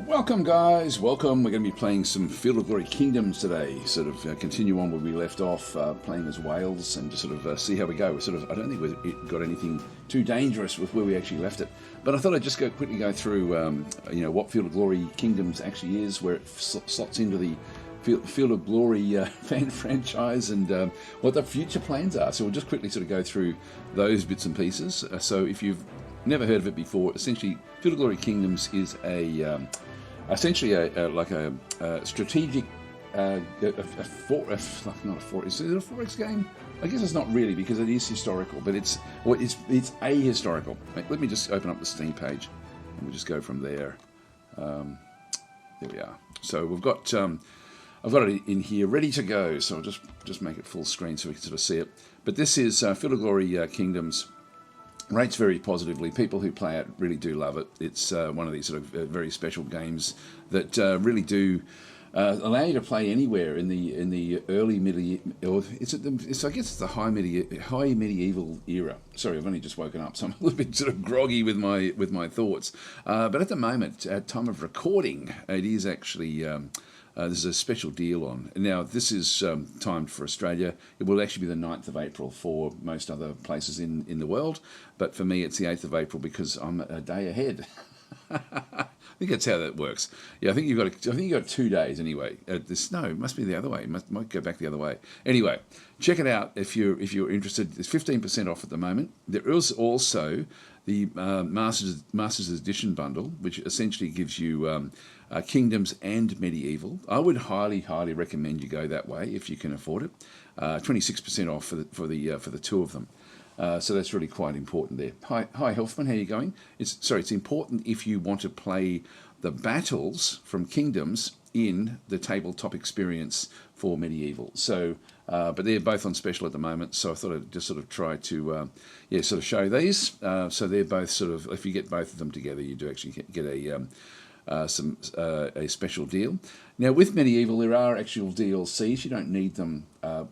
Welcome guys, welcome. We're going to be playing some Field of Glory Kingdoms today, sort of continue on where we left off, playing as Wales and just sort of see how we go. I don't think we've got anything too dangerous with where we actually left it, but I thought I'd just quickly go through what Field of Glory Kingdoms actually is, where it slots into the Field of Glory franchise, and what the future plans are. So we'll just quickly sort of go through those bits and pieces. So if you've never heard of it before, essentially Field of Glory Kingdoms is essentially a strategic not a 4, is it a 4X game? I guess it's not really, because it is historical, but it's ahistorical. Let me just open up the Steam page and we'll just go from there. There we are. So we've got I've got it in here ready to go, so I'll just make it full screen so we can sort of see it. But this is Field of Glory Kingdoms. Rates very positively. People who play it really do love it. It's one of these sort of very special games that really do allow you to play anywhere in the early medieval, or I guess it's the high medieval era. Sorry, I've only just woken up, so I'm a little bit sort of groggy with my thoughts. But at the moment, at time of recording, it is actually. There's a special deal on. Now, this is timed for Australia. It will actually be the 9th of April for most other places in the world. But for me, it's the 8th of April because I'm a day ahead. I think that's how that works. Yeah, I think you've got 2 days anyway. It must be the other way. It might go back the other way. Anyway, check it out if you're interested. It's 15% off at the moment. There is also the Masters Edition bundle, which essentially gives you Kingdoms and Medieval. I would highly recommend you go that way if you can afford it. 26% off for the two of them. So that's really quite important there. Hi Helfman, how are you going? It's important if you want to play the battles from Kingdoms in the tabletop experience for Medieval. So, but they're both on special at the moment, so I thought I'd just sort of try to, sort of show these. So they're both sort of, if you get both of them together, you do actually get a special deal. Now with Medieval, there are actual DLCs. You don't need them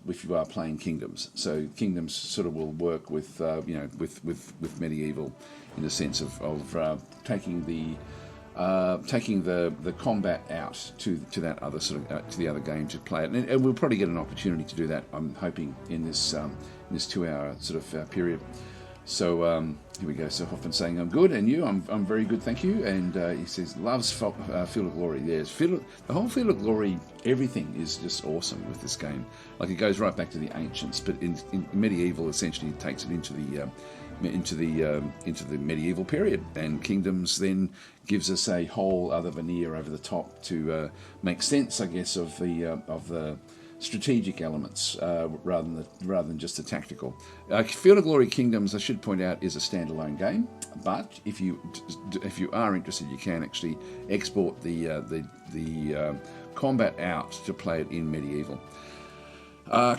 if you are playing Kingdoms. So Kingdoms sort of will work with with Medieval in the sense of taking the combat out to that other sort of to the other game to play it, and we'll probably get an opportunity to do that. I'm hoping in this 2-hour sort of period. So here we go. So Hoffman saying I'm good, and you? I'm very good, thank you. And he says loves Field of Glory. There's the whole Field of Glory. Everything is just awesome with this game. Like it goes right back to the ancients, but in Medieval essentially takes it into the medieval period, and Kingdoms then gives us a whole other veneer over the top to make sense, I guess, of the strategic elements rather than just the tactical. Field of Glory Kingdoms, I should point out, is a standalone game, but if you are interested, you can actually export the combat out to play it in Medieval.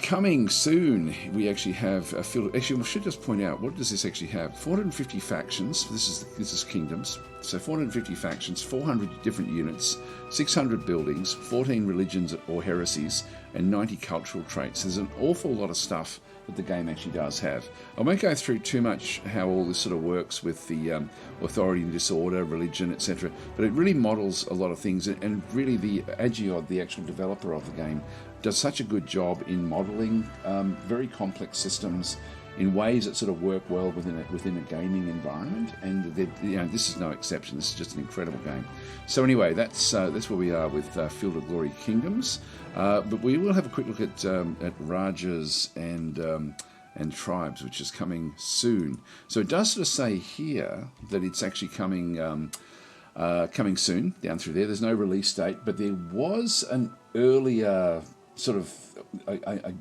Coming soon, we actually have a field. Actually, we should just point out, what does this actually have? 450 factions. This is Kingdoms. So 450 factions, 400 different units, 600 buildings, 14 religions or heresies, and 90 cultural traits. There's an awful lot of stuff that the game actually does have. I won't go through too much how all this sort of works with the authority and disorder, religion, etc. But it really models a lot of things, and really the Agiod, the actual developer of the game, does such a good job in modeling very complex systems in ways that sort of work well within a gaming environment, and this is no exception. This is just an incredible game. So anyway, that's where we are with Field of Glory Kingdoms, but we will have a quick look at Rajas and tribes, which is coming soon. So it does sort of say here that it's actually coming soon down through there. There's no release date, but there was an earlier sort of a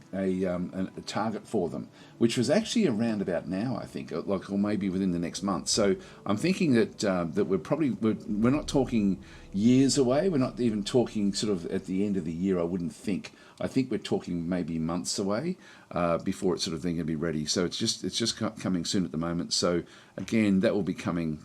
target for them, which was actually around about now, I think, or maybe within the next month. So I'm thinking that we're not talking years away. We're not even talking sort of at the end of the year. I wouldn't think. I think we're talking maybe months away before it's sort of then going to be ready. So it's just coming soon at the moment. So again, that will be coming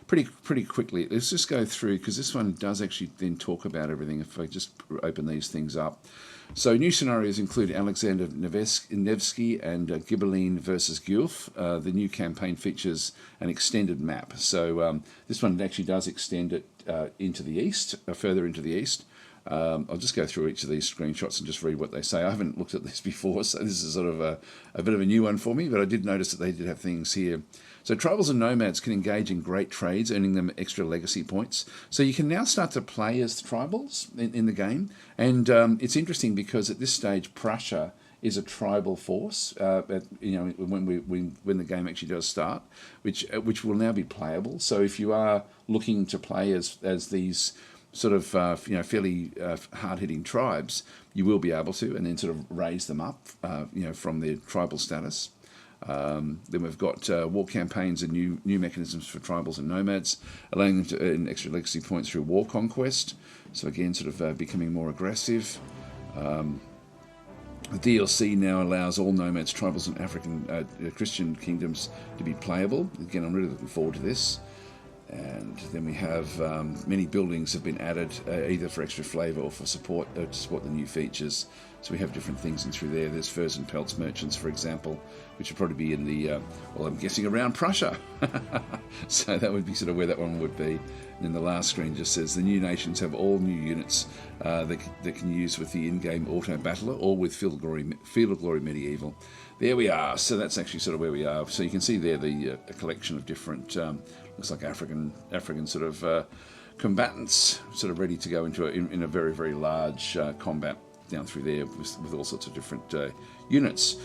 pretty quickly. Let's just go through, because this one does actually then talk about everything. If I just open these things up. So new scenarios include Alexander Nevsky and Ghibelline versus Guelph. The new campaign features an extended map. So this one actually does extend it into the east, further into the east. I'll just go through each of these screenshots and just read what they say. I haven't looked at this before, so this is sort of a bit of a new one for me, but I did notice that they did have things here. So tribals and nomads can engage in great trades, earning them extra legacy points. So you can now start to play as tribals in the game. And it's interesting because at this stage, Prussia is a tribal force, when the game actually does start, which will now be playable. So if you are looking to play as these sort of fairly hard-hitting tribes, you will be able to, and then sort of raise them up, from their tribal status. Then we've got war campaigns and new mechanisms for tribals and nomads, allowing them to earn extra legacy points through war conquest. So again, sort of becoming more aggressive. The DLC now allows all nomads, tribals, and African Christian kingdoms to be playable. Again, I'm really looking forward to this. And then we have many buildings have been added, either for extra flavour or for support to support the new features. So we have different things in through there. There's furs and pelts merchants, for example, which would probably be in the, I'm guessing around Prussia. So that would be sort of where that one would be. And then the last screen just says the new nations have all new units that can use with the in-game auto battler or with Field of Glory Medieval. There we are. So that's actually sort of where we are. So you can see there a collection of different, looks like African sort of combatants, sort of ready to go into in a very, very large combat down through there with all sorts of different units.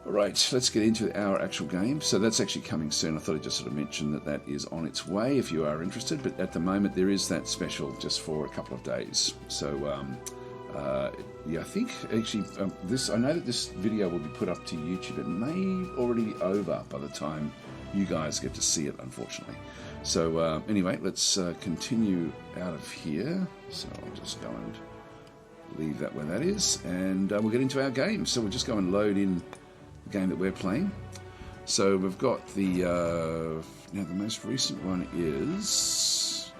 All right, let's get into our actual game. So that's actually coming soon. I thought I'd just sort of mention that is on its way if you are interested. But at the moment, there is that special just for a couple of days. So, I think actually I know that this video will be put up to YouTube. It may already be over by the time you guys get to see it, unfortunately. So anyway, let's continue out of here. So I'll just go and leave that where that is, and we'll get into our game. So we'll just go and load in the game that we're playing. So we've got the now the most recent one is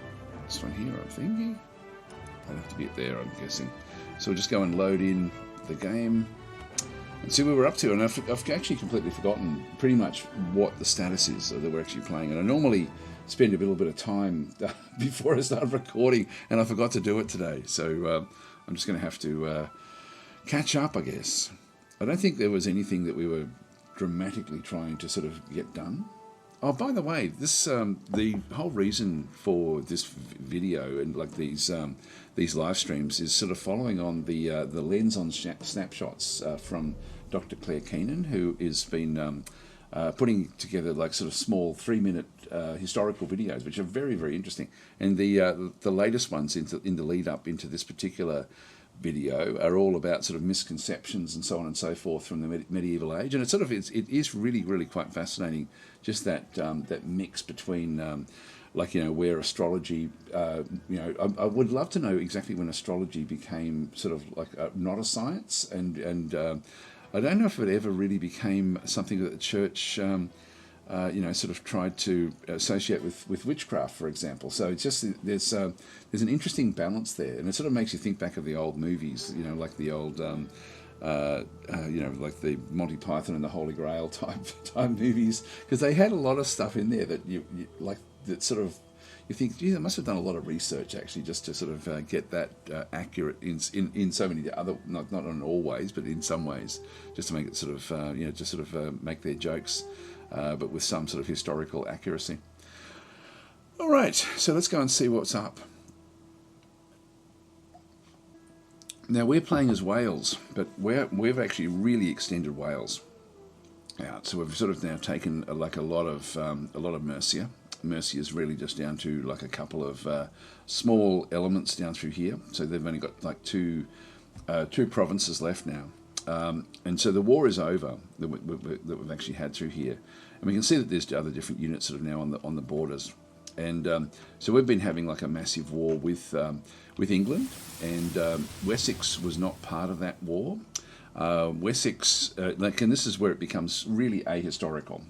this one here, I'm thinking. I'll have to be there, I'm guessing. So we'll just go and load in the game and see where we're up to. And I've actually completely forgotten pretty much what the status is that we're actually playing. And I normally spend a little bit of time before I start recording, and I forgot to do it today. So I'm just going to have to catch up, I guess. I don't think there was anything that we were dramatically trying to sort of get done. Oh, by the way, this the whole reason for this video and like these live streams is sort of following on the lens on snapshots from Dr. Claire Keenan, who has been putting together like sort of small 3-minute historical videos, which are very, very interesting. And the latest ones in the lead up into this particular video are all about sort of misconceptions and so on and so forth from the medieval age. And it is really, really quite fascinating, just that mix between where astrology, I would love to know exactly when astrology became sort of like not a science, and I don't know if it ever really became something that the church sort of tried to associate with witchcraft, for example. So it's just there's an interesting balance there, and it sort of makes you think back of the old movies, like the old like the Monty Python and the Holy Grail type movies, because they had a lot of stuff in there that you like, that sort of you think, gee, they must have done a lot of research actually just to sort of get that accurate in so many other, not in all ways, but in some ways, just to make it sort of just sort of make their jokes, but with some sort of historical accuracy. All right, so let's go and see what's up. Now we're playing as Wales, but we've actually really extended Wales out. So we've sort of now taken a lot of Mercia. Mercia is really just down to like a couple of small elements down through here. So they've only got like two provinces left now, and so the war is over that we've actually had through here, and we can see that there's other different units sort of now on the borders. And so we've been having like a massive war with England, and Wessex was not part of that war. Wessex, and this is where it becomes really ahistorical.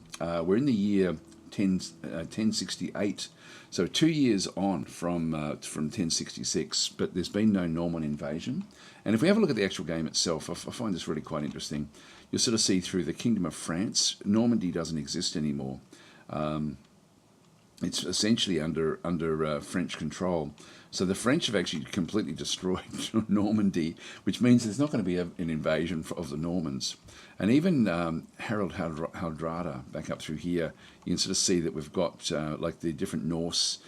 We're in the year 1068. So 2 years on from 1066, but there's been no Norman invasion. And if we have a look at the actual game itself, I find this really quite interesting. You'll sort of see through the Kingdom of France, Normandy doesn't exist anymore. It's essentially under French control. So the French have actually completely destroyed Normandy, which means there's not going to be an invasion of the Normans. And even Harold Hardrada, back up through here, you can sort of see that we've got like the different Norse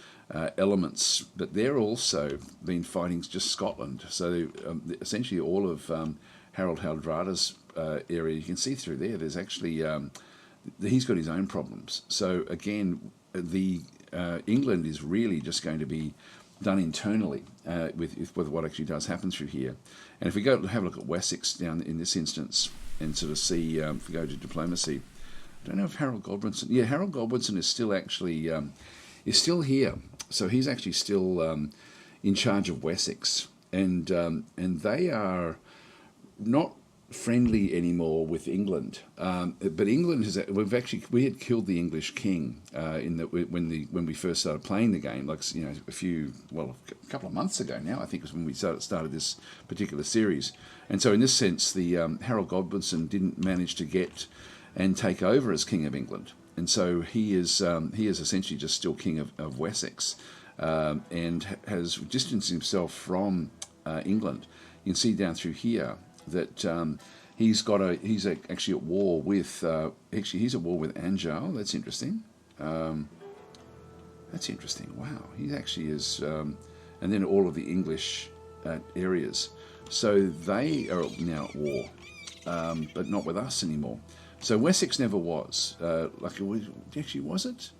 elements, but they're also been fighting just Scotland. So essentially all of Harold Hardrada's area, you can see through there, there's actually, he's got his own problems. So again, the England is really just going to be done internally with what actually does happen through here. And if we go have a look at Wessex down in this instance and sort of see, if we go to diplomacy, I don't know if Harold Godwinson, yeah, Harold Godwinson is still actually, is still here. So he's actually still in charge of Wessex. And they are not friendly anymore with England, but England has we had killed the English king when we first started playing the game, like a couple of months ago now, I think was when we started this particular series. And so in this sense, the Harold Godwinson didn't manage to get and take over as King of England, and so he is essentially just still King of Wessex, and has distanced himself from England. You can see down through here that he's actually at war with he's at war with Anglia. That's interesting. That's interesting. Wow, he actually is, and then all of the English areas. So they are now at war, but not with us anymore. So Wessex never was actually was it?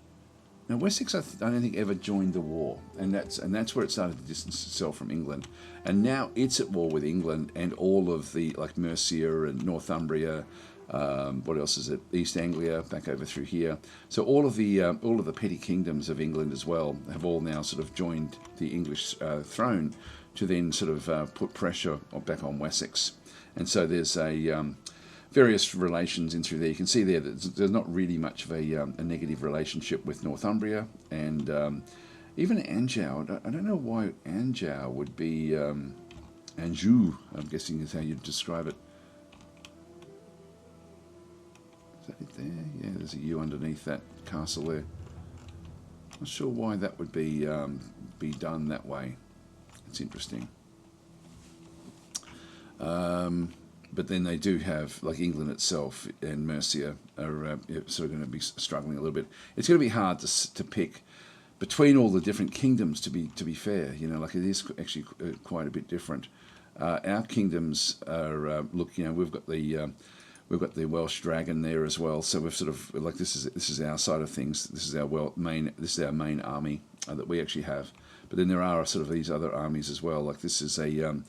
Now Wessex, I don't think ever joined the war, and that's where it started to distance itself from England, and now it's at war with England and all of the like Mercia and Northumbria. What else is it? East Anglia, back over through here. So all of the petty kingdoms of England as well have all now sort of joined the English throne to then sort of put pressure back on Wessex, and so there's various relations in through there. You can see there that there's not really much of a negative relationship with Northumbria, and even Anglia. I don't know why Anglia would be Anjou, I'm guessing is how you'd describe it. Is that it there? Yeah, there's a U underneath that castle there. Not sure why that would be done that way. It's interesting. But then they do have, like England itself and Mercia are sort of going to be struggling a little bit. It's going to be hard to pick between all the different kingdoms. To be fair, like it is actually quite a bit different. Our kingdoms are we've got the Welsh dragon there as well. So we've sort of like this is our side of things. This is our main army that we actually have. But then there are sort of these other armies as well. Like this is in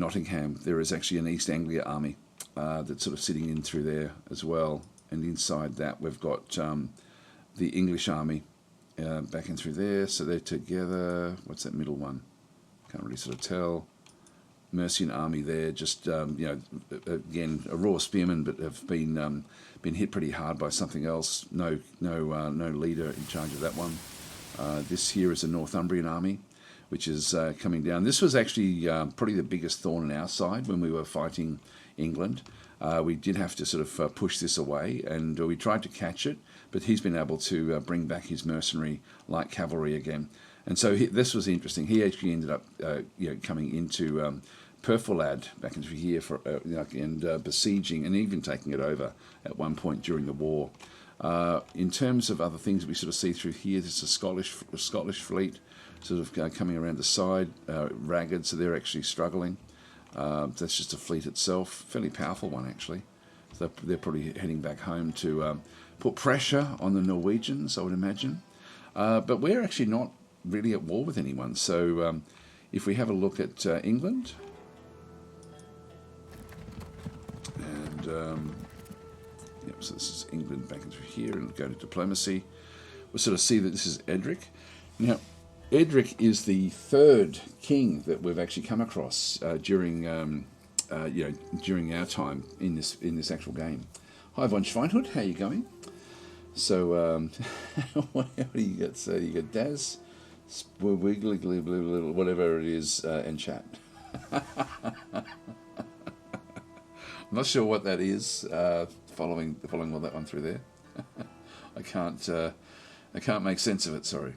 Nottingham, there is actually an East Anglia army that's sort of sitting in through there as well. And inside that, we've got the English army back in through there. So they're together. What's that middle one? Can't really sort of tell. Mercian army there, just again a raw spearmen, but have been hit pretty hard by something else. No leader in charge of that one. This here is a Northumbrian army, which is coming down. This was actually probably the biggest thorn in our side when we were fighting England. We did have to sort of push this away, and we tried to catch it, but he's been able to bring back his mercenary light cavalry again. And so this was interesting. He actually ended up coming into Perfalad back into here and besieging and even taking it over at one point during the war. In terms of other things we sort of see through here, there's a Scottish fleet sort of coming around the side, ragged, so they're actually struggling. That's just a fleet itself, fairly powerful one actually. So they're probably heading back home to put pressure on the Norwegians, I would imagine. But we're actually not really at war with anyone. So if we have a look at England, and so this is England back into here, and go to diplomacy, we'll sort of see that this is Edric. Now, Edric is the third king that we've actually come across during our time in this actual game. Hi, von Schweinhut, how are you going? So what do you got? So you got Daz, wiggly, whatever it is, and chat. I'm not sure what that is. Following all that one through there, I can't make sense of it. Sorry.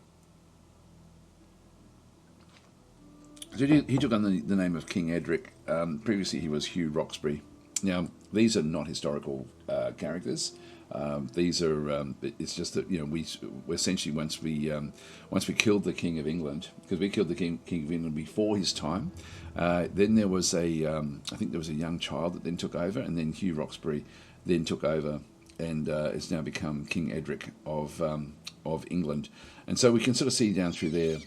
So he took on the name of King Edric. Previously, he was Hugh Roxbury. Now, these are not historical characters. These are. It's just that we essentially once we killed the King of England, because we killed the King of England before his time. Then there was I think there was a young child that then took over, and then Hugh Roxbury then took over, and it's now become King Edric of England. And so we can sort of see down through there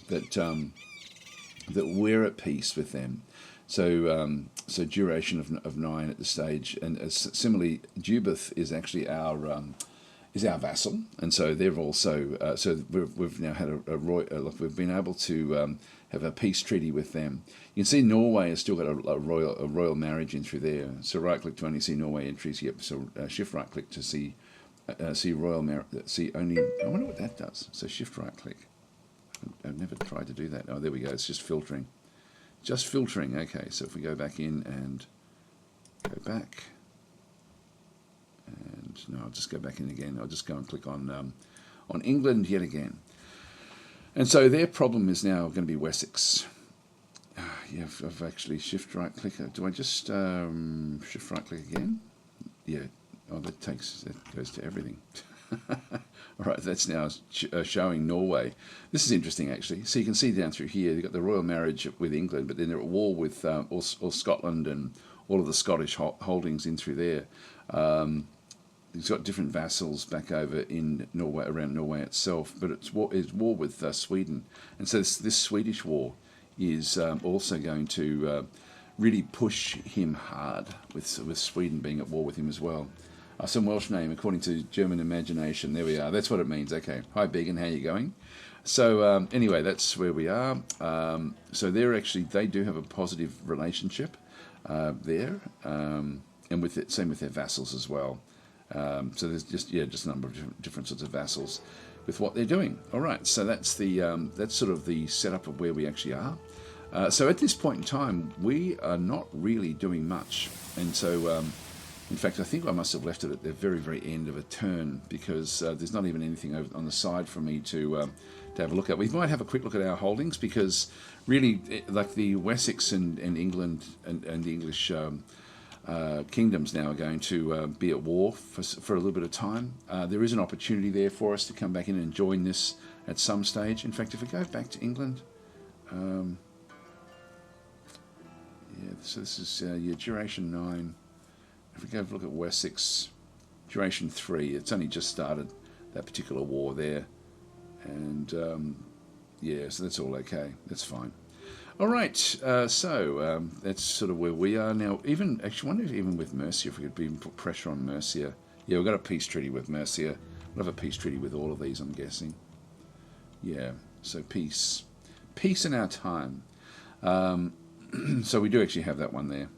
that we're at peace with them. So duration of 9 at this stage, and similarly, Jubith is actually our vassal, and so they've also we've now had we've been able to have a peace treaty with them. You can see Norway has still got a royal marriage in through there. So right click to only see Norway entries. Yep. So shift right click to see royal marriage. See only. I wonder what that does. So shift right click. I've never tried to do that. Oh, there we go. It's just filtering. Just filtering. Okay, so if we go back in and go back, and no, I'll just go back in again. I'll just go and click on England yet again. And so their problem is now going to be Wessex. Yeah, I've actually shift right click. Do I just shift right click again? Yeah. Oh, that goes to everything. All right, that's now showing Norway. This is interesting, actually. So you can see down through here, you've got the royal marriage with England, but then they're at war with all Scotland and all of the Scottish holdings in through there. He's got different vassals back over in Norway, around Norway itself, but it's war with Sweden. And so this Swedish war is also going to really push him hard, with Sweden being at war with him as well. Some Welsh name, according to German imagination. There we are. That's what it means. Okay. Hi, Began. How you going? So anyway, that's where we are. So they do have a positive relationship there, and same with their vassals as well. So there's just a number of different sorts of vassals with what they're doing. All right. So that's sort of the setup of where we actually are. So at this point in time, we are not really doing much, and so. In fact, I think I must have left it at the very, very end of a turn, because there's not even anything over on the side for me to have a look at. We might have a quick look at our holdings, because really, like the Wessex and England and the English kingdoms now are going to be at war for a little bit of time. There is an opportunity there for us to come back in and join this at some stage. In fact, if we go back to England, so this is duration 9. If we go look at Wessex, duration 3, it's only just started, that particular war there. And so that's all okay. That's fine. All right, so that's sort of where we are now. I wonder if even with Mercia, if we could even put pressure on Mercia. Yeah, we've got a peace treaty with Mercia. We'll have a peace treaty with all of these, I'm guessing. Yeah, so peace in our time. So we do actually have that one there.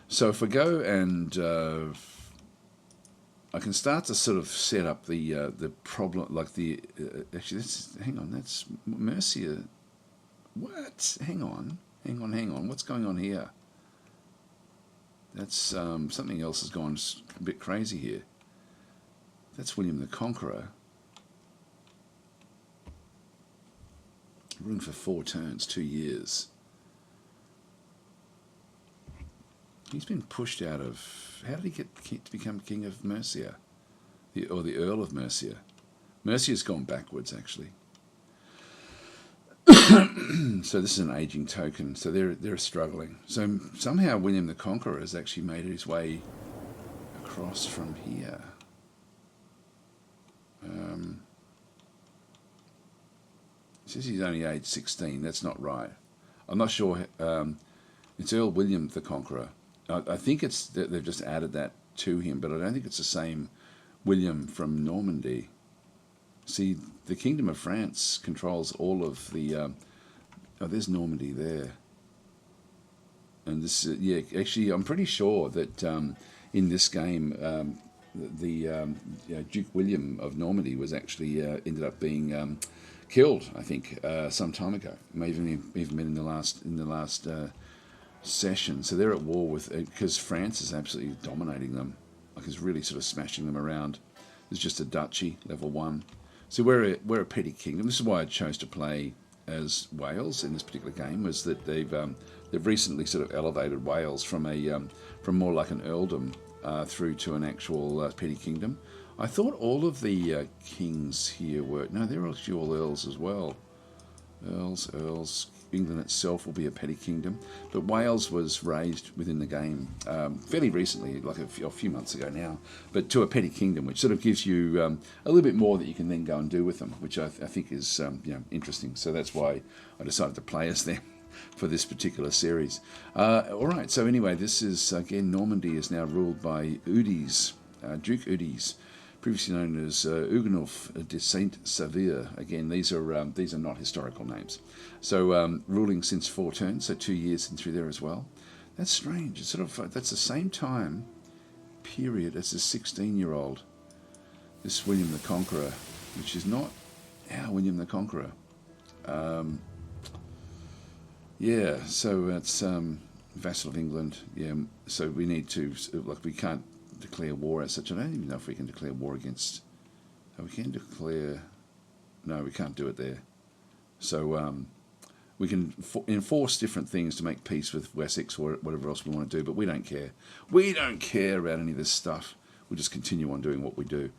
So if we go and I can start to sort of set up the problem, like actually that's Mercia. What? Hang on. What's going on here? That's something else has gone a bit crazy here. That's William the Conqueror. Ruling for 4 turns, 2 years. He's been pushed out of... How did he get to become King of Mercia? Or the Earl of Mercia? Mercia's gone backwards, actually. So this is an aging token. So they're struggling. So somehow William the Conqueror has actually made his way across from here. It says he's only aged 16. That's not right. I'm not sure. It's Earl William the Conqueror. I think it's they've just added that to him, but I don't think it's the same William from Normandy. See, the Kingdom of France controls all of the... there's Normandy there. And this, actually, I'm pretty sure that in this game, Duke William of Normandy was actually ended up being killed, I think, some time ago. May even been in the last session. So they're at war with, because France is absolutely dominating them, like it's really sort of smashing them around. There's just a duchy, level 1. So we're a petty kingdom. This is why I chose to play as Wales in this particular game, was that they've recently sort of elevated Wales from more like an earldom through to an actual petty kingdom. I thought all of the kings here were, no, they're actually all earls as well. Earls. England itself will be a petty kingdom, but Wales was raised within the game fairly recently, like a few months ago now, but to a petty kingdom, which sort of gives you a little bit more that you can then go and do with them, which I think is interesting. So that's why I decided to play as them for this particular series. All right, so anyway, this is, again, Normandy is now ruled by Eudes, Duke Eudes, previously known as Huguenot de Saint-Savir. Again, these are not historical names. So ruling since 4 turns, so 2 years in through there as well. That's strange. It's sort of that's the same time period as the 16-year-old, this William the Conqueror, which is not our William the Conqueror. Yeah, so it's vassal of England. Yeah, so we need to, like, we can't declare war as such. I don't even know if we can declare war against. We can declare. No, we can't do it there. So we can enforce different things to make peace with Wessex or whatever else we want to do, but we don't care. We don't care about any of this stuff. We'll just continue on doing what we do.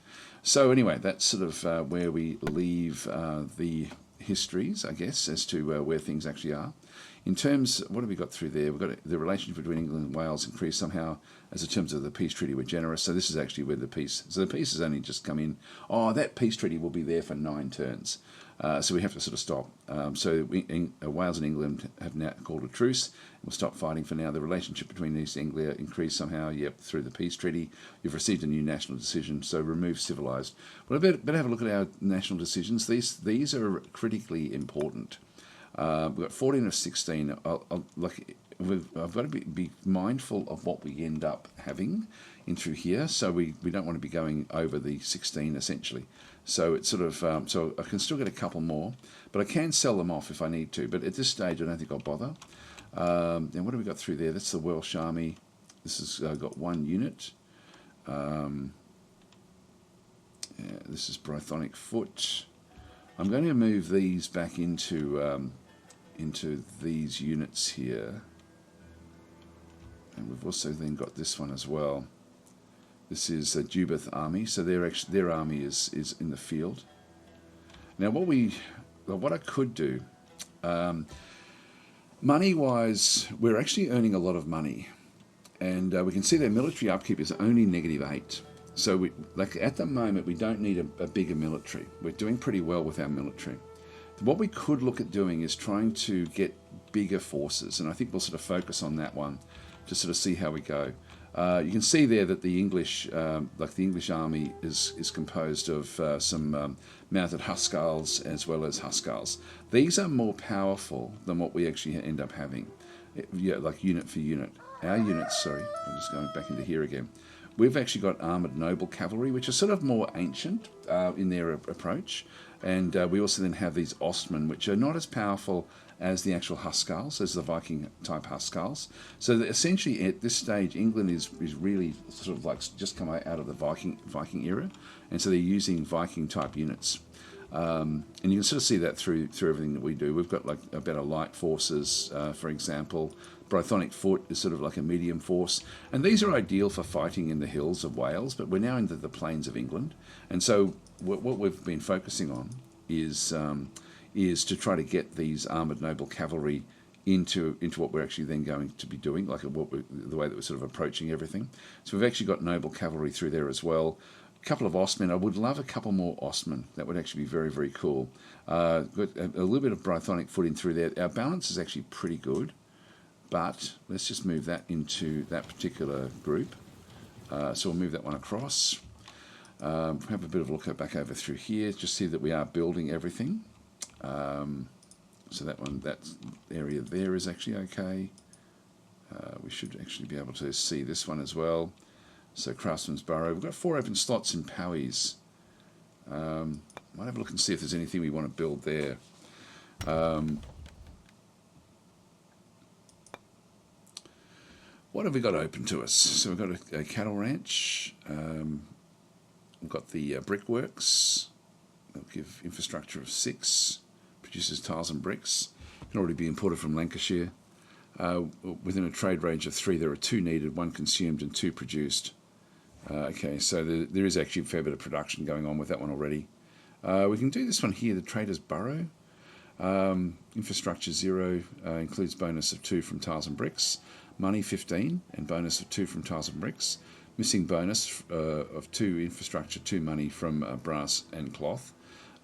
So anyway, that's sort of where we leave the histories, I guess, as to where things actually are. In terms, what have we got through there? We've got the relationship between England and Wales increased somehow as in terms of the peace treaty. We're generous. So this is actually where the peace. So the peace has only just come in. Oh, that peace treaty will be there for 9 turns. So we have to sort of stop. Wales and England have now called a truce. We'll stop fighting for now. The relationship between East Anglia increased somehow, through the peace treaty. You've received a new national decision, so remove civilised. Well, I better have a look at our national decisions. These are critically important. We've got 14 of 16. I've got to be mindful of what we end up having in through here, so we don't want to be going over the 16 essentially. So it's sort of so I can still get a couple more, but I can sell them off if I need to. But at this stage, I don't think I'll bother. Then what have we got through there? That's the Welsh army. This has got 1 unit. This is Brythonic foot. I'm going to move these back into these units here, and we've also then got this one as well. This is a Jubith army, so their army is in the field. Now, what I could do, money-wise, we're actually earning a lot of money, and we can see their military upkeep is only -8. So at the moment, we don't need a bigger military. We're doing pretty well with our military. What we could look at doing is trying to get bigger forces, and I think we'll sort of focus on that one to sort of see how we go. You can see there that the English army is composed of some mounted Huscarls as well as Huscarls. These are more powerful than what we actually end up having, like unit for unit. Our units, sorry, I'm just going back into here again. We've actually got armoured noble cavalry, which are sort of more ancient in their approach. And we also then have these Ostmen, which are not as powerful as the actual Huscarls, as the Viking-type Huscarls. So essentially, at this stage, England is really sort of like just come out of the Viking era. And so they're using Viking-type units. And you can sort of see that through everything that we do. We've got like a better light forces, for example. Brythonic foot is sort of like a medium force, and these are ideal for fighting in the hills of Wales, but we're now into the plains of England, and so what we've been focusing on is to try to get these armoured noble cavalry into what we're actually then going to be doing, like the way that we're sort of approaching everything. So we've actually got noble cavalry through there as well. A couple of Ostmen. I would love a couple more Ostmen. That would actually be very, very cool. Got a little bit of Brythonic foot in through there. Our balance is actually pretty good. But let's just move that into that particular group. So we'll move that one across. Have a bit of a look back over through here. Just see that we are building everything. So that area there is actually okay. We should actually be able to see this one as well. So Craftsman's Burrow. We've got 4 open slots in Powies. Might have a look and see if there's anything we want to build there. What have we got open to us? So we've got a cattle ranch. We've got the brickworks. They'll give infrastructure of 6. Produces tiles and bricks. Can already be imported from Lancashire. Within a trade range of 3, there are 2 needed, 1 consumed and 2 produced. Okay, so there is actually a fair bit of production going on with that one already. We can do this one here, the Trader's Burrow. Infrastructure 0, includes bonus of 2 from tiles and bricks. Money 15 and bonus of 2 from tiles and bricks. Missing bonus of 2 infrastructure, 2 money from brass and cloth.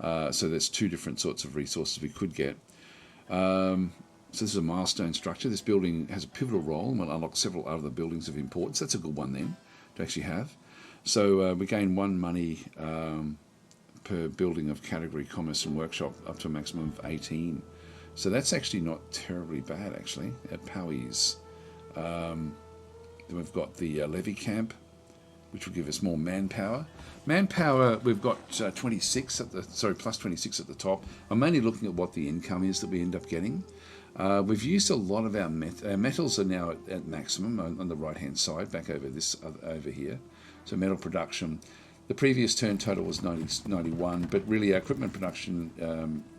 So there's 2 different sorts of resources we could get. So this is a milestone structure. This building has a pivotal role and will unlock several other buildings of importance. That's a good one then to actually have. So we gain 1 money per building of category, commerce and workshop up to a maximum of 18. So that's actually not terribly bad actually at Powies. Then we've got the levy camp, which will give us more manpower. Manpower, we've got 26 at the plus 26 at the top. I'm mainly looking at what the income is that we end up getting. We've used a lot of our metals are now at maximum on the right hand side, back over this over here. So metal production. The previous turn total was 91, but really our equipment production,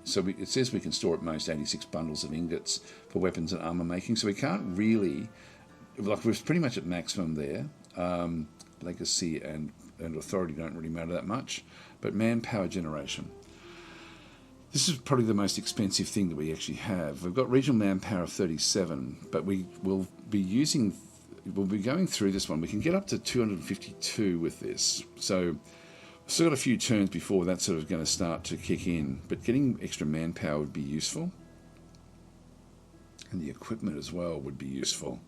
it says we can store at most 86 bundles of ingots for weapons and armour making, so we can't really, like we're pretty much at maximum there. Legacy and authority don't really matter that much, but manpower generation. This is probably the most expensive thing that we actually have. We've got regional manpower of 37, but we'll be going through this one. We can get up to 252 with this. So we've still got a few turns before that's sort of going to start to kick in. But getting extra manpower would be useful. And the equipment as well would be useful.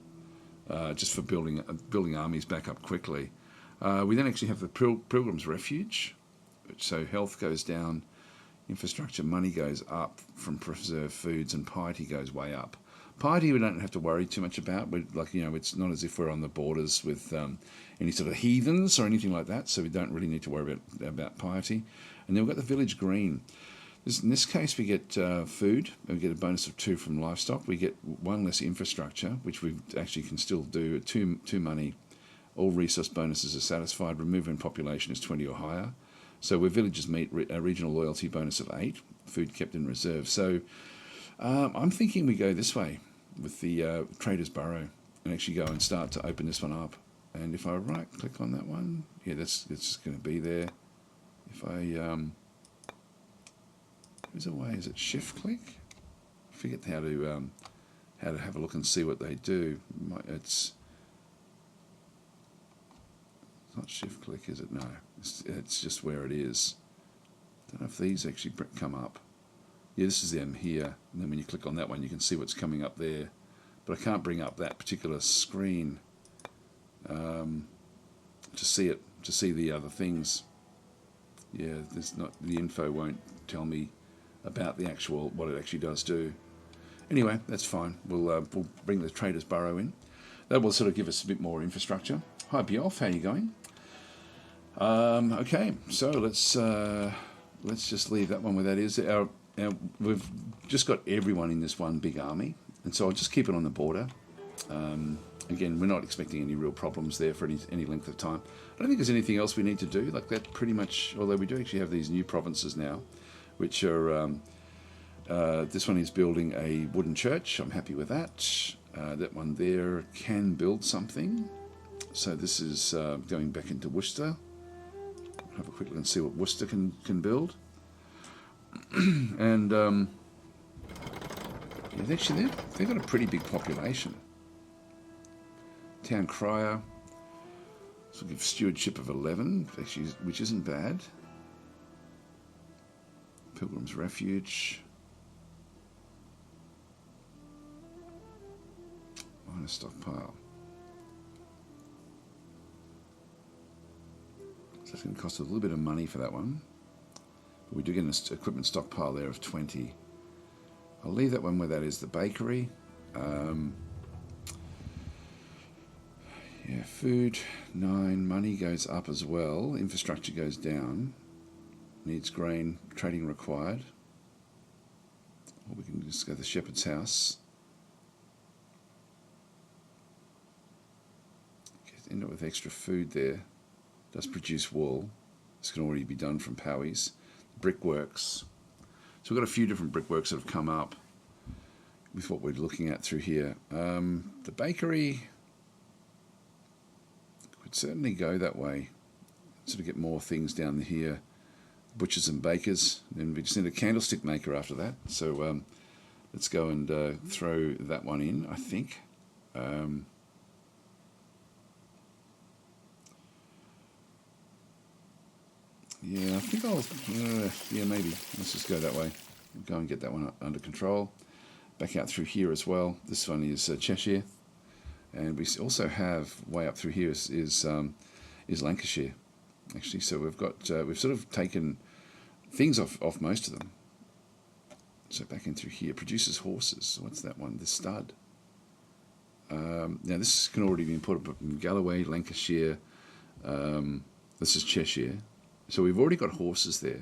Just for building armies back up quickly. We then actually have the Pilgrim's Refuge. So health goes down, infrastructure, money goes up from preserved foods, and piety goes way up. Piety we don't have to worry too much about. It's not as if we're on the borders with any sort of heathens or anything like that, so we don't really need to worry about piety. And then we've got the village green. In this case, we get food. We get a bonus of 2 from livestock. We get 1 less infrastructure, which we actually can still do. 2 money. All resource bonuses are satisfied. Remove when population is 20 or higher. So where villages meet, a regional loyalty bonus of 8. Food kept in reserve. So I'm thinking we go this way with the Trader's Burrow and actually go and start to open this one up. And if I right-click on that one, yeah, it's going to be there. If I there's a way. Is it shift-click? I forget how to have a look and see what they do. It's not shift-click, is it? No, it's just where it is. Don't know if these actually come up. Yeah, this is them here, and then when you click on that one, you can see what's coming up there. But I can't bring up that particular screen to see it, to see the other things. Yeah, the info won't tell me about the actual what it actually does do. Anyway, that's fine. We'll bring the Trader's Burrow in. That will sort of give us a bit more infrastructure. Hi Bjorf, how are you going? Okay, so let's just leave that one where that is. We've just got everyone in this one big army, and so I'll just keep it on the border. Again, we're not expecting any real problems there for any length of time. I don't think there's anything else we need to do. Like that pretty much, although we do actually have these new provinces now, which are, this one is building a wooden church. I'm happy with that. That one there can build something. So this is going back into Worcester. Have a quick look and see what Worcester can build. And actually they've got a pretty big population. Town crier. So we'll give stewardship of 11, actually, which isn't bad. Pilgrim's Refuge. Minor stockpile. So that's going to cost a little bit of money for that one. But we do get an equipment stockpile there of 20. I'll leave that one where that is, the bakery. Yeah, Food 9, money goes up as well, infrastructure goes down, needs grain, trading required. Or we can just go to the shepherd's house. End up with extra food there. Does produce wool. This can already be done from Powys. Brickworks. So we've got a few different brickworks that have come up with what we're looking at through here. The bakery could certainly go that way. Sort of get more things down here. Butchers and bakers. Then we just need a candlestick maker after that. So let's go and throw that one in, I think. Yeah, I think I'll, yeah, maybe. Let's just go that way. Go and get that one under control. Back out through here as well. This one is Cheshire. And we also have, way up through here is Lancashire, actually. So we've got, we've sort of taken things off most of them. So back in through here. Produces horses. What's that one? The stud. Now this can already be put up in Galloway, Lancashire. This is Cheshire. So we've already got horses there.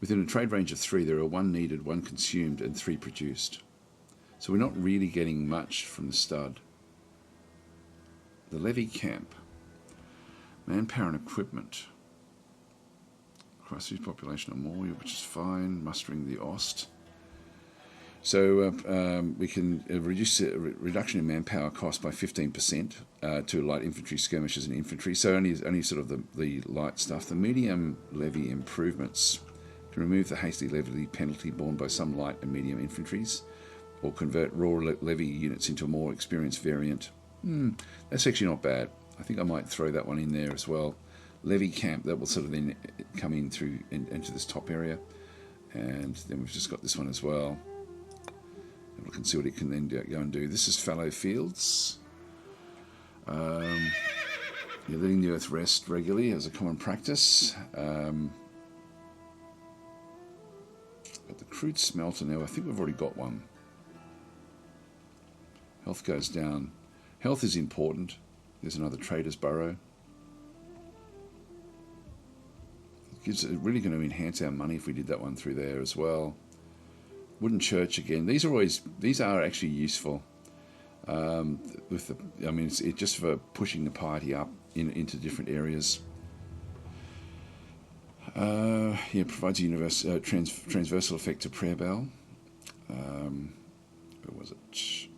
Within a trade range of 3, there are 1 needed, 1 consumed, and 3 produced. So we're not really getting much from the stud. The levy camp. Manpower and equipment. Christchurch population or more, which is fine. Mustering the Ost. So we can reduce reduction in manpower cost by 15% to light infantry, skirmishers, and infantry. So only sort of the light stuff. The medium levy improvements can remove the hasty levy penalty borne by some light and medium infantries, or convert raw levy units into a more experienced variant. That's actually not bad. I think I might throw that one in there as well. Levy camp, that will sort of then come in through into this top area, and then we've just got this one as well. We can see what it can then go and do. This is fallow fields. You're letting the earth rest regularly as a common practice. Got the crude smelter now. I think we've already got one. Health goes down. Health is important. There's another trader's burrow. It's really going to enhance our money if we did that one through there as well. Wooden church again. These are actually useful. With the, I mean, it's just for pushing the piety up into different areas. Yeah, provides a transversal effect to prayer bell. Where was it?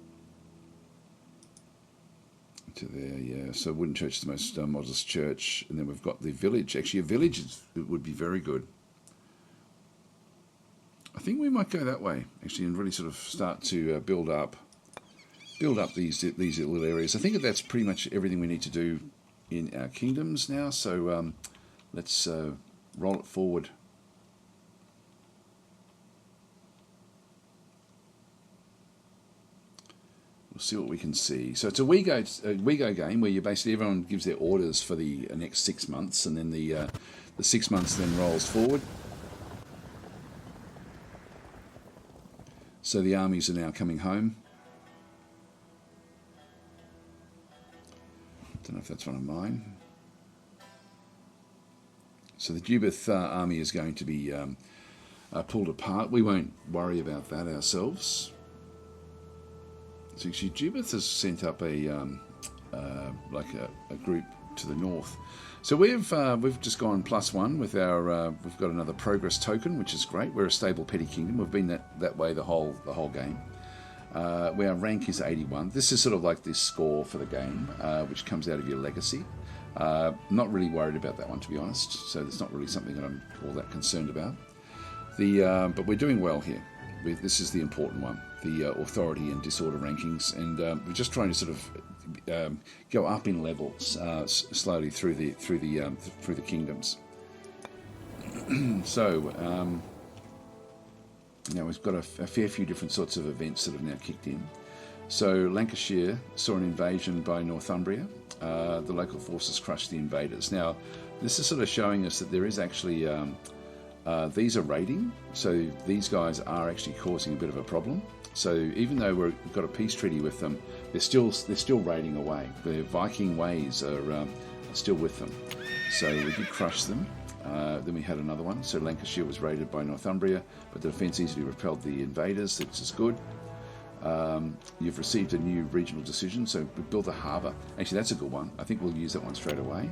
To there, yeah. So wooden church is the most modest church, and then we've got the village. Actually, a village would be very good. I think we might go that way, actually, and really sort of start to build up these little areas. I think that's pretty much everything we need to do in our kingdoms now. So let's roll it forward. We'll see what we can see. So it's a we go game where you basically everyone gives their orders for the next 6 months, and then the 6 months then rolls forward. So the armies are now coming home. Don't know if that's one of mine. So the Jubith army is going to be pulled apart. We won't worry about that ourselves. So actually Jubith has sent up a group to the north. So we've just gone +1 with our. We've got another progress token, which is great. We're a stable petty kingdom. We've been that way the whole game. Our rank is 81. This is sort of like this score for the game, which comes out of your legacy. Not really worried about that one, to be honest. So it's not really something that I'm all that concerned about. But we're doing well here. This is the important one, the authority and disorder rankings, and we're just trying to sort of go up in levels slowly through the kingdoms. So now we've got a fair few different sorts of events that have now kicked in. So Lancashire saw an invasion by Northumbria. The local forces crushed the invaders. Now this is sort of showing us that there is actually these are raiding, so these guys are actually causing a bit of a problem. So even though we've got a peace treaty with them, they're still raiding away. Their Viking ways are still with them. So we did crush them. Then we had another one. So Lancashire was raided by Northumbria, but the defence easily repelled the invaders, which is good. You've received a new regional decision, so we built a harbour. Actually, that's a good one. I think we'll use that one straight away.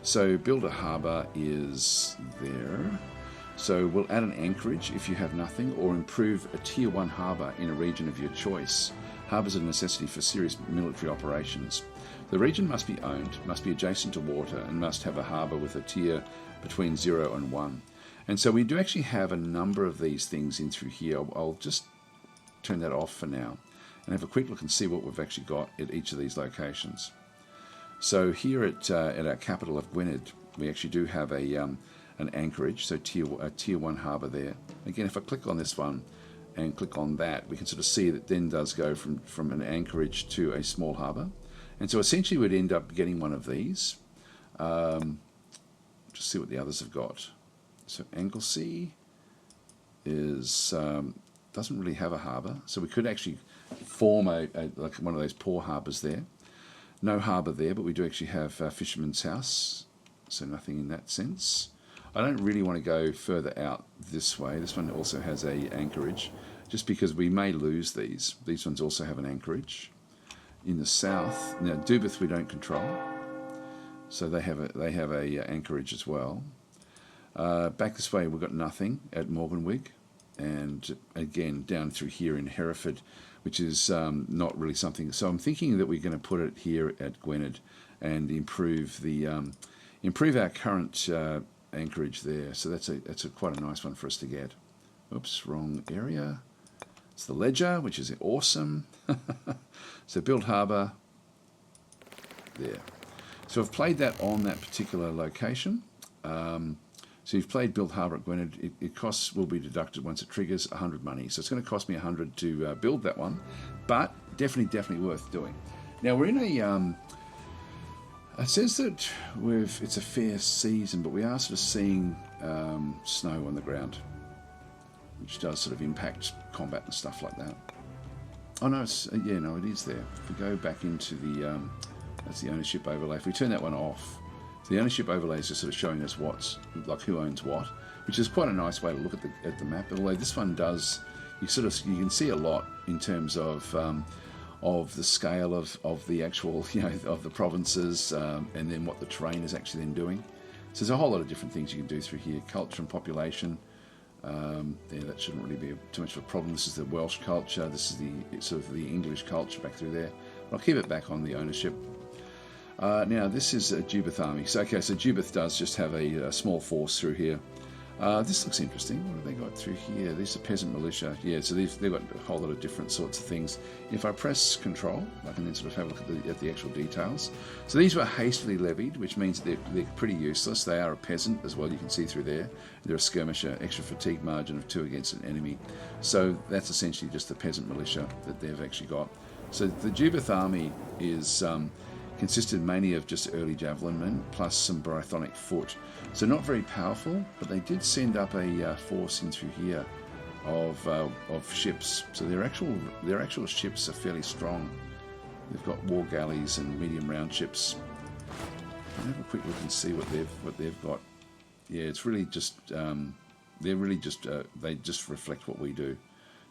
So build a harbour is there. So we'll add an anchorage if you have nothing, or improve a tier 1 harbour in a region of your choice. Harbours are a necessity for serious military operations. The region must be owned, must be adjacent to water, and must have a harbour with a tier between 0 and 1. And so we do actually have a number of these things in through here. I'll just turn that off for now and have a quick look and see what we've actually got at each of these locations. So here at our capital of Gwynedd, we actually do have an anchorage, so a tier 1 harbour there. Again, if I click on this one and click on that, we can sort of see that then does go from an anchorage to a small harbour. And so essentially we'd end up getting one of these. Just see what the others have got. So Anglesey is doesn't really have a harbour, so we could actually form like one of those poor harbours there. No harbour there, but we do actually have Fisherman's House, so nothing in that sense. I don't really want to go further out this way. This one also has a anchorage, just because we may lose these. These ones also have an anchorage. In the south, now Dubith we don't control, so they have a anchorage as well. Back this way we've got nothing at Morganwig, and again down through here in Hereford, which is not really something. So I'm thinking that we're going to put it here at Gwynedd and improve our current anchorage there. So that's quite a nice one for us to get. Oops, wrong area. It's the Ledger, which is awesome. So build harbour there. So I've played that on that particular location. So you've played build harbour at Gwynedd. It costs will be deducted once it triggers 100 money. So it's going to cost me 100 to build that one, but definitely worth doing. Now we're in a. It says that it's a fair season, but we are sort of seeing snow on the ground, which does sort of impact combat and stuff like that. Oh no, it is there. If we go back into the, that's the ownership overlay. If we turn that one off, the ownership overlay is just sort of showing us who owns what, which is quite a nice way to look at the map. Although this one does, you can see a lot in terms of the scale of the actual, of the provinces, and then what the terrain is actually then doing. So there's a whole lot of different things you can do through here. Culture and population. That shouldn't really be too much of a problem. This is the Welsh culture. This is the sort of the English culture back through there. But I'll keep it back on the ownership. Now this is a Jubith army. So Jubith does just have a small force through here. This looks interesting. What have they got through here? These are peasant militia. Yeah, so they've got a whole lot of different sorts of things. If I press Control, I can then sort of have a look at the actual details. So these were hastily levied, which means they're pretty useless. They are a peasant as well. You can see through there. They're a skirmisher, extra fatigue margin of 2 against an enemy. So that's essentially just the peasant militia that they've actually got. So the Jubith army is consisted mainly of just early javelin men plus some Brythonic foot. So not very powerful, but they did send up a force in through here of ships. So their actual ships are fairly strong. They've got war galleys and medium round ships. I'll have a quick look and see what they've got. Yeah, it's really just they just reflect what we do.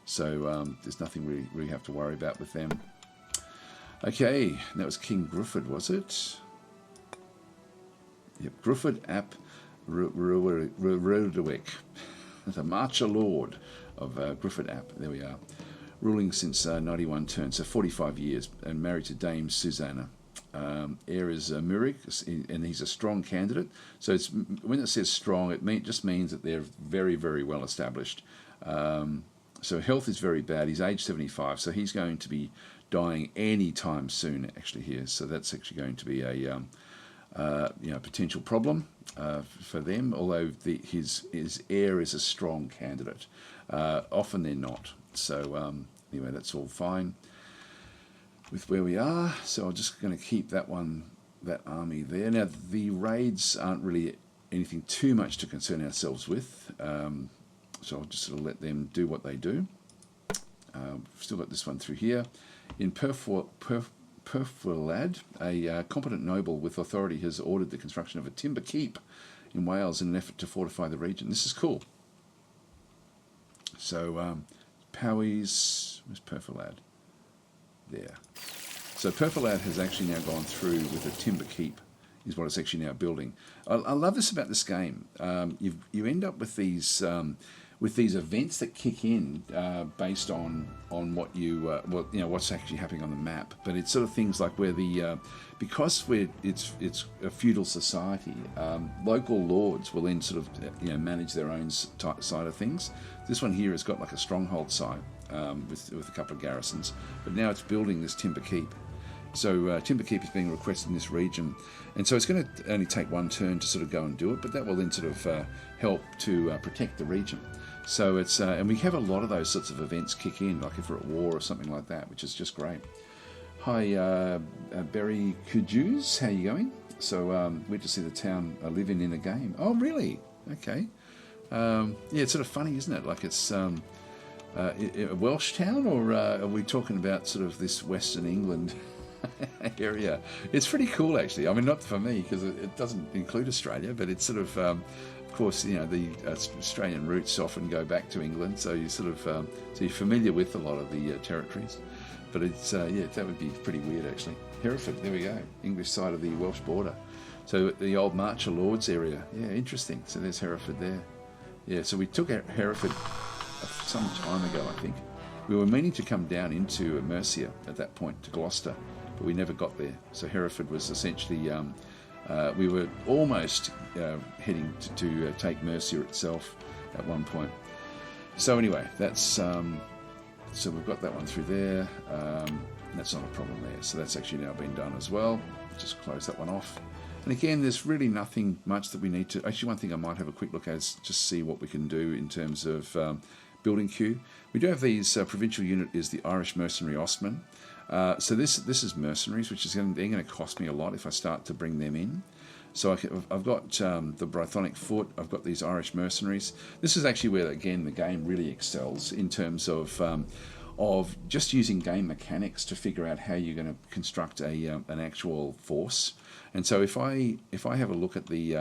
So there's nothing really have to worry about with them. Okay, that was King Grufford, was it? Yep, Grufford ap Roderick, the Marcher Lord of Grufford ap. There we are. Ruling since 91 turns, so 45 years, and married to Dame Susanna. Heir is Murik, and he's a strong candidate. So when it says strong, it just means that they're very, very well established. So health is very bad. He's age 75, so he's going to be dying any time soon, actually, here. So that's actually going to be a potential problem for them, although his heir is a strong candidate. Often they're not. So anyway, that's all fine with where we are. So I'm just going to keep that army there. Now, the raids aren't really anything too much to concern ourselves with. So I'll just sort of let them do what they do. We've still got this one through here. In Perfwelad, a competent noble with authority has ordered the construction of a timber keep in Wales in an effort to fortify the region. This is cool. So Powys, where's Perfwelad? There. So Perfwelad has actually now gone through with a timber keep, is what it's actually now building. I love this about this game. You end up with these events that kick in based on what what's actually happening on the map. But it's sort of things like where because it's a feudal society, local lords will then sort of manage their own side of things. This one here has got like a stronghold site with a couple of garrisons, but now it's building this timber keep. So timber keep is being requested in this region, and so it's going to only take one turn to sort of go and do it, but that will then sort of help to protect the region. So it's and we have a lot of those sorts of events kick in, like if we're at war or something like that, which is just great. Hi, Berry Kujus, how you going? So we're to see the town living in a game. Oh, really? Okay. Yeah, it's sort of funny, isn't it? Like it's a Welsh town, or are we talking about sort of this Western England area? It's pretty cool, actually. I mean, not for me because it doesn't include Australia, but it's sort of course, the Australian roots often go back to England, so you sort of so you're familiar with a lot of the territories. But it's that would be pretty weird, actually. Hereford, there we go, English side of the Welsh border. So the old Marcher Lords area, yeah, interesting. So there's Hereford there. Yeah, so we took Hereford some time ago, I think. We were meaning to come down into Mercia at that point to Gloucester, but we never got there. So Hereford was essentially we were almost heading to take Mercia itself at one point. So anyway, that's so we've got that one through there. That's not a problem there. So that's actually now been done as well. Just close that one off. And again, there's really nothing much that we need to... Actually, one thing I might have a quick look at is just see what we can do in terms of building queue. We do have these provincial unit is the Irish Mercenary Ostmen. So this is mercenaries, which is they're going to cost me a lot if I start to bring them in. So I've got the Brythonic Foot, I've got these Irish mercenaries. This is actually where, again, the game really excels in terms of just using game mechanics to figure out how you're going to construct an actual force. And so if I have a look at the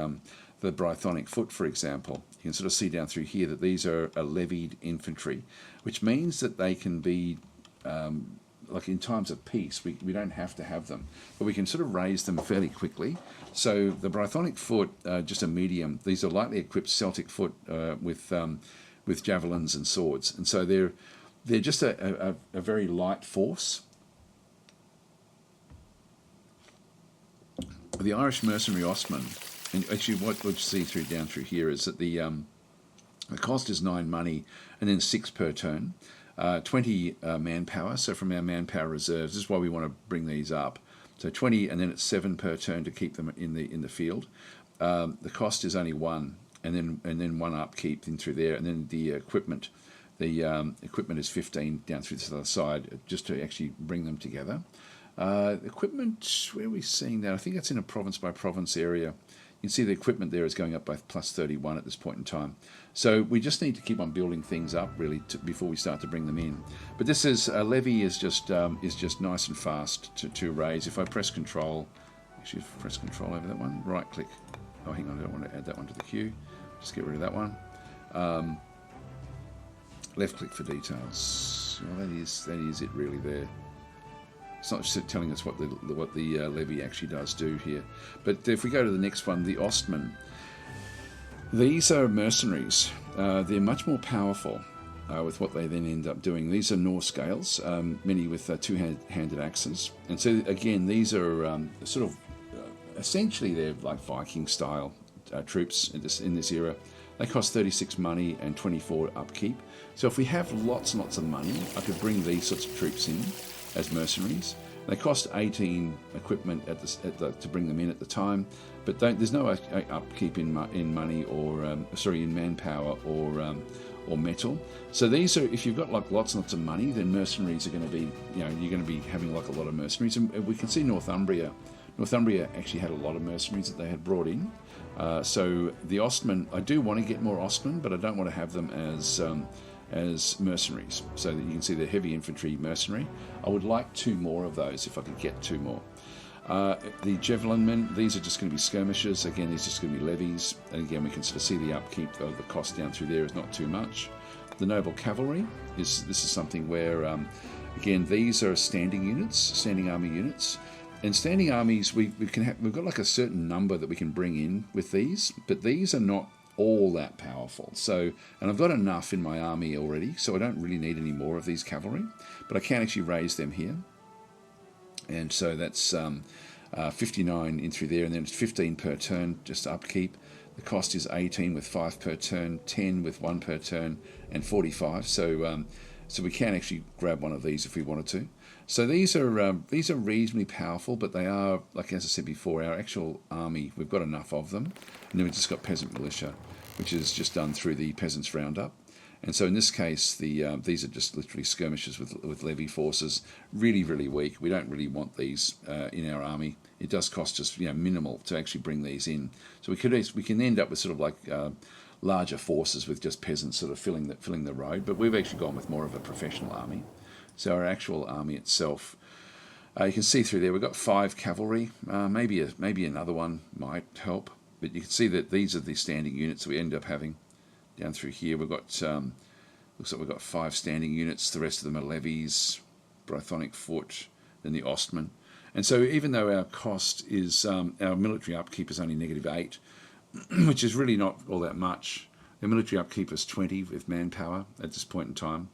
Brythonic Foot, for example, you can sort of see down through here that these are levied infantry, which means that they can be... like in times of peace, we don't have to have them, but we can sort of raise them fairly quickly. So the Brythonic Foot, just a medium. These are lightly equipped Celtic foot with javelins and swords, and so they're just a very light force. The Irish Mercenary Ostmen, and actually what we'll see down through here is that the cost is 9 money and then 6 per turn. 20 manpower, so from our manpower reserves, this is why we want to bring these up. So 20, and then it's 7 per turn to keep them in the field. The cost is only 1, and then 1 upkeep in through there, and then the equipment. The equipment is 15 down through this other side, just to actually bring them together. Equipment, where are we seeing that? I think that's in a province by province area. You can see the equipment there is going up by plus 31 at this point in time. So we just need to keep on building things up really before we start to bring them in. But this is levy is just nice and fast to raise. If I press Control, actually press Control over that one, right click. Oh, hang on, I don't want to add that one to the queue. Just get rid of that one. Left click for details. Well, that is it really there. It's not just telling us what the levy actually does do here. But if we go to the next one, the Ostmen. These are mercenaries. They're much more powerful with what they then end up doing. These are Norse scales, many with two-handed axes. And so, again, these are sort of... essentially, they're like Viking-style troops in this era. They cost 36 money and 24 upkeep. So if we have lots and lots of money, I could bring these sorts of troops in as mercenaries. They cost 18 equipment to bring them in at the time, but there's no upkeep in money or in manpower or metal. So these are, if you've got like lots and lots of money, then mercenaries are going to be, you're going to be having like a lot of mercenaries. And we can see Northumbria. Northumbria actually had a lot of mercenaries that they had brought in. So the Ostmen, I do want to get more Ostmen, but I don't want to have them as mercenaries. So that you can see the heavy infantry mercenary. I would like 2 more of those if I could get 2 more. The javelin men, these are just going to be skirmishers. Again, these are just going to be levies. And again, we can sort of see the upkeep of the cost down through there is not too much. The noble cavalry, this is something where, again, these are standing units, standing army units. And standing armies, we've got like a certain number that we can bring in with these, but these are not all that powerful. So, and I've got enough in my army already, so I don't really need any more of these cavalry, but I can actually raise them here. And so that's 59 in through there, and then it's 15 per turn, just upkeep. The cost is 18 with 5 per turn, 10 with 1 per turn, and 45. So we can actually grab one of these if we wanted to. So these are reasonably powerful, but they are, like as I said before, our actual army, we've got enough of them. And then we've just got peasant militia, which is just done through the peasants roundup. And so in this case, these are just literally skirmishers with levy forces, really, really weak. We don't really want these in our army. It does cost us minimal to actually bring these in. So we can end up with sort of like larger forces with just peasants sort of filling the road. But we've actually gone with more of a professional army. So our actual army itself, you can see through there we've got 5 cavalry. Maybe another one might help, but you can see that these are the standing units that we end up having. Down through here we've got looks like we've got 5 standing units. The rest of them are levies, Brythonic foot, then the Ostmen. And so even though our cost is our military upkeep is only -8, which is really not all that much. The military upkeep is 20 with manpower at this point in time.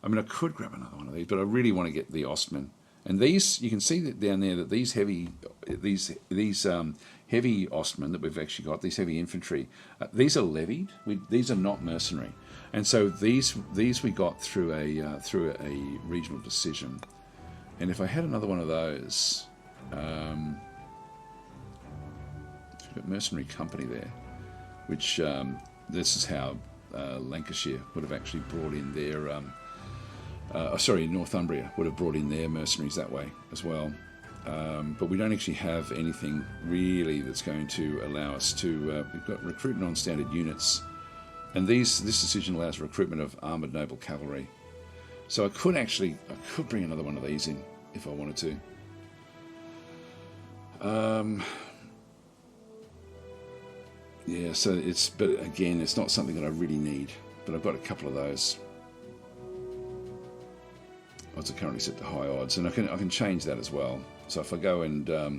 I mean, I could grab another one of these, but I really want to get the Ostmen. And these, you can see that down there that these heavy Ostmen that we've actually got, these heavy infantry, these are levied. These are not mercenary, and so these we got through a regional decision. And if I had another one of those, we've got mercenary company there, which this is how Lancashire would have actually brought in their. Northumbria would have brought in their mercenaries that way as well. But we don't actually have anything really that's going to allow us to... we've got recruitment on standard units, and this decision allows recruitment of armoured noble cavalry. So I could bring another one of these in if I wanted to. But again, it's not something that I really need, but I've got a couple of those. Odds are currently set to high odds, and I can change that as well. So if I go and if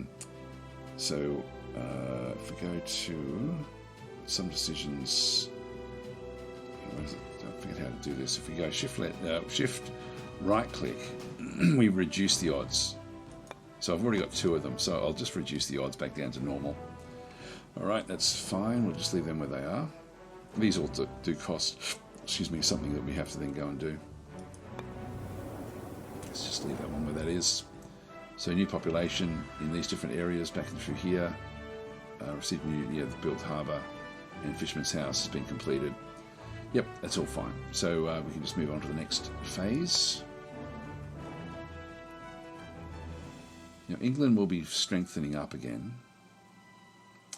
we go to some decisions, I forget how to do this. If we go shift right click, we reduce the odds. So I've already got 2 of them, so I'll just reduce the odds back down to normal. All right, that's fine. We'll just leave them where they are. These all do cost, something that we have to then go and do. Let's just leave that one where that is. So new population in these different areas back and through here. Received the built harbour and fisherman's house has been completed. Yep, that's all fine. So we can just move on to the next phase. Now England will be strengthening up again.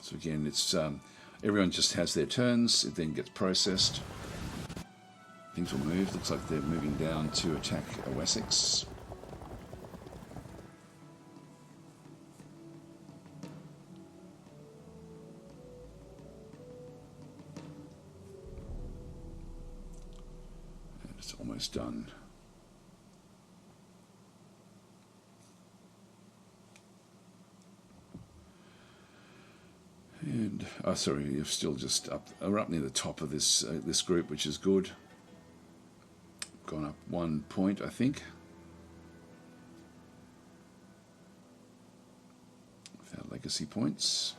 So again, it's everyone just has their turns. It then gets processed. Things will move. Looks like they're moving down to attack Wessex. And it's almost done. And you're still just up. We're up near the top of this this group, which is good. Gone up 1 point, I think. Without legacy points.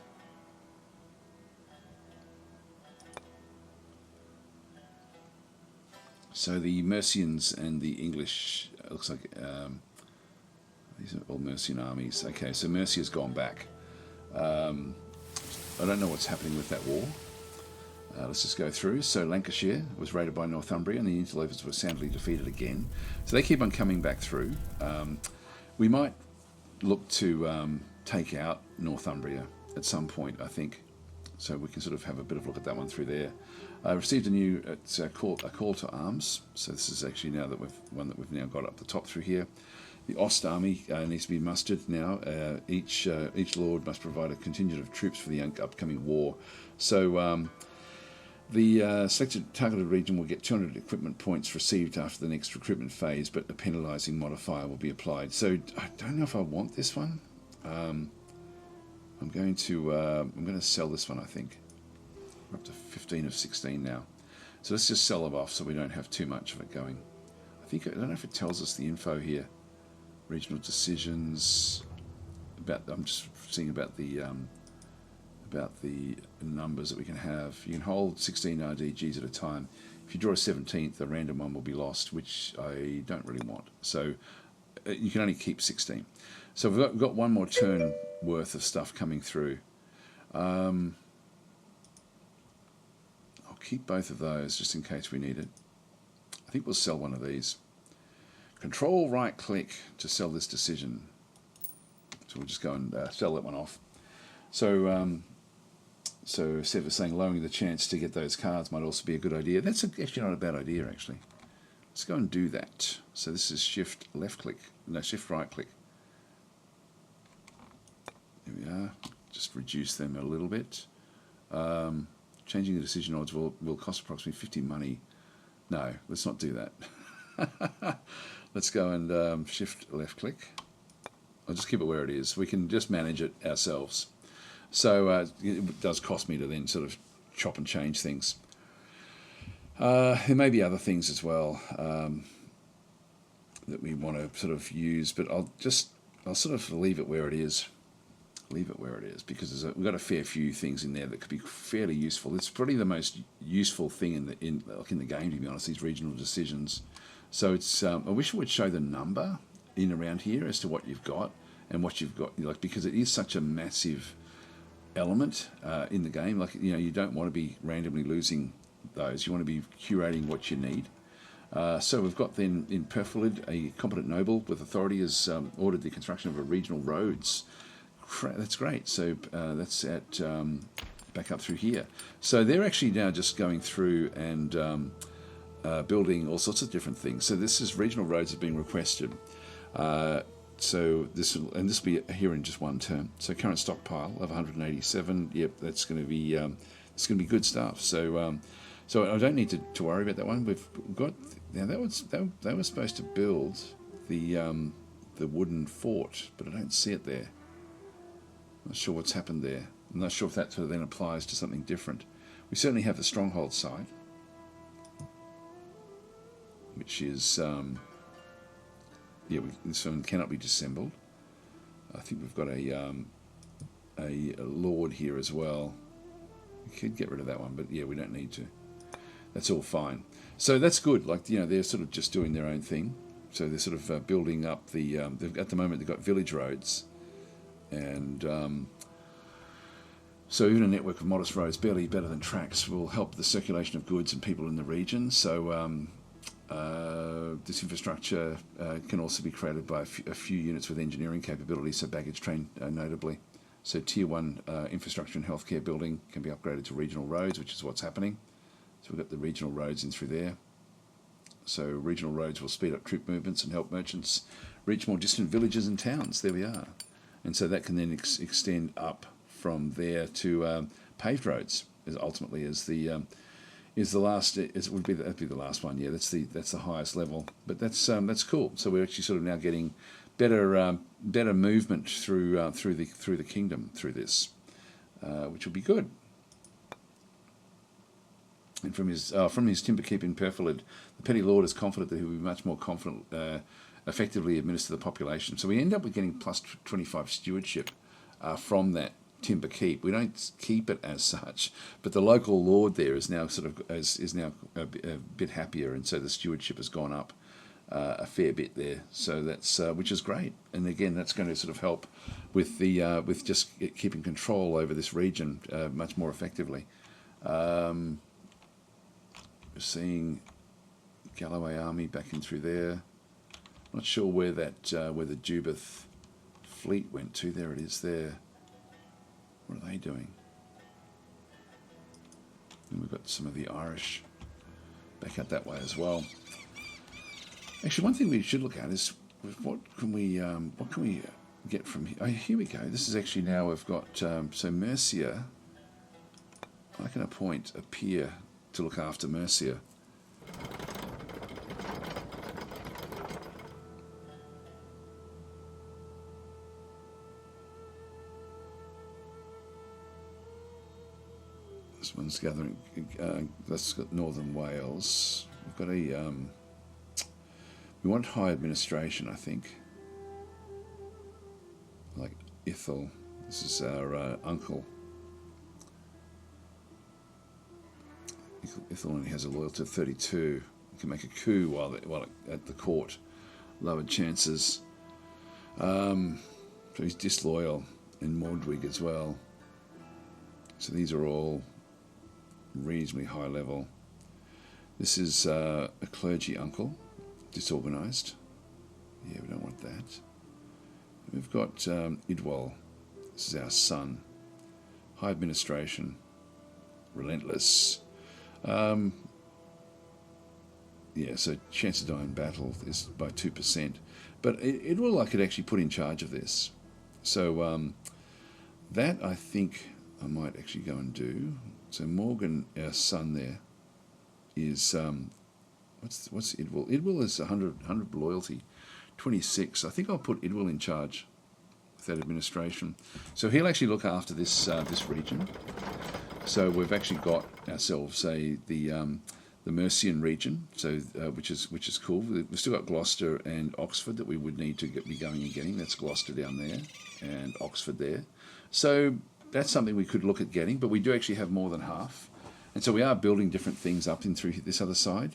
So the Mercians and the English, looks like these are all Mercian armies. Okay, so Mercia's gone back. I don't know what's happening with that war. Let's just go through. So Lancashire was raided by Northumbria, and the interlopers were soundly defeated again. So they keep on coming back through. We might look to take out Northumbria at some point, I think. So we can sort of have a bit of a look at that one through there. I received a new a call to arms. So this is actually now that we've now got up the top through here. The Ost army needs to be mustered now. Each lord must provide a contingent of troops for the upcoming war. So the selected targeted region will get 200 equipment points received after the next recruitment phase, but a penalising modifier will be applied. So I don't know if I want this one. I'm going to sell this one, I think. We're up to 15 of 16 now. So let's just sell it off so we don't have too much of it going. I don't know if it tells us the info here. Regional decisions. I'm just seeing about the numbers that we can have. You can hold 16 RDGs at a time. If you draw a 17th, the random one will be lost, which I don't really want. So you can only keep 16. So we've got one more turn worth of stuff coming through. I'll keep both of those just in case we need it. I think we'll sell one of these. Control right click to sell this decision. So we'll just go and sell that one off. So instead of saying lowering the chance to get those cards might also be a good idea. That's actually not a bad idea, actually. Let's go and do that. So this is shift right click. There we are. Just reduce them a little bit. Changing the decision odds will cost approximately 50 money. No, let's not do that. Let's go and shift left click. I'll just keep it where it is. We can just manage it ourselves. So it does cost me to then sort of chop and change things. There may be other things as well that we want to sort of use, but I'll sort of leave it where it is. Leave it where it is because we've got a fair few things in there that could be fairly useful. It's probably the most useful thing in the game, to be honest. These regional decisions. So it's I wish it would show the number in around here as to what you've got and what you've got, like, because it is such a massive element in the game. Like, you don't want to be randomly losing those. You want to be curating what you need. So we've got then in Perfilid, a competent noble with authority has ordered the construction of a regional roads. That's great. So that's at back up through here. So they're actually now just going through and building all sorts of different things. So this is regional roads have been requested. So this will be here in just one turn. So current stockpile of 187. Yep, that's going to be good stuff. So I don't need to worry about that one. We've got now they were supposed to build the wooden fort, but I don't see it there. Not sure what's happened there. I'm not sure if that sort of then applies to something different. We certainly have the stronghold side, which is this one cannot be dissembled. I think we've got a lord here as well. We could get rid of that one, but yeah, we don't need to. That's all fine. So that's good. Like, they're sort of just doing their own thing. So they're sort of building up the. At the moment, they've got village roads. And so even a network of modest roads, barely better than tracks, will help the circulation of goods and people in the region. So this infrastructure can also be created by a few units with engineering capabilities, so baggage train notably. So tier 1 infrastructure and healthcare building can be upgraded to regional roads, which is what's happening. So we've got the regional roads in through there. So regional roads will speed up troop movements and help merchants reach more distant villages and towns. There we are. And so that can then extend up from there to paved roads. Ultimately, is the last. That'd be the last one. Yeah, that's the highest level. But that's cool. So we're actually sort of now getting better movement through the kingdom through this, which will be good. And from his timber keeping Perfilid, the petty lord is confident that he will be much more confident. Effectively administer the population. So we end up with getting plus 25 stewardship from that timber keep. We don't keep it as such, but the local lord there is now is now a bit happier, and so the stewardship has gone up a fair bit there. So that's which is great, and again that's going to sort of help with the with just keeping control over this region much more effectively. We're seeing Galloway army back in through there. Not sure where the Jubith fleet went to. There it is there. What are they doing? And we've got some of the Irish back out that way as well. Actually, one thing we should look at is what can we get from here? Oh, here we go. This is actually now we've got so Mercia. I can appoint a peer to look after Mercia. This one's gathering. That's got Northern Wales. We've got a. We want high administration, I think. Like Ithel. This is our uncle. Ithel only has a loyalty of 32. We can make a coup while at the court. Lowered chances. So he's disloyal, and Mordwig as well. So these are all reasonably high level. This is a clergy uncle, disorganised. Yeah, we don't want that. We've got Idwal. This is our son. High administration. Relentless. Yeah, so chance to die in battle is by 2%. But Idwal I could actually put in charge of this. So that I think I might actually go and do. So Morgan, our son there, is what's Idwal? Idwal is 100 loyalty, 26. I think I'll put Idwal in charge with that administration. So he'll actually look after this this region. So we've actually got ourselves the Mercian region, so which is cool. We've still got Gloucester and Oxford that we would need to be going and getting. That's Gloucester down there and Oxford there. So that's something we could look at getting, but we do actually have more than half. And so we are building different things up in through this other side.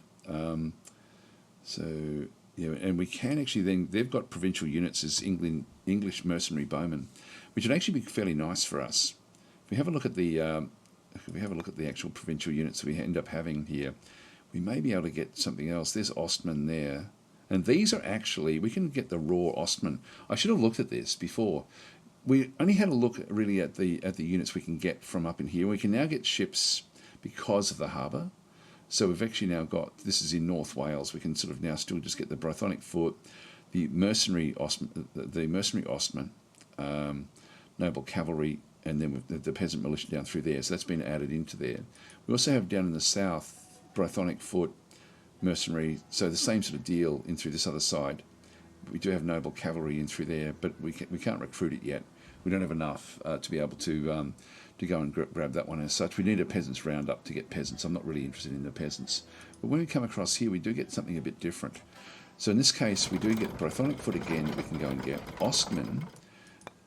So, yeah, and we can actually then, they've got provincial units as English mercenary bowmen, which would actually be fairly nice for us. If we have a look at the actual provincial units that we end up having here, we may be able to get something else. There's Ostman there. And these are actually, we can get the raw Ostman. I should have looked at this before. We only had a look really at the units we can get from up in here. We can now get ships because of the harbour. So we've actually now got, this is in North Wales, we can sort of now still just get the Brythonic foot, the mercenary Ostman, noble cavalry, and then with the peasant militia down through there. So that's been added into there. We also have down in the south, Brythonic foot, mercenary, so the same sort of deal in through this other side. We do have noble cavalry in through there, but we can't recruit it yet. We don't have enough to be able to go and grab that one as such. We need a peasants roundup to get peasants. I'm not really interested in the peasants. But when we come across here, we do get something a bit different. So in this case, we do get Brythonic foot again that we can go and get. Ostman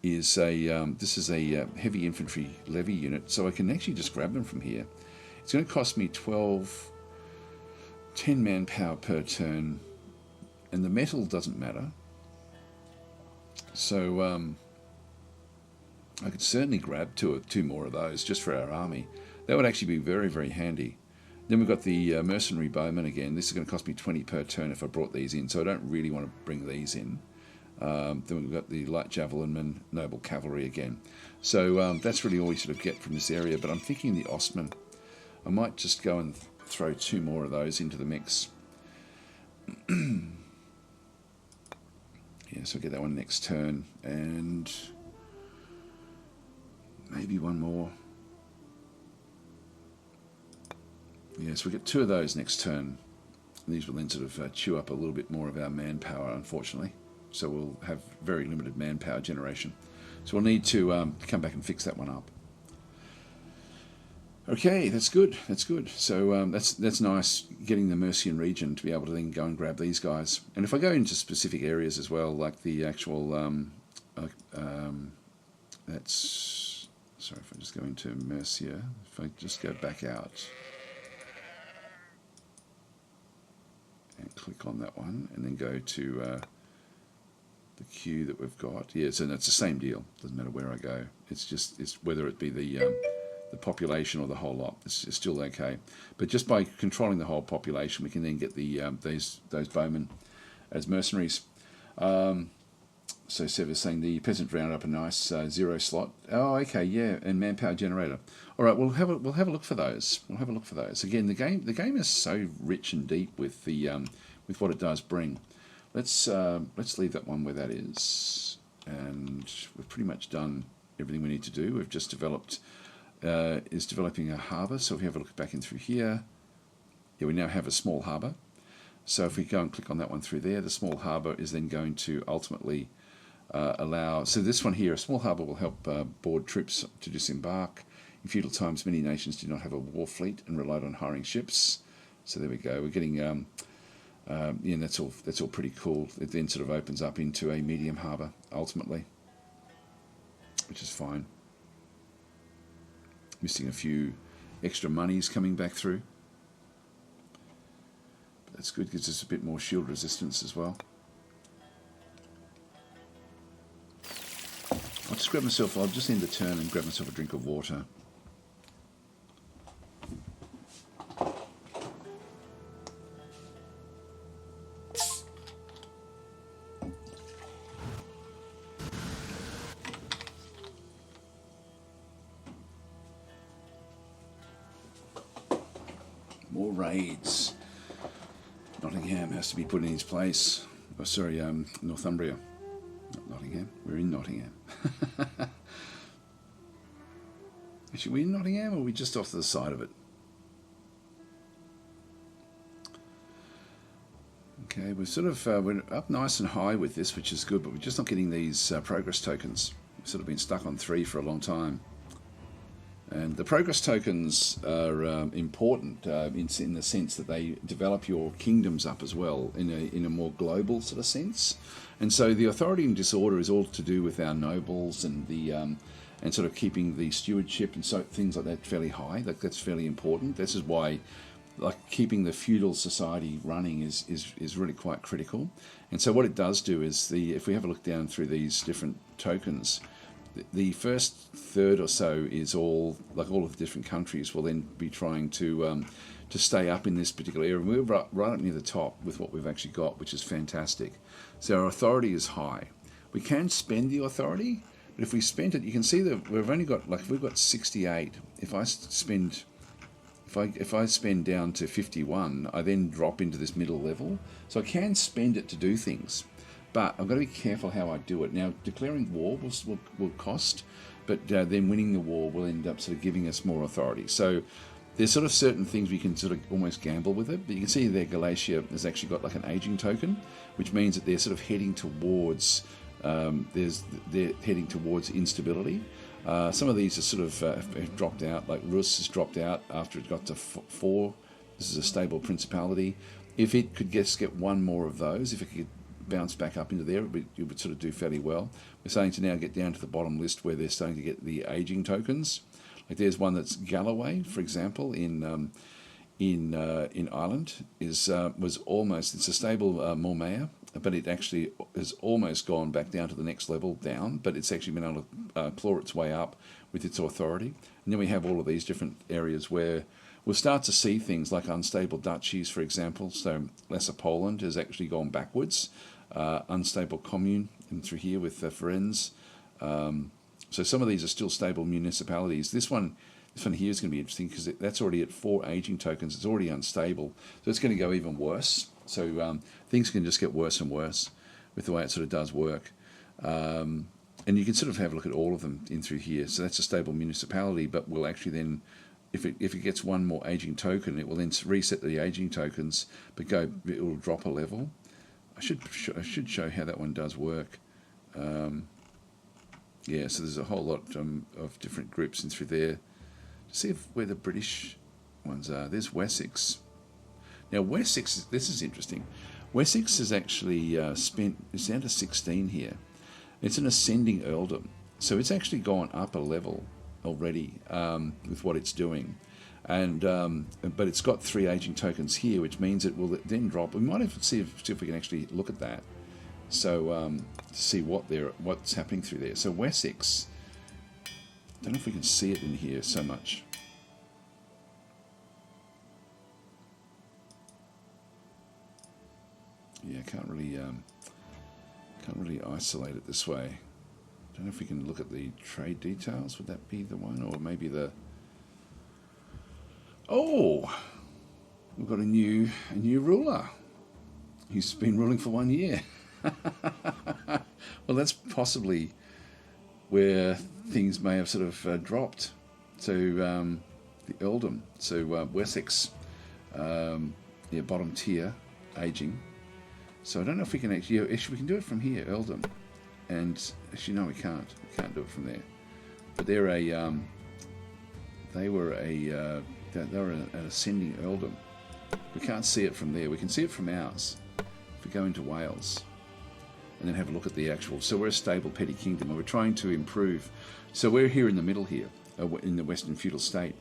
is this is a heavy infantry levy unit, so I can actually just grab them from here. It's going to cost me 10 manpower per turn, and the metal doesn't matter. So I could certainly grab two more of those just for our army. That would actually be very, very handy. Then we've got the mercenary bowmen again. This is going to cost me 20 per turn if I brought these in, so I don't really want to bring these in. Then we've got the light javelinmen, noble cavalry again. So that's really all we sort of get from this area, but I'm thinking the Ostman. I might just go and throw two more of those into the mix. Yeah, so I'll get that one next turn, and maybe one more. Yeah, so we get two of those next turn. These will then sort of chew up a little bit more of our manpower, unfortunately. So we'll have very limited manpower generation. So we'll need to come back and fix that one up. Okay, that's good. That's good. So that's nice, getting the Mercian region to be able to then go and grab these guys. And if I go into specific areas as well, like the actual, that's, sorry, if I just go into Mercia, if I just go back out and click on that one, and then go to the queue that we've got. Yeah, so that's the same deal. Doesn't matter where I go. It's whether it be the population or the whole lot. It's still okay. But just by controlling the whole population, we can then get the those bowmen as mercenaries. So So Sever's saying the peasant rounded up a nice 0 slot. Oh, okay, yeah, and manpower generator. All right, we'll have a look for those. We'll have a look for those. Again, the game is so rich and deep with the with what it does bring. Let's leave that one where that is, and we've pretty much done everything we need to do. We've just developed developing a harbour. So if we have a look back in through here, yeah, we now have a small harbour. So if we go and click on that one through there, the small harbour is then going to ultimately allow. So this one here, a small harbour will help board troops to disembark. In feudal times, many nations did not have a war fleet and relied on hiring ships. So there we go. We're getting, yeah, that's all pretty cool. It then sort of opens up into a medium harbour ultimately, which is fine. Missing a few extra monies coming back through. But that's good, gives us a bit more shield resistance as well. I'll just end the turn and grab myself a drink of water. More raids. Nottingham has to be put in its place. Oh, sorry, Northumbria. Not Nottingham. We're in Nottingham. Actually, we in Nottingham, or are we just off to the side of it? Okay, we're sort of we're up nice and high with this, which is good, but we're just not getting these progress tokens. We've sort of been stuck on 3 for a long time. And the progress tokens are important in the sense that they develop your kingdoms up as well in a more global sort of sense. And so the authority and disorder is all to do with our nobles and the and sort of keeping the stewardship and so things like that fairly high. That's fairly important. This is why, like, keeping the feudal society running is really quite critical. And so what it does do is if we have a look down through these different tokens, the first third or so is all of the different countries will then be trying to stay up in this particular area. We're right up near the top with what we've actually got, which is fantastic. So our authority is high. We can spend the authority, but if we spend it, you can see that we've only got we've got 68. If I spend down to 51, I then drop into this middle level. So I can spend it to do things. But I've got to be careful how I do it. Now, declaring war will cost, but then winning the war will end up sort of giving us more authority. So there's sort of certain things we can sort of almost gamble with it. But you can see there Galatia has actually got like an aging token, which means that they're sort of heading towards they're heading towards instability. Some of these are sort of have dropped out, like Rus has dropped out after it got to 4. This is a stable principality. If it could just get one more of those, if it could bounce back up into there, it would sort of do fairly well. We're starting to now get down to the bottom list where they're starting to get the aging tokens. Like there's one that's Galloway, for example, in Ireland was almost, it's a stable Mormea, but it actually has almost gone back down to the next level down, but it's actually been able to claw its way up with its authority. And then we have all of these different areas where we'll start to see things like unstable duchies, for example. So Lesser Poland has actually gone backwards. Unstable commune in through here with Firenze. So some of these are still stable municipalities. This one here is going to be interesting because that's already at 4 aging tokens. It's already unstable, so it's going to go even worse. So things can just get worse and worse with the way it sort of does work. And you can sort of have a look at all of them in through here. So that's a stable municipality, but we'll actually then, if it gets one more aging token, it will then reset the aging tokens, but it will drop a level. I should show how that one does work. Yeah, so there's a whole lot of different groups in through there. See where the British ones are. There's Wessex. Now Wessex, this is interesting. Wessex is actually it's down to 16 here. It's an ascending earldom, so it's actually gone up a level already with what it's doing. And but it's got 3 aging tokens here, which means it will then drop. We might have to see if we can actually look at that. So to see what's happening through there. So Wessex, I don't know if we can see it in here so much. Yeah, can't Can't really isolate it this way. Don't know if we can look at the trade details. Would that be the one, or maybe the? Oh, we've got a new ruler. He's been ruling for 1 year. Well, that's possibly where things may have sort of dropped to the earldom. So Wessex, bottom tier, aging. So I don't know if we can actually we can do it from here, earldom. And actually, no, we can't. We can't do it from there. But they're an ascending earldom. We can't see it from there. We can see it from ours. If we go into Wales and then have a look at the actual. So we're a stable petty kingdom, and we're trying to improve. So we're here in the middle here, in the Western feudal state.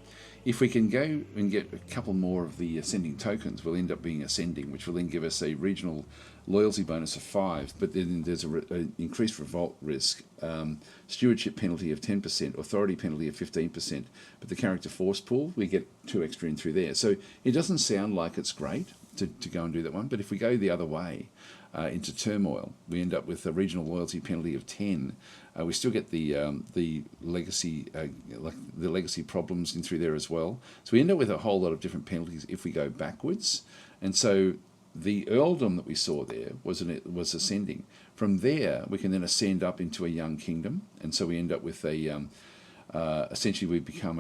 If we can go and get a couple more of the ascending tokens, we'll end up being ascending, which will then give us a regional loyalty bonus of 5, but then there's an increased revolt risk, stewardship penalty of 10%, authority penalty of 15%, but the character force pool, we get 2 extra in through there. So it doesn't sound like it's great to go and do that one, but if we go the other way into turmoil, we end up with a regional loyalty penalty of 10. We still get the legacy the legacy problems in through there as well. So we end up with a whole lot of different penalties if we go backwards. And so the earldom that we saw there was ascending. From there, we can then ascend up into a young kingdom, and so we end up with a essentially we become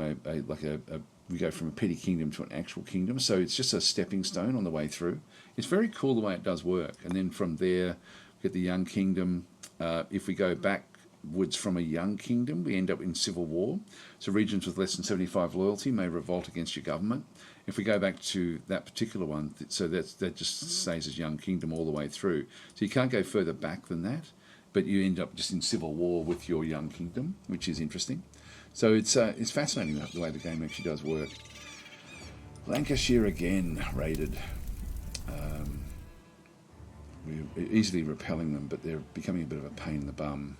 we go from a petty kingdom to an actual kingdom. So it's just a stepping stone on the way through. It's very cool the way it does work. And then from there, we get the young kingdom. If we go backwards from a young kingdom, we end up in civil war. So regions with less than 75 loyalty may revolt against your government. If we go back to that particular one, so that just stays as young kingdom all the way through. So you can't go further back than that, but you end up just in civil war with your young kingdom, which is interesting. So it's fascinating the way the game actually does work. Lancashire again raided. We're easily repelling them, but they're becoming a bit of a pain in the bum.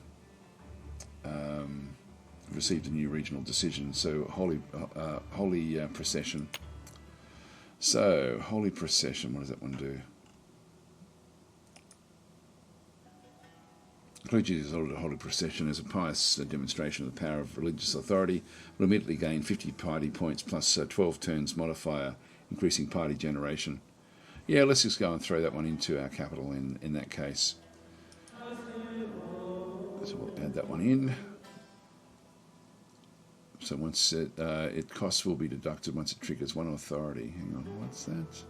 Received a new regional decision, so holy procession. So holy procession, what does that one do? Clergy is ordered a holy procession as a pious demonstration of the power of religious authority. Will immediately gain 50 party points plus 12 turns modifier, increasing party generation. Yeah, let's just go and throw that one into our capital in that case. So we'll add that one in. So once it costs will be deducted once it triggers 1 authority. Hang on, what's that?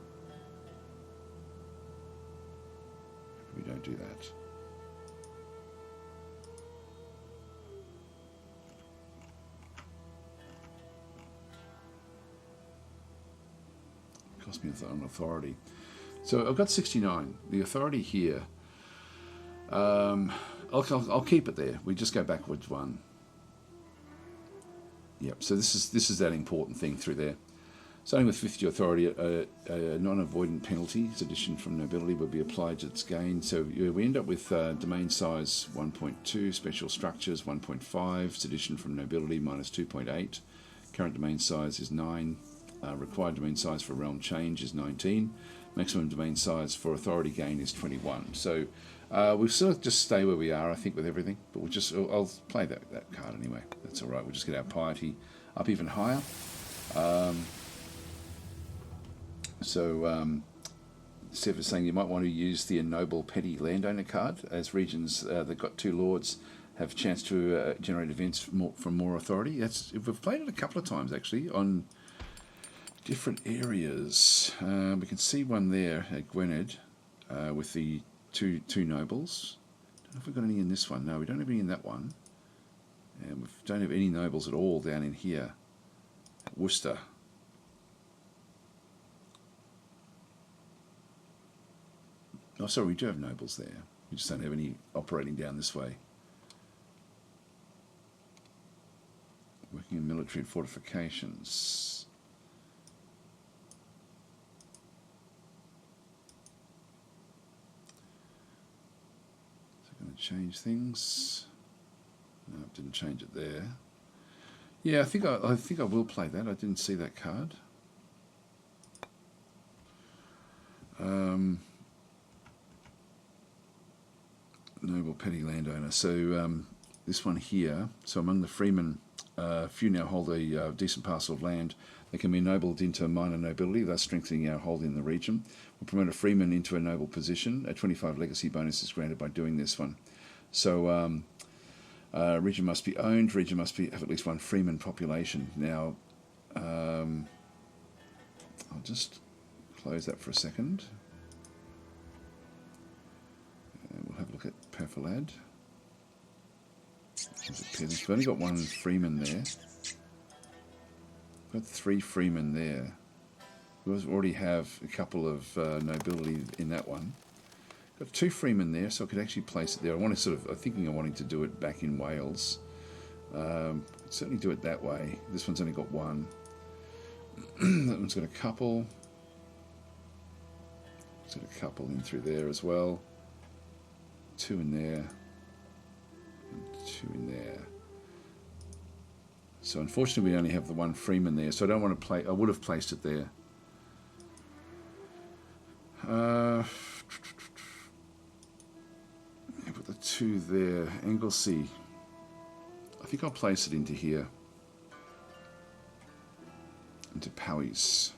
We don't do that. Cost me an authority. So I've got 69. The authority here. I'll keep it there. We just go backwards 1. Yep. So this is that important thing through there. Starting with 50 authority, a non-avoidant penalty, sedition from nobility, will be applied to its gain. So we end up with domain size 1.2, special structures 1.5, sedition from nobility minus 2.8. Current domain size is 9. Required domain size for realm change is 19. Maximum domain size for authority gain is 21. So we'll sort of just stay where we are, I think, with everything. But I'll play that card anyway. That's all right. We'll just get our piety up even higher. Seth is saying you might want to use the ennoble petty landowner card, as regions that got 2 lords have a chance to generate events from more authority. We've played it a couple of times actually on different areas. We can see one there at Gwynedd with the two nobles. Don't know if we've got any in this one. No, we don't have any in that one. And we don't have any nobles at all down in here at Worcester. Oh, sorry, we do have nobles there. We just don't have any operating down this way. Working in military and fortifications. Going to change things. No, it didn't change it there. Yeah, I think I will play that. I didn't see that card. Noble petty landowner. So this one here, so among the freemen, few now hold a decent parcel of land. They can be ennobled into minor nobility, thus strengthening our hold in the region. We'll promote a freeman into a noble position. A 25 legacy bonus is granted by doing this one. So region must be owned. Region must have at least one freeman population. Now, I'll just close that for a second. We'll have a look at Perfilad. We've only got one freeman there. We've got 3 freemen there. We already have a couple of nobility in that one. Got 2 freemen there, so I could actually place it there. I want to I'm thinking of wanting to do it back in Wales. Certainly do it that way. This one's only got 1. That one's got a couple. It's got a couple in through there as well. 2 in there. And 2 in there. So unfortunately we only have the 1 freeman there, so I don't want to play. I would have placed it there. Put the 2 there. Anglesey. I think I'll place it into here. Into Powys.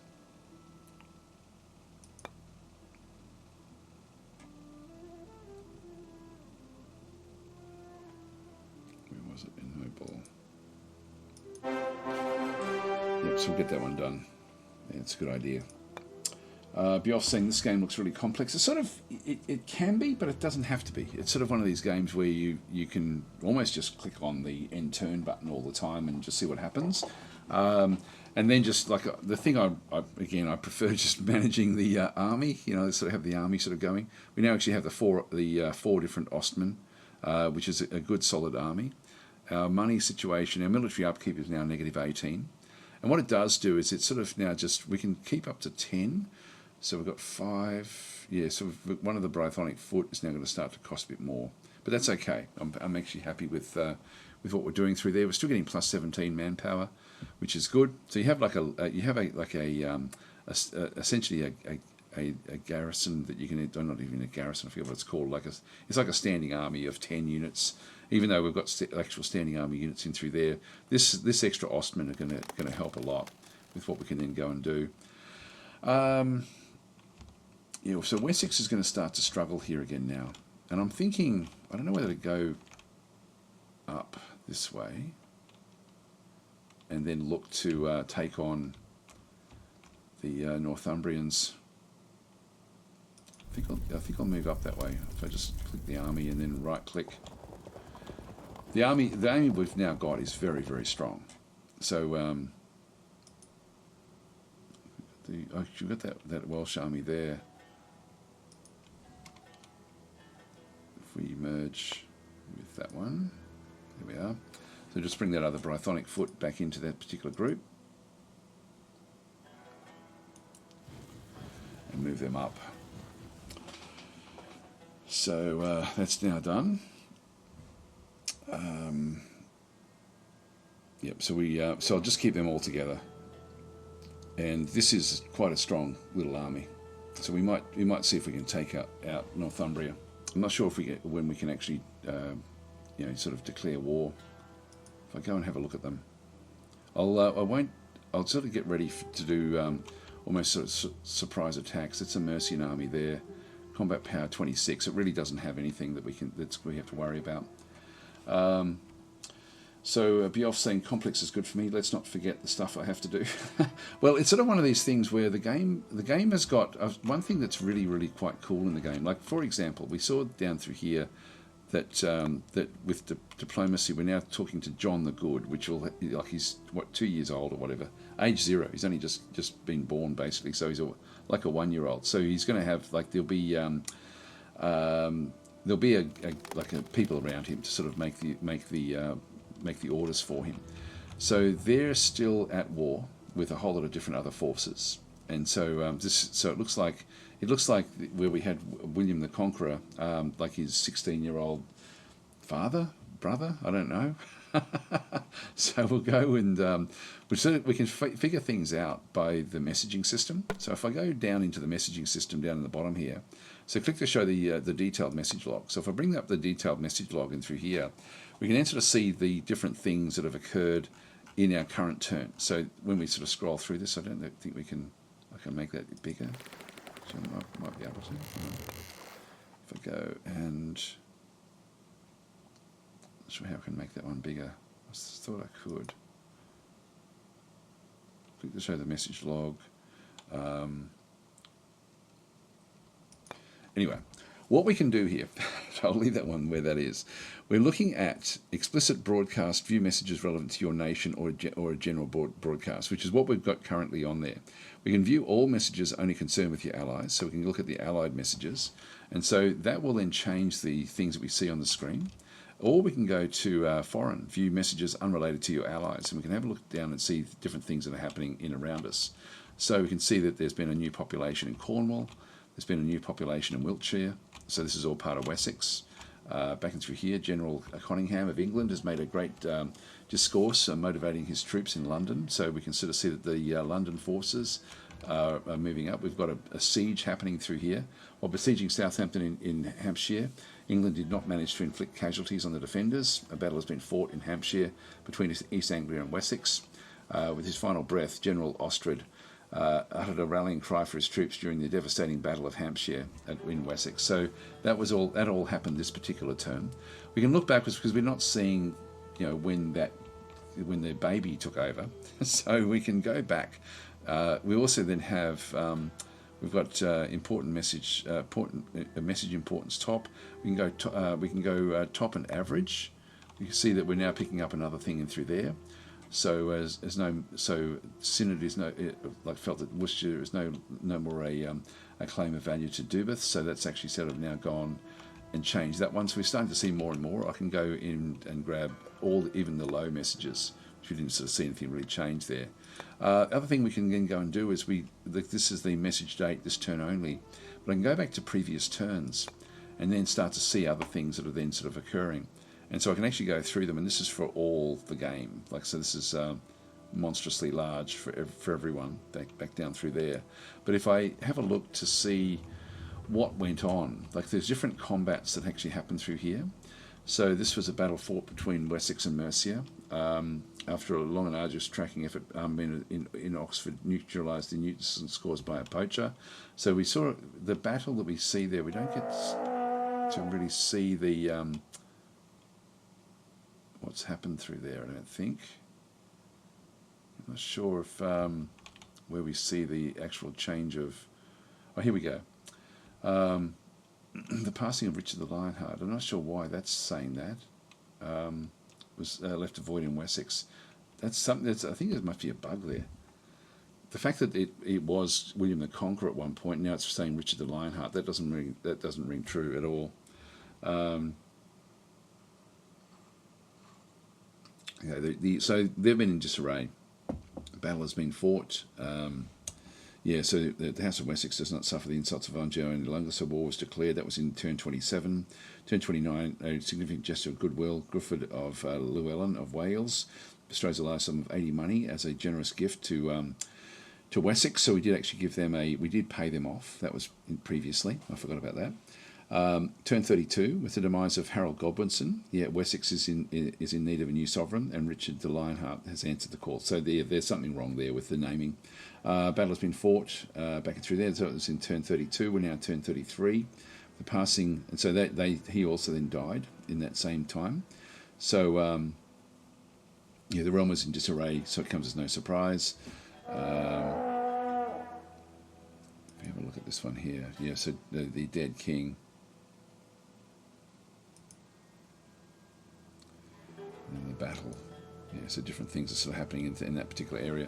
Where was it? In Noble. Yep, so we'll get that one done. Yeah, it's a good idea. Bioff saying this game looks really complex. It's sort of, it can be, but it doesn't have to be. It's sort of one of these games where you can almost just click on the end turn button all the time and just see what happens. And then just like the thing I prefer just managing the army. You know, sort of have the army sort of going. We now actually have the four different Ostmen, which is a good solid army. Our money situation, our military upkeep is now -18. And what it does do is it sort of now we can keep up to 10. So we've got 5. Yeah, so one of the Brythonic foot is now going to start to cost a bit more. But that's okay. I'm actually happy with what we're doing through there. We're still getting plus 17 manpower, which is good. So you have essentially a garrison that you can, not even a garrison, I forget what it's called. It's like a standing army of 10 units. Even though we've got actual standing army units in through there, this extra Ostmen are going to help a lot with what we can then go and do. So Wessex is going to start to struggle here again now, and I'm thinking I don't know whether to go up this way and then look to take on the Northumbrians. I think I'll move up that way. If I just click the army and then right click. The army we've now got is very, very strong. So you've got that Welsh army there. If we merge with that one, there we are. So just bring that other Brythonic foot back into that particular group and move them up. So that's now done. Yep. So I'll just keep them all together, and this is quite a strong little army. So we might see if we can take out Northumbria. I'm not sure when we can actually sort of declare war. If I go and have a look at them, I'll sort of get ready to do almost sort of surprise attacks. It's a Mercian army there. Combat power 26. It really doesn't have anything that we have to worry about. So Bioff saying complex is good for me. Let's not forget the stuff I have to do. Well, it's sort of one of these things where the game has got one thing that's really, really quite cool in the game. Like, for example, we saw down through here that with diplomacy, we're now talking to John the Good, which he's 2 years old or whatever, age 0. He's only just been born basically, so he's like a 1-year-old. So he's going to have there'll be a people around him to sort of make the orders for him. So they're still at war with a whole lot of different other forces, and so it looks like where we had William the Conqueror, like his 16-year-old brother, I don't know, So we'll go and we can figure things out by the messaging system. So if I go down into the messaging system down in the bottom here, so click to show the detailed message log. So if I bring up the detailed message log in through here, we can then sort of see the different things that have occurred in our current turn. So when we sort of scroll through this, I don't think I can make that bigger. So I might be able to. If I go and not sure how I can make that one bigger. I thought I could. Click to show the message log. Anyway, what we can do here, I'll leave that one where that is. We're looking at explicit broadcast view messages relevant to your nation or a general broadcast, which is what we've got currently on there. We can view all messages only concerned with your allies, so we can look at the allied messages, and so that will then change the things that we see on the screen. Or we can go to foreign, view messages unrelated to your allies, and we can have a look down and see different things that are happening in around us. So we can see that there's been a new population in Cornwall, there's been a new population in Wiltshire, so this is all part of Wessex. Back and through here, General Conyngham of England has made a great discourse motivating his troops in London, so we can sort of see that the London forces are moving up. We've got a siege happening through here. While besieging Southampton in Hampshire, England did not manage to inflict casualties on the defenders. A battle has been fought in Hampshire between East Anglia and Wessex. With his final breath, General Ostrad uttered a rallying cry for his troops during the devastating Battle of Hampshire in Wessex. So that all happened this particular term. We can look backwards because we're not seeing, when the baby took over. So we can go back. We also then have we've got important message importance top. We can go top and average. You can see that we're now picking up another thing in through there. So Synod is felt that Worcestershire is no more a claim of value to Dubith. So that's actually sort of now gone and changed that one. So we're starting to see more and more. I can go in and grab even the low messages, which we didn't sort of see anything really change there. Other thing we can then go and do is this is the message date, this turn only, but I can go back to previous turns and then start to see other things that are then sort of occurring. And so I can actually go through them, and this is for all the game. So this is monstrously large for everyone, back down through there. But if I have a look to see what went on, there's different combats that actually happened through here. So this was a battle fought between Wessex and Mercia. After a long and arduous tracking effort, in Oxford neutralised the nuisance caused by a poacher. So we saw the battle that we see there. We don't get to really see the what's happened through there, I don't think. I'm not sure if where we see the actual change of... Oh, here we go. The passing of Richard the Lionheart. I'm not sure why that's saying that. Was left a void in Wessex. That's something I think there must be a bug there. The fact that it was William the Conqueror at one point, now it's saying Richard the Lionheart, that doesn't ring true at all. So they've been in disarray. Battle has been fought. So the House of Wessex does not suffer the insults of Anglia any longer, so war was declared. That was in turn 27. Turn 29, a significant gesture of goodwill. Grufford of Llewellyn of Wales bestows a large sum of 80 money as a generous gift to Wessex. So we did actually give them we did pay them off. That was previously. I forgot about that. Turn 32, with the demise of Harold Godwinson, Wessex is in need of a new sovereign, and Richard the Lionheart has answered the call. So there's something wrong there with the naming. Battle has been fought back and through there. So it was in turn 32. We're now in turn 33. The passing, and so he also then died in that same time. So the realm was in disarray. So it comes as no surprise. If we have a look at this one here, so the dead king. And the battle, so different things are sort of happening in that particular area.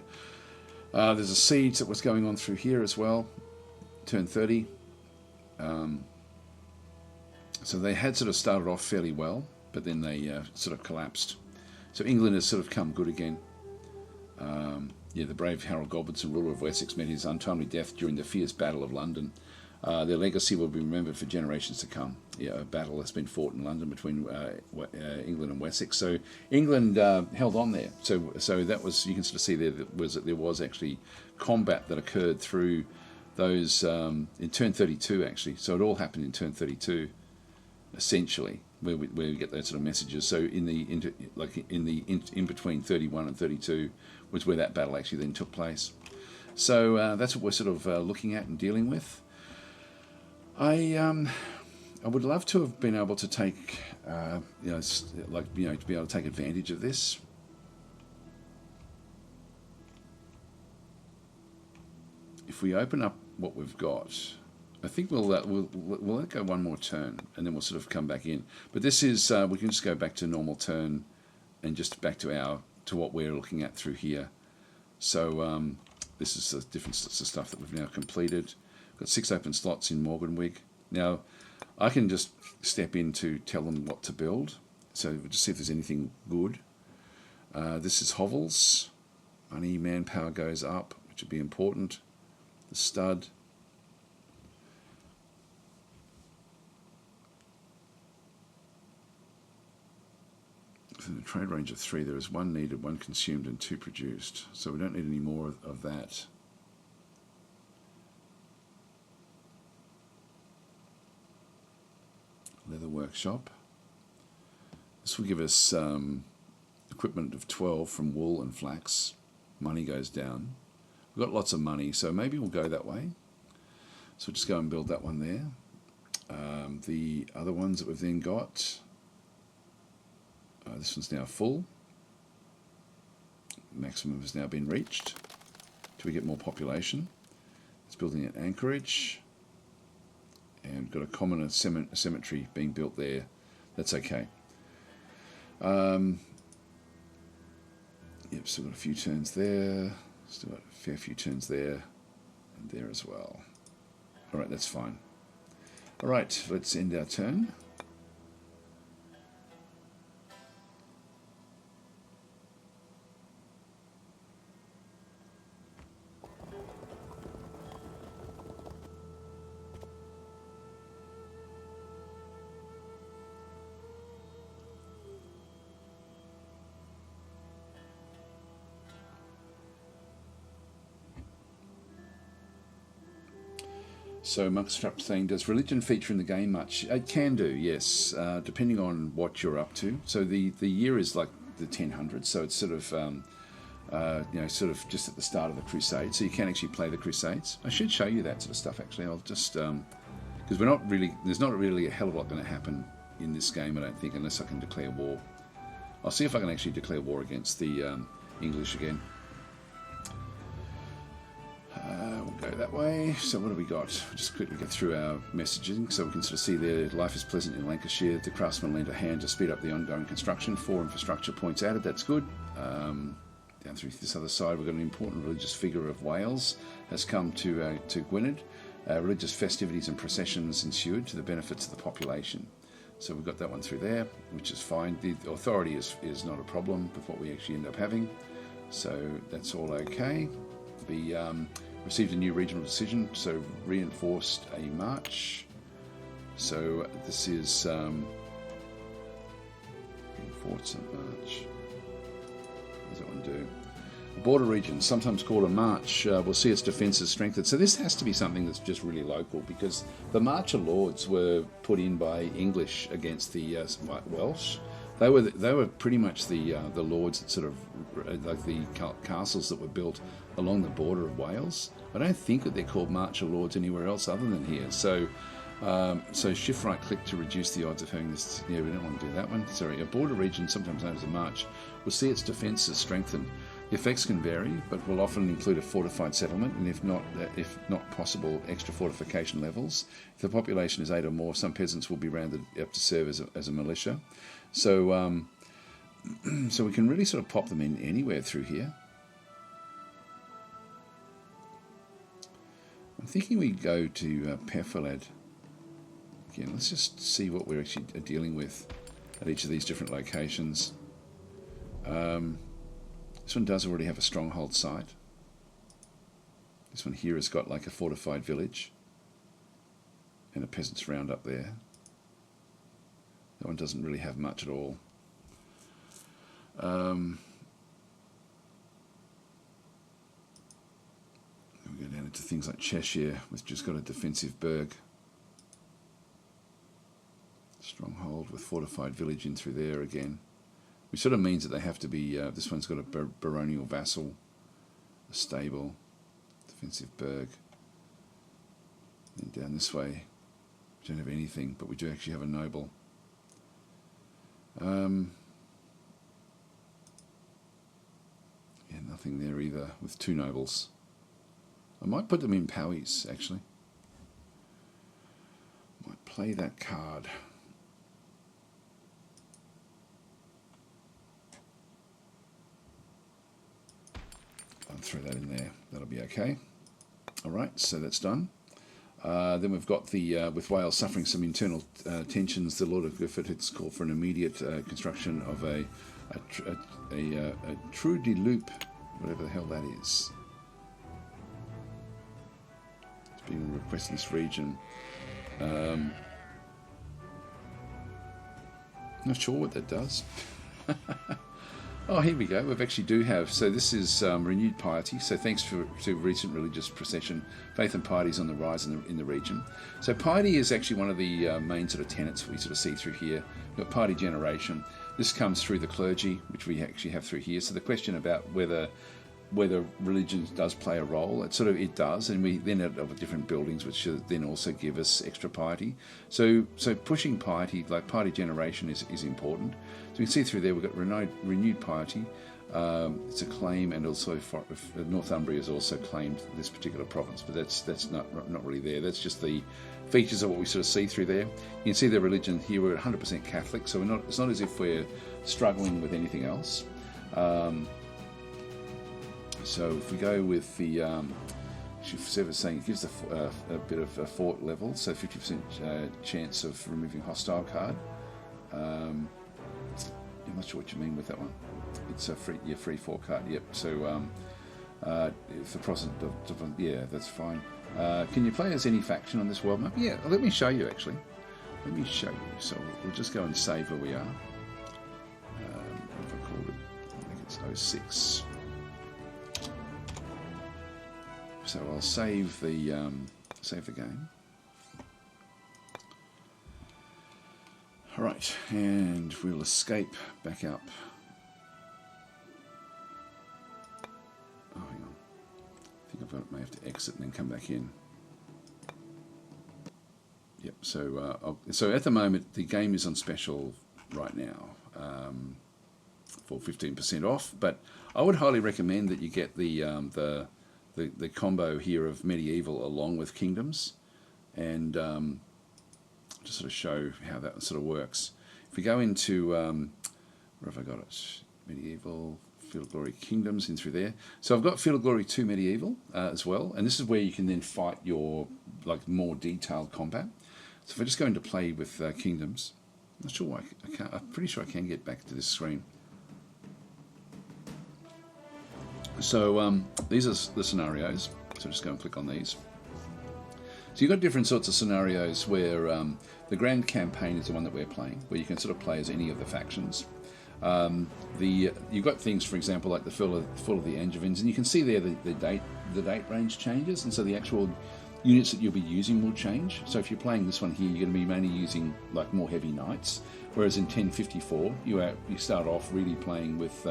There's a siege that was going on through here as well. Turn 30. So they had sort of started off fairly well, but then they sort of collapsed. So England has sort of come good again. The brave Harold Godwinson, ruler of Wessex, met his untimely death during the fierce Battle of London Their legacy will be remembered for generations to come. Yeah, a battle has been fought in London between England and Wessex. So England held on there. So that was, you can sort of see there was actually combat that occurred through those in turn 32 actually. So it all happened in turn 32, essentially, where we get those sort of messages. So in between 31 and 32 was where that battle actually then took place. So that's what we're sort of looking at and dealing with. I would love to have been able to take, to be able to take advantage of this. If we open up what we've got, I think we'll let it go one more turn, and then we'll sort of come back in. But this is we can just go back to normal turn, and just back to what we're looking at through here. So this is the different sorts of stuff that we've now completed. Got 6 open slots in Morganwig. Now, I can just step in to tell them what to build. So we'll just see if there's anything good. This is hovels. Money, manpower goes up, which would be important. The stud. So in the trade range of 3, there is 1 needed, 1 consumed, and 2 produced. So we don't need any more of that. Leather workshop. This will give us equipment of 12 from wool and flax. Money goes down. We've got lots of money, so maybe we'll go that way. So we'll just go and build that one there. The other ones that we've then got, this one's now full. Maximum has now been reached. Till we get more population. It's building at Anchorage. And we've got a common cemetery being built there. That's okay. Yep, still got a few turns there. Still got a fair few turns there. And there as well. Alright, that's fine. Alright, let's end our turn. So Muckstrap saying, does religion feature in the game much? It can do, yes, depending on what you're up to. So the year is like the 1000s, so it's sort of sort of just at the start of the crusade. So you can actually play the crusades. I should show you that sort of stuff actually. I'll just because there's not really a hell of a lot going to happen in this game, I don't think, unless I can declare war. I'll see if I can actually declare war against the English again. We'll go that way. So what have we got? We'll just quickly go through our messaging so we can sort of see there. Life is pleasant in Lancashire. The craftsman lent a hand to speed up the ongoing construction. 4 infrastructure points added. That's good. Down through this other side, we've got an important religious figure of Wales has come to Gwynedd. Religious festivities and processions ensued to the benefits of the population. So we've got that one through there, which is fine. The authority is not a problem with what we actually end up having. So that's all okay. We received a new regional decision, so reinforced a march. So this is reinforced a march. What does that one do? Border region, sometimes called a march, will see its defences strengthened. So this has to be something that's just really local, because the March of Lords were put in by English against the Welsh. They were pretty much the lords that sort of like the castles that were built along the border of Wales. I don't think that they're called March of Lords anywhere else other than here. So shift right click to reduce the odds of having this. Yeah, we don't want to do that one. Sorry, a border region, sometimes known as a march, will see its defences strengthened. The effects can vary, but will often include a fortified settlement, and if not possible, extra fortification levels. If the population is 8 or more, some peasants will be rounded up to serve as a militia. So, so we can really sort of pop them in anywhere through here. I'm thinking we go to Perfalad. Again, let's just see what we're actually dealing with at each of these different locations. This one does already have a stronghold site. This one here has got like a fortified village. and a peasants round up there. That one doesn't really have much at all. We go down into things like Cheshire, which just got a defensive burg. Stronghold with fortified village in through there again. Which sort of means that they have to be, this one's got a baronial vassal, a stable, defensive burg. And down this way, we don't have anything, but we do actually have a noble. Yeah, nothing there either with two nobles. I might put them in Powys, actually. Might play that card. I'll throw that in there. That'll be okay. All right, so that's done. Then we've got the with Wales suffering some internal tensions. The Lord of Gifford has called for an immediate construction of a true de loop, whatever the hell that is. It's been requested in this region. Not sure what that does. Oh, here we go. We actually do have, so this is renewed piety. So thanks to recent religious procession, faith and piety is on the rise in the region. So piety is actually one of the main sort of tenets we sort of see through here. We've got piety generation. This comes through the clergy, which we actually have through here. So the question about whether religion does play a role, it does, and we then have different buildings which then also give us extra piety. So pushing piety, like piety generation, is important. So you can see through there we've got renewed piety. It's a claim, and also Northumbria has also claimed this particular province, but that's not really there. That's just the features of what we sort of see through there. You can see the religion here. We're 100% Catholic, so it's not as if we're struggling with anything else. So if we go with the, Service saying it gives a bit of a fort level, so 50% chance of removing hostile card. I'm not sure what you mean with that one. It's a free 4 card. Yep. So if the Protestant, yeah, that's fine. Can you play as any faction on this world map? Yeah. Let me show you actually. Let me show you. So we'll just go and save where we are. If I called it, I think it's 06. So I'll save the game. All right, and we'll escape back up. Oh, hang on. I think may have to exit and then come back in. Yep. So so at the moment the game is on special right now for 15% off. But I would highly recommend that you get the combo here of medieval along with kingdoms, and to sort of show how that sort of works. If we go into where have I got it? Medieval, Field of Glory, kingdoms, in through there. So I've got Field of Glory 2 medieval as well, and this is where you can then fight your more detailed combat. So if I just go into play with kingdoms, I'm not sure why I can't. I'm pretty sure I can get back to this screen. So these are the scenarios. So just go and click on these. So you've got different sorts of scenarios where the grand campaign is the one that we're playing, where you can sort of play as any of the factions. You've got things, for example, like the Fall of the Angevins, and you can see there the date range changes, and so the actual units that you'll be using will change. So if you're playing this one here, you're going to be mainly using more heavy knights, whereas in 1054 you start off really playing with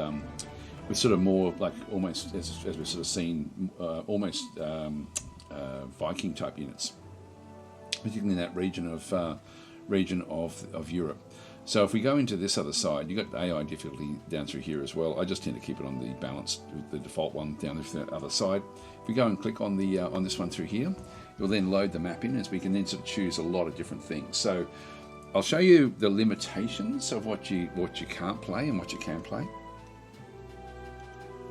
sort of more almost as we've sort of seen almost Viking type units, particularly in that region of Europe. So if we go into this other side, you've got AI difficulty down through here as well. I just tend to keep it on the balanced, the default one down the other side. If we go and click on the on this one through here, it will then load the map in, as we can then sort of choose a lot of different things. So I'll show you the limitations of what you can't play and what you can play,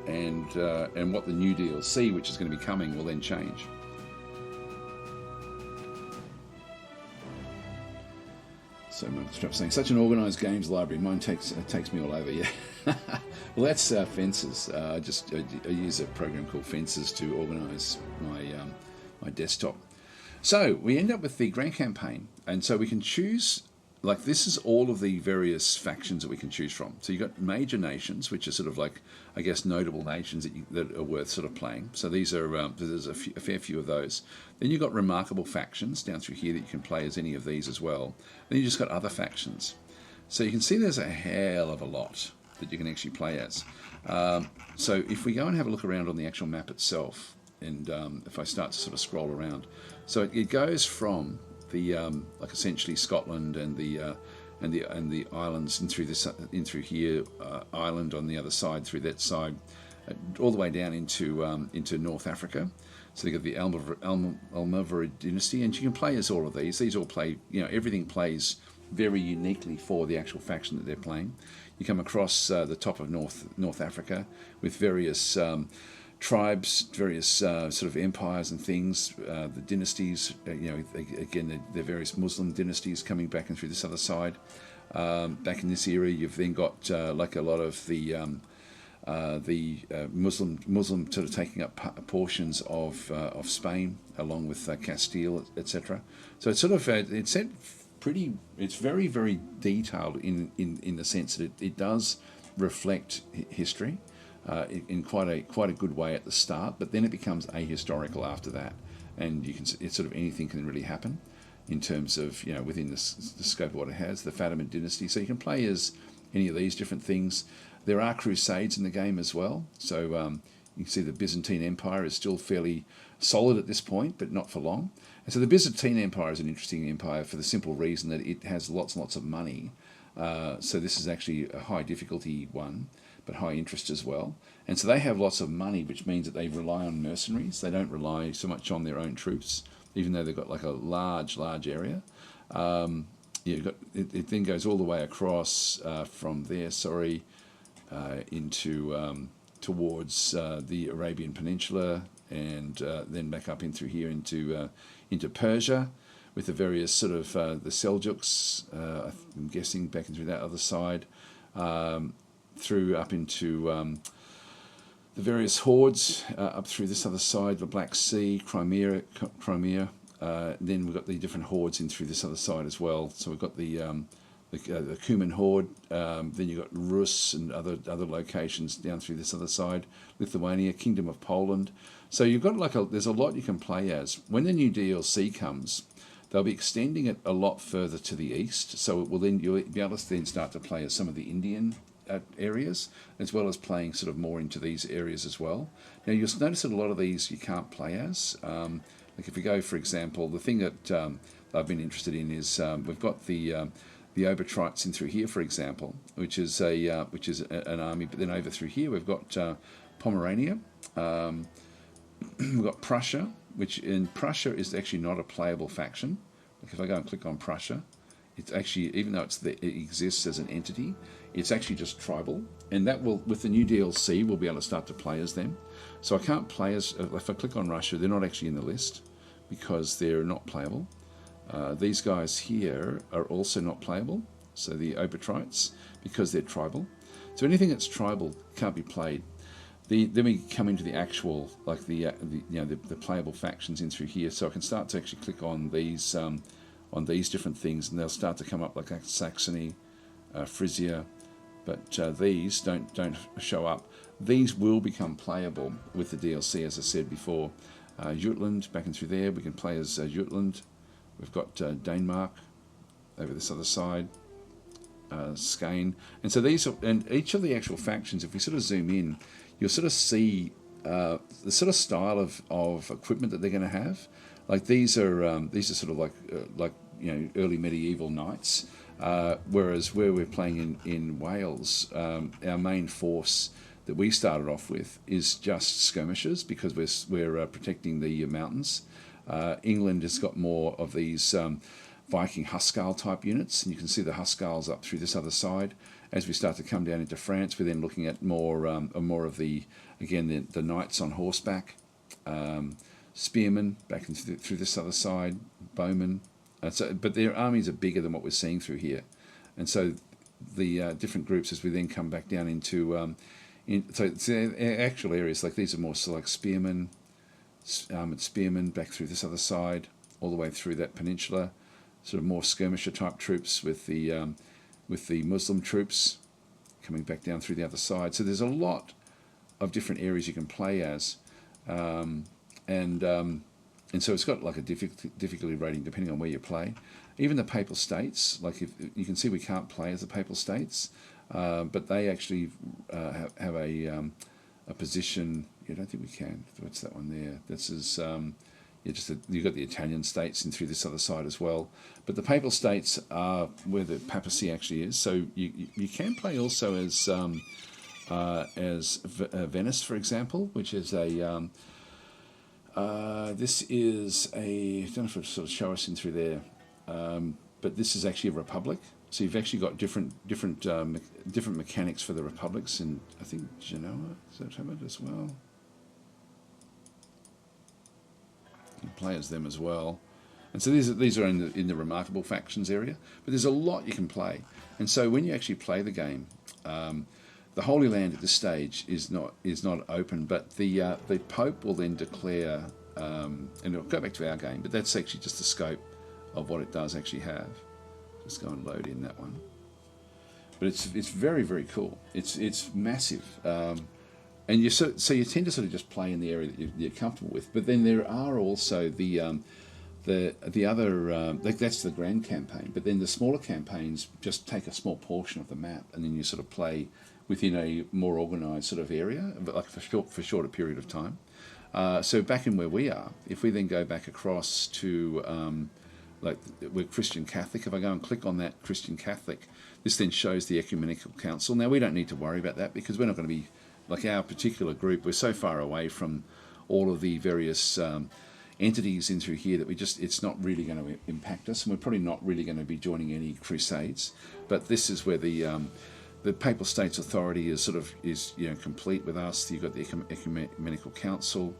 and what the new DLC, which is going to be coming, will then change. So Strap saying, such an organised games library. Mine takes me all over. Yeah. Well, that's Fences. I use a program called Fences to organise my desktop. So we end up with the Grand Campaign, and so we can choose, like this is all of the various factions that we can choose from. So you've got major nations, which are sort of like, I guess, notable nations that are worth sort of playing. So these are, there's a fair few of those. Then you've got remarkable factions down through here that you can play as any of these as well. Then you just got other factions. So you can see there's a hell of a lot that you can actually play as. So if we go and have a look around on the actual map itself, and if I start to sort of scroll around, so it goes from the like essentially Scotland and the islands in through here, Ireland on the other side through that side, all the way down into North Africa. So you've got the Almoravid dynasty, and you can play as all of these. These all play, everything plays very uniquely for the actual faction that they're playing. You come across the top of North Africa with various tribes, various sort of empires and things, the dynasties, again, the various Muslim dynasties coming back and through this other side. Back in this area, you've then got like a lot of the Muslim sort of taking up portions of Spain, along with Castile, etc. So it's sort of it's set pretty. It's very, very detailed in the sense that it does reflect history. In quite a good way at the start, but then it becomes ahistorical after that, and it's sort of anything can really happen in terms of within the scope of what it has. The Fatimid dynasty, so you can play as any of these different things. There are crusades in the game as well, so you can see the Byzantine Empire is still fairly solid at this point, but not for long. And so the Byzantine Empire is an interesting empire for the simple reason that it has lots and lots of money. So this is actually a high difficulty one, but high interest as well. And so they have lots of money, which means that they rely on mercenaries. They don't rely so much on their own troops, even though they've got like a large area. It then goes all the way across from there, into towards the Arabian Peninsula, and then back up in through here into Persia, with the various sort of the Seljuks, I'm guessing back in through that other side, through up into the various hordes up through this other side, the Black Sea, Crimea. Then we've got the different hordes in through this other side as well. So we've got the Cuman horde. Then you've got Rus and other locations down through this other side, Lithuania, Kingdom of Poland. So you've got there's a lot you can play as. When the new DLC comes, they'll be extending it a lot further to the east. So it will then you'll be able to then start to play as some of the Indian areas, as well as playing sort of more into these areas as well. Now you'll notice that a lot of these you can't play as. Like if we go, for example, the thing that I've been interested in is we've got the Obotrites in through here, for example, which is an army. But then over through here we've got Pomerania. We've got Prussia, which in Prussia is actually not a playable faction. Like if I go and click on Prussia, it's actually, even though it exists as an entity, it's actually just tribal, and that will, with the new DLC, we'll be able to start to play as them. So I can't play as, if I click on Russia, they're not actually in the list because they're not playable. These guys here are also not playable, so the Obotrites, because they're tribal. So anything that's tribal can't be played. Then we come into the actual, like the playable factions in through here. So I can start to actually click on these different things, and they'll start to come up like Saxony, Frisia, but these don't show up. These will become playable with the DLC, as I said before. Jutland, back in through there, we can play as Jutland. We've got Denmark over this other side, Skane, and so these and each of the actual factions, if we sort of zoom in, you'll sort of see the sort of style of equipment that they're going to have. Like these are sort of like early medieval knights, whereas where we're playing in Wales, our main force that we started off with is just skirmishers, because we're protecting the mountains. England has got more of these Viking Huscarl type units, and you can see the Huscarls up through this other side. As we start to come down into France, we're then looking at more of the knights on horseback, spearmen back through this other side, bowmen. But their armies are bigger than what we're seeing through here, and so the different groups, as we then come back down into actual areas, like these are more so like spearmen, armoured spearmen back through this other side, all the way through that peninsula. Sort of more skirmisher type troops with the Muslim troops coming back down through the other side. So there's a lot of different areas you can play as, and so it's got like a difficulty rating depending on where you play. Even the Papal States, like if you can see, we can't play as the Papal States, but they actually have a position. I don't think we can. What's that one there? This is you've got the Italian states in through this other side as well. But the Papal States are where the papacy actually is. So you can play also as Venice, for example, which is a this is a, I don't know if it'll sort of show us in through there, but this is actually a republic. So you've actually got different mechanics for the republics, and I think Genoa is that have it as well. You play as them as well, and so these are in the remarkable factions area. But there's a lot you can play, and so when you actually play the game, the Holy Land at this stage is not open, but the Pope will then declare, and it'll go back to our game, but that's actually just the scope of what it does actually have. Just go and load in that one. But it's very, very cool. It's massive, and you tend to sort of just play in the area that you're comfortable with. But then there are also the other that's the grand campaign. But then the smaller campaigns just take a small portion of the map, and then you sort of play within a more organised sort of area, but like for shorter period of time. So back in where we are, if we then go back across to like we're Christian Catholic, if I go and click on that Christian Catholic, this then shows the Ecumenical Council. Now we don't need to worry about that because we're not going to be, like our particular group, we're so far away from all of the various entities in through here that it's not really going to impact us, and we're probably not really going to be joining any crusades. But this is where the Papal States Authority is complete with us. You've got the Ecumenical Council.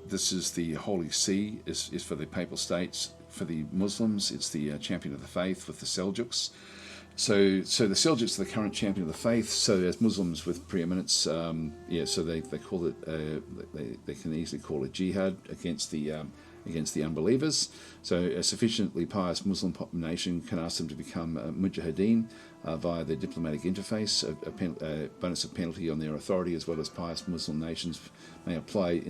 This is the Holy See is for the Papal States. For the Muslims, it's the Champion of the Faith with the Seljuks. So the Seljuks are the current champion of the faith. So as Muslims with preeminence, so they call it they can easily call it jihad against the unbelievers. So a sufficiently pious Muslim nation can ask them to become mujahideen via their diplomatic interface. A bonus of penalty on their authority, as well as pious Muslim nations may apply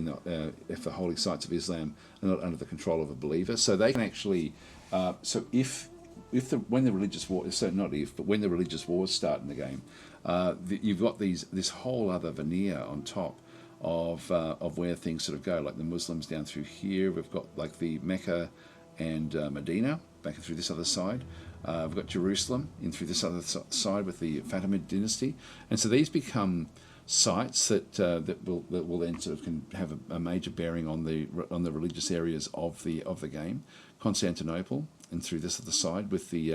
if the holy sites of Islam are not under the control of a believer. So they can actually, when the religious wars start in the game, you've got this whole other veneer on top of where things sort of go, like the Muslims down through here. We've got like the Mecca and Medina back through this other side. We've got Jerusalem in through this other side with the Fatimid dynasty, and so these become sites that will then sort of can have a major bearing on the religious areas of the game. Constantinople and through this other side with the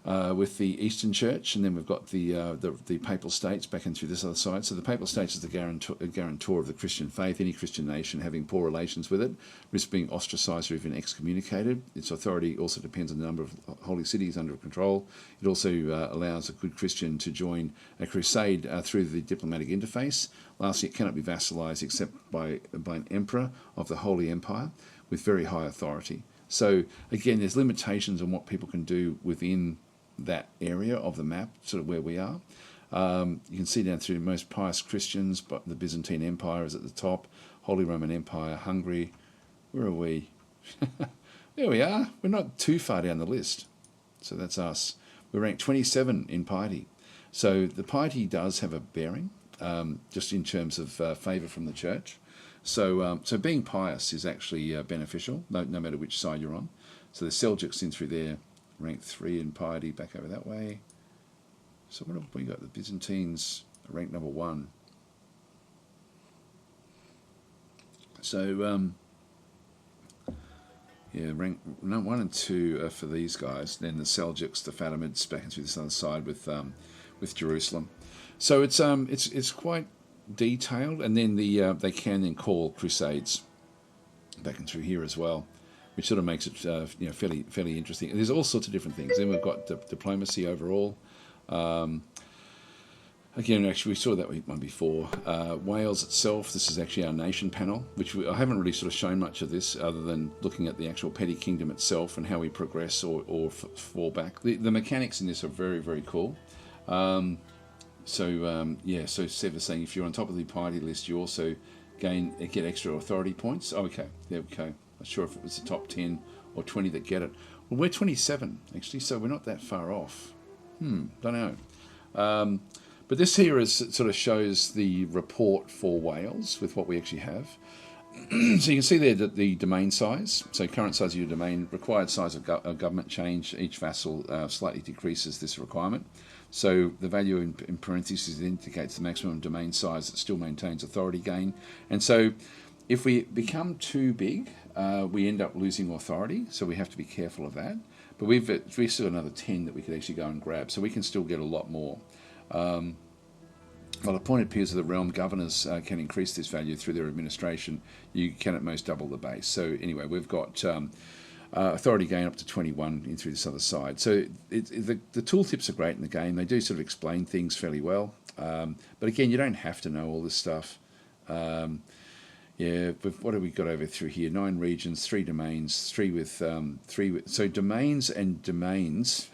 Eastern Church, and then we've got the Papal States back in through this other side. So the Papal States is the guarantor of the Christian faith. Any Christian nation having poor relations with it risks being ostracised or even excommunicated. Its authority also depends on the number of holy cities under control. It also allows a good Christian to join a crusade through the diplomatic interface. Lastly, it cannot be vassalized except by an emperor of the Holy Empire with very high authority. So again, there's limitations on what people can do within that area of the map, sort of where we are. You can see down through most pious Christians, but the Byzantine Empire is at the top, Holy Roman Empire, Hungary. Where are we? There we are. We're not too far down the list. So that's us. We're ranked 27 in piety. So the piety does have a bearing, just in terms of favour from the church. So being pious is actually beneficial, no matter which side you're on. So the Seljuks in through there, ranked 3 in piety, back over that way. So what have we got? The Byzantines ranked number 1. So rank 1 and 2 are for these guys. Then the Seljuks, the Fatimids, back through this other side with Jerusalem. So it's quite detailed, and then they can then call crusades back and through here as well, which sort of makes it fairly interesting. And there's all sorts of different things. Then we've got diplomacy overall. Again, actually, we saw that one before. Wales itself, this is actually our nation panel, which I haven't really sort of shown much of this other than looking at the actual petty kingdom itself and how we progress or fall back. The mechanics in this are very, very cool. Yeah, so Sev is saying if you're on top of the piety list, you also get extra authority points. Oh, okay, there we go. Not sure if it was the top 10 or 20 that get it. Well, we're 27, actually, so we're not that far off. Don't know. But this here sort of shows the report for Wales with what we actually have. So you can see there that the domain size, so current size of your domain, required size of government change, each vassal slightly decreases this requirement. So the value in parentheses indicates the maximum domain size that still maintains authority gain. And so if we become too big, we end up losing authority, so we have to be careful of that. But we've still got another 10 that we could actually go and grab, so we can still get a lot more. While appointed peers of the realm, governors can increase this value through their administration. You can at most double the base. So anyway, we've got authority gain up to 21 in through this other side. So the tooltips are great in the game. They do sort of explain things fairly well. But again, you don't have to know all this stuff. Yeah, what have we got over through here? 9 regions, 3 domains, 3 with so domains and domains.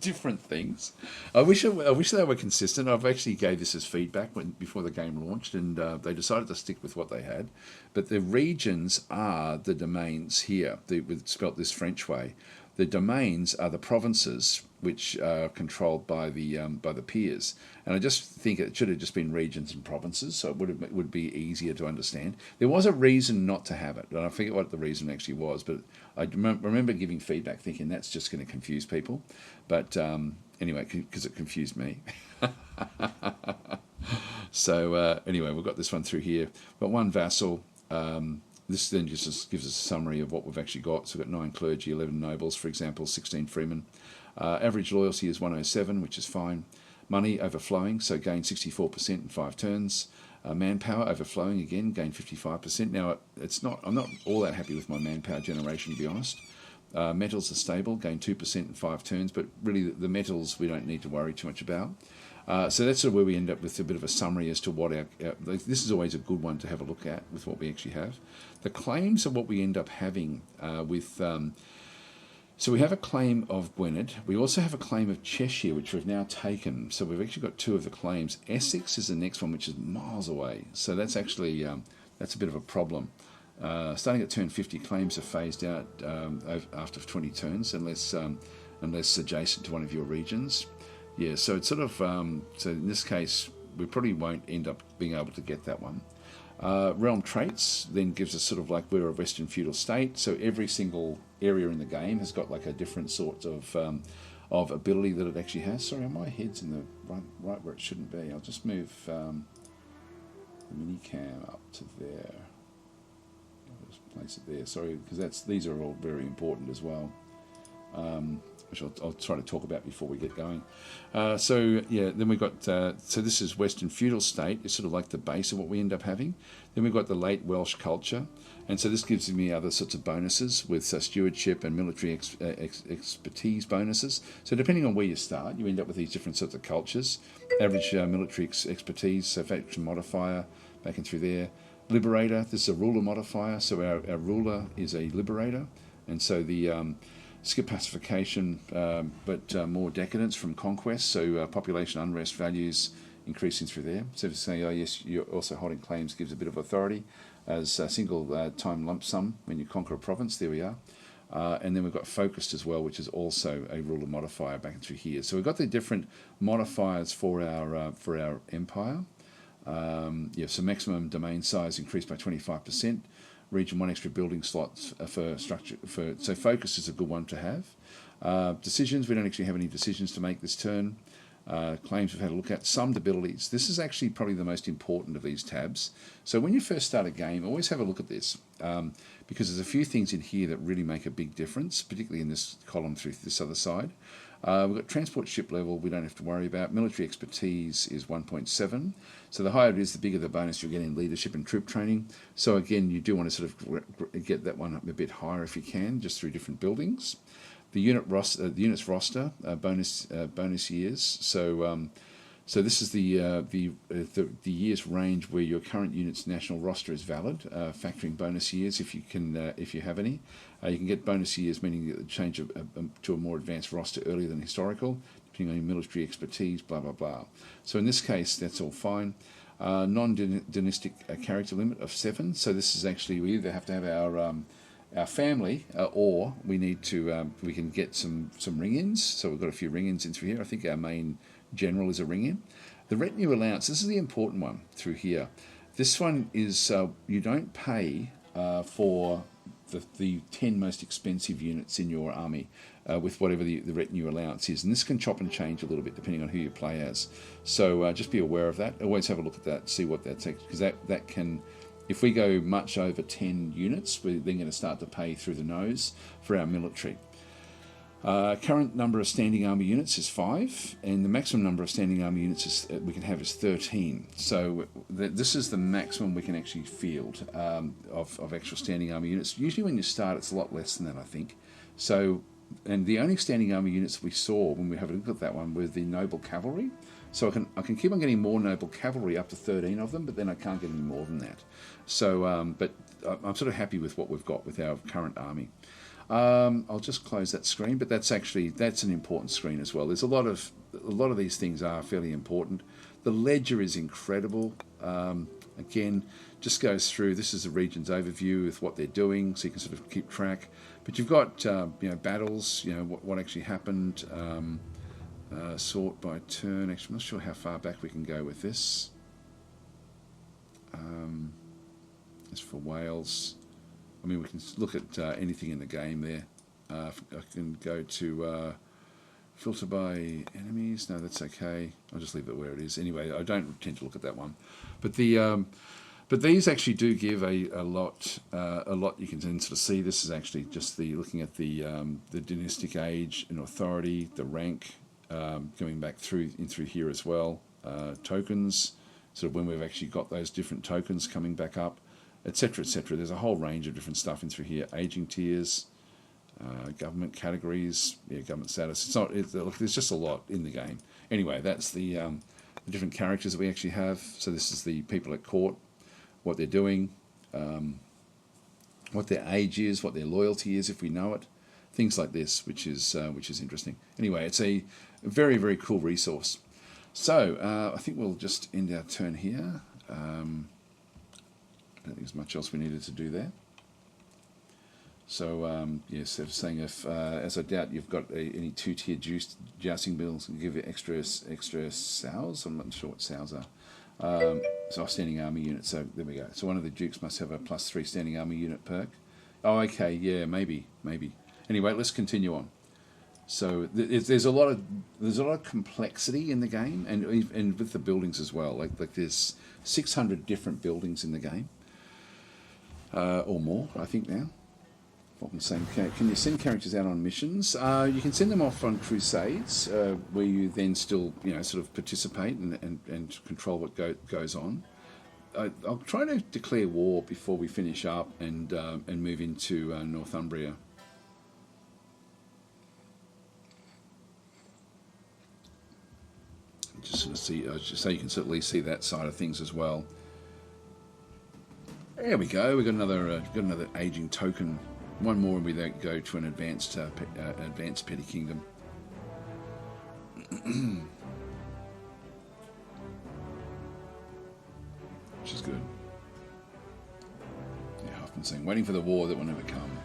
Different things. I wish they were consistent. I've actually gave this as feedback before the game launched, and they decided to stick with what they had. But the regions are the domains here. We've spelt this French way. The domains are the provinces which are controlled by the peers. And I just think it should have just been regions and provinces, so it would be easier to understand. There was a reason not to have it, and I forget what the reason actually was, but I remember giving feedback thinking that's just going to confuse people. But anyway, because it confused me. So anyway, we've got this one through here. We've got 1 vassal. This then just gives us a summary of what we've actually got. So we've got 9 clergy, 11 nobles, for example, 16 freemen. Average loyalty is 107, which is fine. Money overflowing, so gain 64% in 5 turns. Manpower overflowing again, gain 55%. Now I'm not all that happy with my manpower generation, to be honest. Metals are stable, gain 2% in 5 turns, but really the metals we don't need to worry too much about. So that's sort of where we end up with a bit of a summary as to what this is always a good one to have a look at with what we actually have. The claims are what we end up having with. So we have a claim of Gwynedd. We also have a claim of Cheshire, which we've now taken. So we've actually got 2 of the claims. Essex is the next one, which is miles away. So that's actually that's a bit of a problem. Starting at turn 50, claims are phased out after 20 turns, unless adjacent to one of your regions. Yeah, so it's sort of so in this case we probably won't end up being able to get that one. Realm traits then gives us sort of like we're a Western feudal state, so every single area in the game has got like a different sort of ability that it actually has. Sorry, my head's in the right where it shouldn't be. I'll just move the minicam up to there. I'll just place it there. Sorry, because these are all very important as well. Which I'll try to talk about before we get going. So yeah, then we've got, so this is Western feudal state. It's sort of like the base of what we end up having. Then we've got the late Welsh culture. And so this gives me other sorts of bonuses with stewardship and military expertise bonuses. So depending on where you start, you end up with these different sorts of cultures. Average military expertise, so faction modifier, back and through there. Liberator, this is a ruler modifier. So our ruler is a liberator. And so the skip pacification, but more decadence from conquest, so population unrest values increasing through there. So if saying, oh yes, you're also holding claims gives a bit of authority as a single time lump sum when you conquer a province, there we are. And then we've got focused as well, which is also a ruler modifier back through here. So we've got the different modifiers for our empire. So maximum domain size increased by 25%. Region 1 extra building slots for structure. So focus is a good one to have. Decisions, we don't actually have any decisions to make this turn. Claims we've had a look at. Summed abilities. This is actually probably the most important of these tabs. So when you first start a game, always have a look at this because there's a few things in here that really make a big difference, particularly in this column through this other side. We've got transport ship level, we don't have to worry about. Military expertise is 1.7. So the higher it is, the bigger the bonus you'll get in leadership and troop training. So again, you do want to sort of get that one up a bit higher if you can, just through different buildings. The unit's roster bonus years. So So this is the years range where your current unit's national roster is valid, factoring bonus years if you have any. You can get bonus years, meaning you change to a more advanced roster earlier than historical, depending on your military expertise, blah blah blah. So in this case, that's all fine. Non-dynastic character limit of 7. So this is actually, we either have to have our family, or we need to we can get some ring-ins. So we've got a few ring-ins in through here. I think our main general is a ring-in. The retinue allowance, this is the important one through here. This one is you don't pay for the 10 most expensive units in your army with whatever the retinue allowance is. And this can chop and change a little bit depending on who you play as. So just be aware of that. Always have a look at that, see what that takes, because that can, if we go much over 10 units, we're then going to start to pay through the nose for our military. Current number of standing army units is 5, and the maximum number of standing army units we can have is 13. So this is the maximum we can actually field of actual standing army units. Usually when you start, it's a lot less than that, I think. So, and the only standing army units we saw when we have a look at that one were the noble cavalry. So I can keep on getting more noble cavalry, up to 13 of them, but then I can't get any more than that. So, but I'm sort of happy with what we've got with our current army. I'll just close that screen, but that's an important screen as well. There's a lot of these things are fairly important. The ledger is incredible. Again, just goes through. This is the region's overview with what they're doing, so you can sort of keep track. But you've got battles, what actually happened, sort by turn. Actually, I'm not sure how far back we can go with this. As for Wales, I mean, we can look at anything in the game there. I can go to filter by enemies. No, that's okay. I'll just leave it where it is. Anyway, I don't tend to look at that one. But but these actually do give a lot. You can then sort of see. This is actually just looking at the dynastic age and authority, the rank, going back through here as well. Tokens, sort of when we've actually got those different tokens coming back up, etc., etc. There's a whole range of different stuff in through here. Aging tiers, government categories, government status. There's just a lot in the game. Anyway, that's the different characters that we actually have. So this is the people at court, what they're doing, what their age is, what their loyalty is, if we know it, things like this, which is interesting. Anyway, it's a very, very cool resource. So I think we'll just end our turn here. I don't think there's much else we needed to do there. So yes, they're saying if, as I doubt you've got any two-tier jousting bills, can give you extra sows. I'm not sure what sows are. So standing army unit. So there we go. So one of the dukes must have a +3 standing army unit perk. Oh, okay, yeah, maybe. Anyway, let's continue on. So there's a lot of complexity in the game, and with the buildings as well. Like there's 600 different buildings in the game. Or more, I think now. Can you send characters out on missions? You can send them off on crusades, where you then still, sort of participate and control what goes on. I'll try to declare war before we finish up and move into Northumbria. Just sort of see, so you can certainly see that side of things as well. There we go. We've got another aging token. One more, and we then go to an advanced petty kingdom. Which is good. Yeah, I've been saying, waiting for the war that will never come.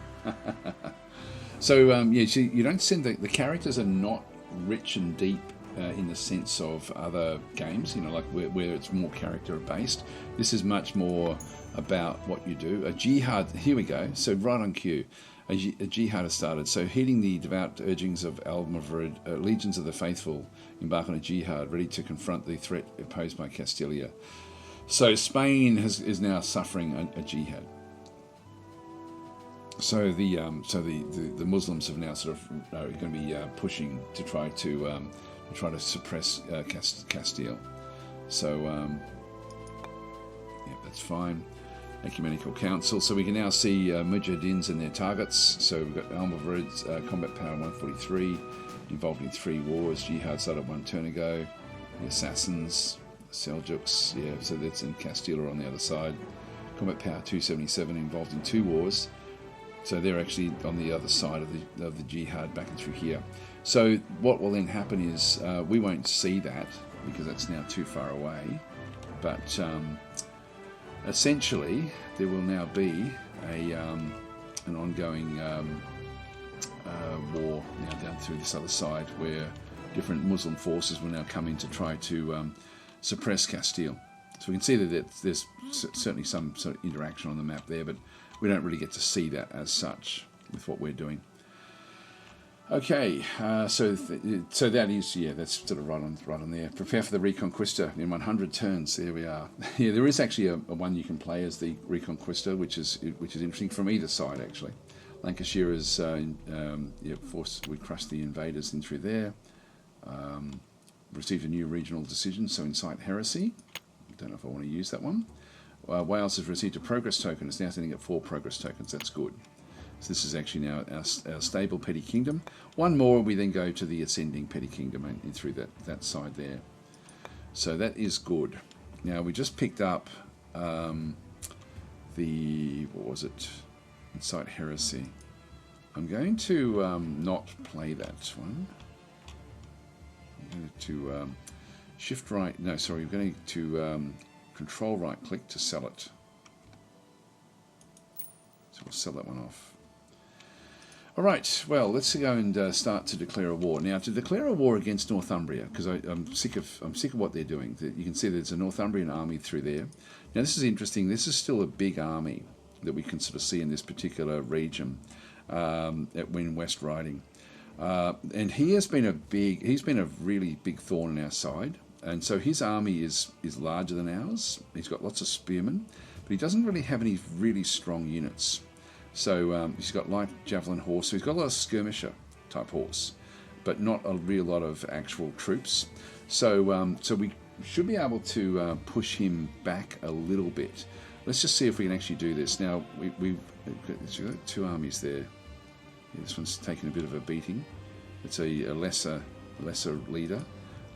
So you don't send the characters are not rich and deep in the sense of other games, like where it's more character based. This is much more about what you do. A jihad, here we go, so right on cue, a jihad has started. So heeding the devout urgings of Almoravid, legions of the faithful embark on a jihad, ready to confront the threat posed by Castilla. So Spain is now suffering a jihad. So the Muslims have now sort of are going to be pushing to try to suppress Castile. So yeah, that's fine. Ecumenical Council. So we can now see Mujahidins and their targets. So we've got Almoravid's combat power 143, involved in 3 wars. Jihad started 1 turn ago. the Assassins, the Seljuks, yeah, so that's in Castilla on the other side. Combat power 277, involved in 2 wars. So they're actually on the other side of the jihad back and through here. So what will then happen is we won't see that because that's now too far away. But essentially, there will now be an ongoing war now down through this other side where different Muslim forces will now come in to try to suppress Castile. So we can see that there's certainly some sort of interaction on the map there, but we don't really get to see that as such with what we're doing. Okay, so that is, yeah, that's sort of right on there. Prepare for the Reconquista in 100 turns. There we are. Yeah, there is actually a one you can play as the Reconquista, which is interesting from either side actually. Lancashire is we crushed the invaders in through there. Received a new regional decision, so incite heresy. Don't know if I want to use that one. Wales has received a progress token. It's now sitting at 4 progress tokens. That's good. So this is actually now our stable petty kingdom. One more, we then go to the ascending petty kingdom and through that side there. So that is good. Now we just picked up what was it? Incite heresy. I'm going to not play that one. I'm going to shift right. No, sorry. We're going to control right click to sell it. So we'll sell that one off. All right. Well, let's go and start to declare a war. Now, to declare a war against Northumbria, because I'm sick of what they're doing. You can see there's a Northumbrian army through there. Now, this is interesting. This is still a big army that we can sort of see in this particular region when west riding. And he's been a really big thorn in our side. And so his army is larger than ours. He's got lots of spearmen, but he doesn't really have any really strong units. So he's got light javelin horse. So he's got a lot of skirmisher type horse, but not a real lot of actual troops. So we should be able to push him back a little bit. Let's just see if we can actually do this. Now we've got 2 armies there. Yeah, this one's taken a bit of a beating. It's a lesser leader.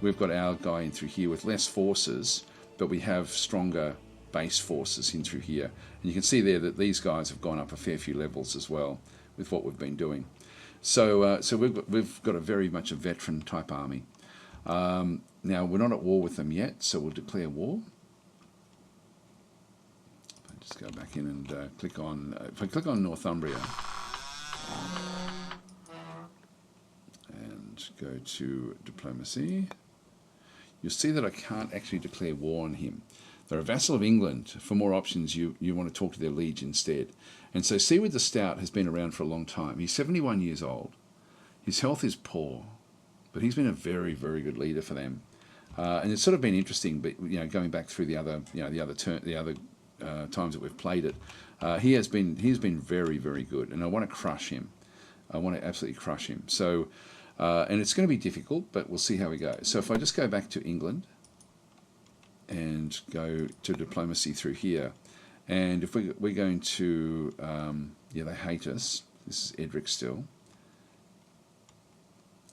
We've got our guy in through here with less forces, but we have stronger base forces in through here. And you can see there that these guys have gone up a fair few levels as well with what we've been doing. So we've got a very much a veteran type army. Now we're not at war with them yet, so we'll declare war. I'll just go back in and click on. If I click on Northumbria and go to diplomacy, you'll see that I can't actually declare war on him. They're a vassal of England. For more options, you want to talk to their liege instead. And so Seawood the Stout has been around for a long time. He's 71 years old. His health is poor, but he's been a very, very good leader for them. And it's sort of been interesting, but going back through the other times that we've played it, he's been very, very good. And I want to crush him. I want to absolutely crush him. So. And it's going to be difficult, but we'll see how we go. So if I just go back to England and go to diplomacy through here, and if we're going to, they hate us. This is Edric still.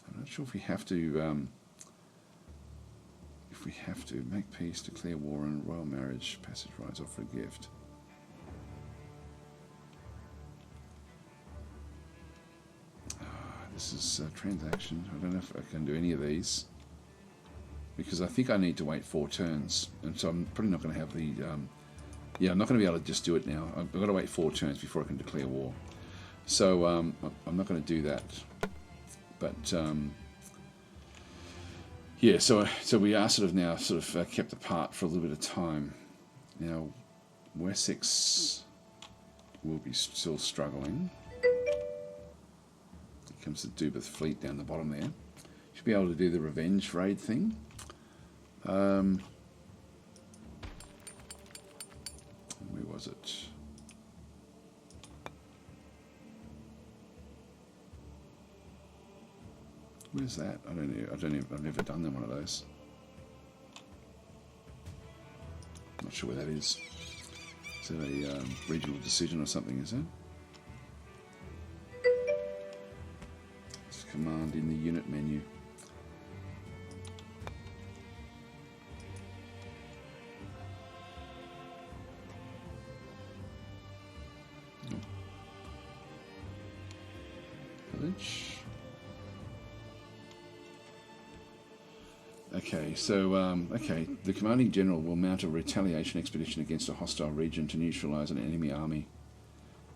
I'm not sure if we have to, make peace, declare war, and royal marriage, passage rights, offer a gift. This is a transaction. I don't know if I can do any of these because I think I need to wait 4 turns, and so I'm probably not going to have the. I'm not going to be able to just do it now. I've got to wait 4 turns before I can declare war. So I'm not going to do that. But so we are sort of kept apart for a little bit of time. Now Wessex will be still struggling. Comes the Dubith fleet down the bottom there. Should be able to do the revenge raid thing. Where was it? Where's that? I don't know. I've never done one of those. Not sure where that is. Is that a regional decision or something? Is it? Command in the unit menu. knowledge. Okay, so, okay, the commanding general will mount a retaliation expedition against a hostile region to neutralize an enemy army.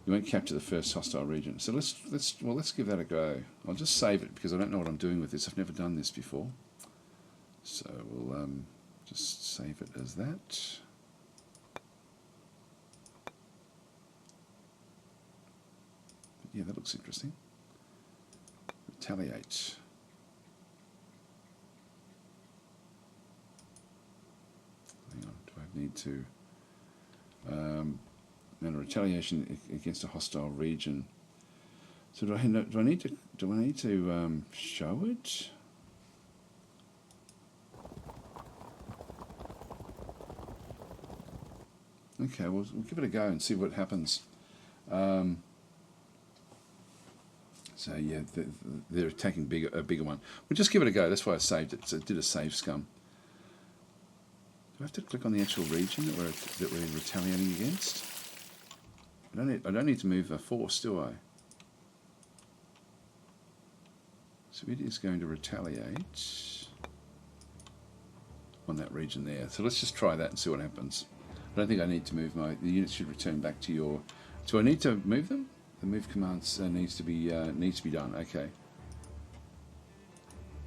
You won't capture the first hostile region. So let's give that a go. I'll just save it because I don't know what I'm doing with this. I've never done this before. So we'll just save it as that. Yeah, that looks interesting. Retaliate. Hang on, do I need to mount a retaliation against a hostile region? So do I need to show it? Okay, we'll give it a go and see what happens. So yeah, they're attacking a bigger one. We'll just give it a go. That's why I saved it. So it did a save scum. Do I have to click on the actual region that we're retaliating against? I don't need to move a force, do I? So it is going to retaliate on that region there. So let's just try that and see what happens. I don't think I need to move the units should return back to your. Do I need to move them? The move commands needs to be done. Okay.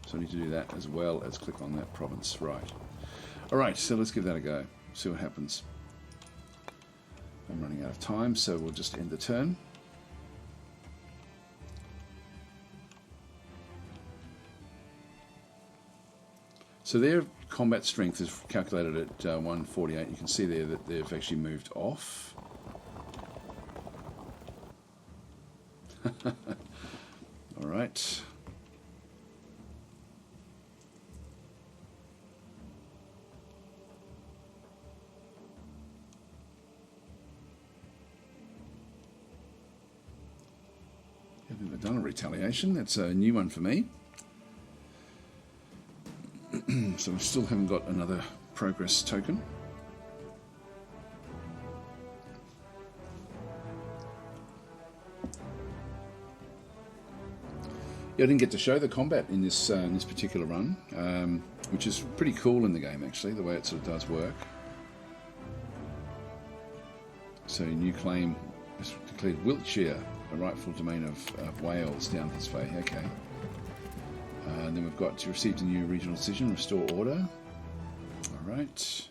So I need to do that as well as click on that province. Right. All right. So let's give that a go. See what happens. I'm running out of time, so we'll just end the turn. So their combat strength is calculated at 148. You can see there that they've actually moved off. All right. I've never done a retaliation. That's a new one for me. So we still haven't got another progress token. Yeah, I didn't get to show the combat in this particular run, which is pretty cool in the game actually, the way it sort of does work. So new claim is declared Wiltshire, a rightful domain of Wales down this way. Okay. And then we've got to receive a new regional decision, restore order. All right.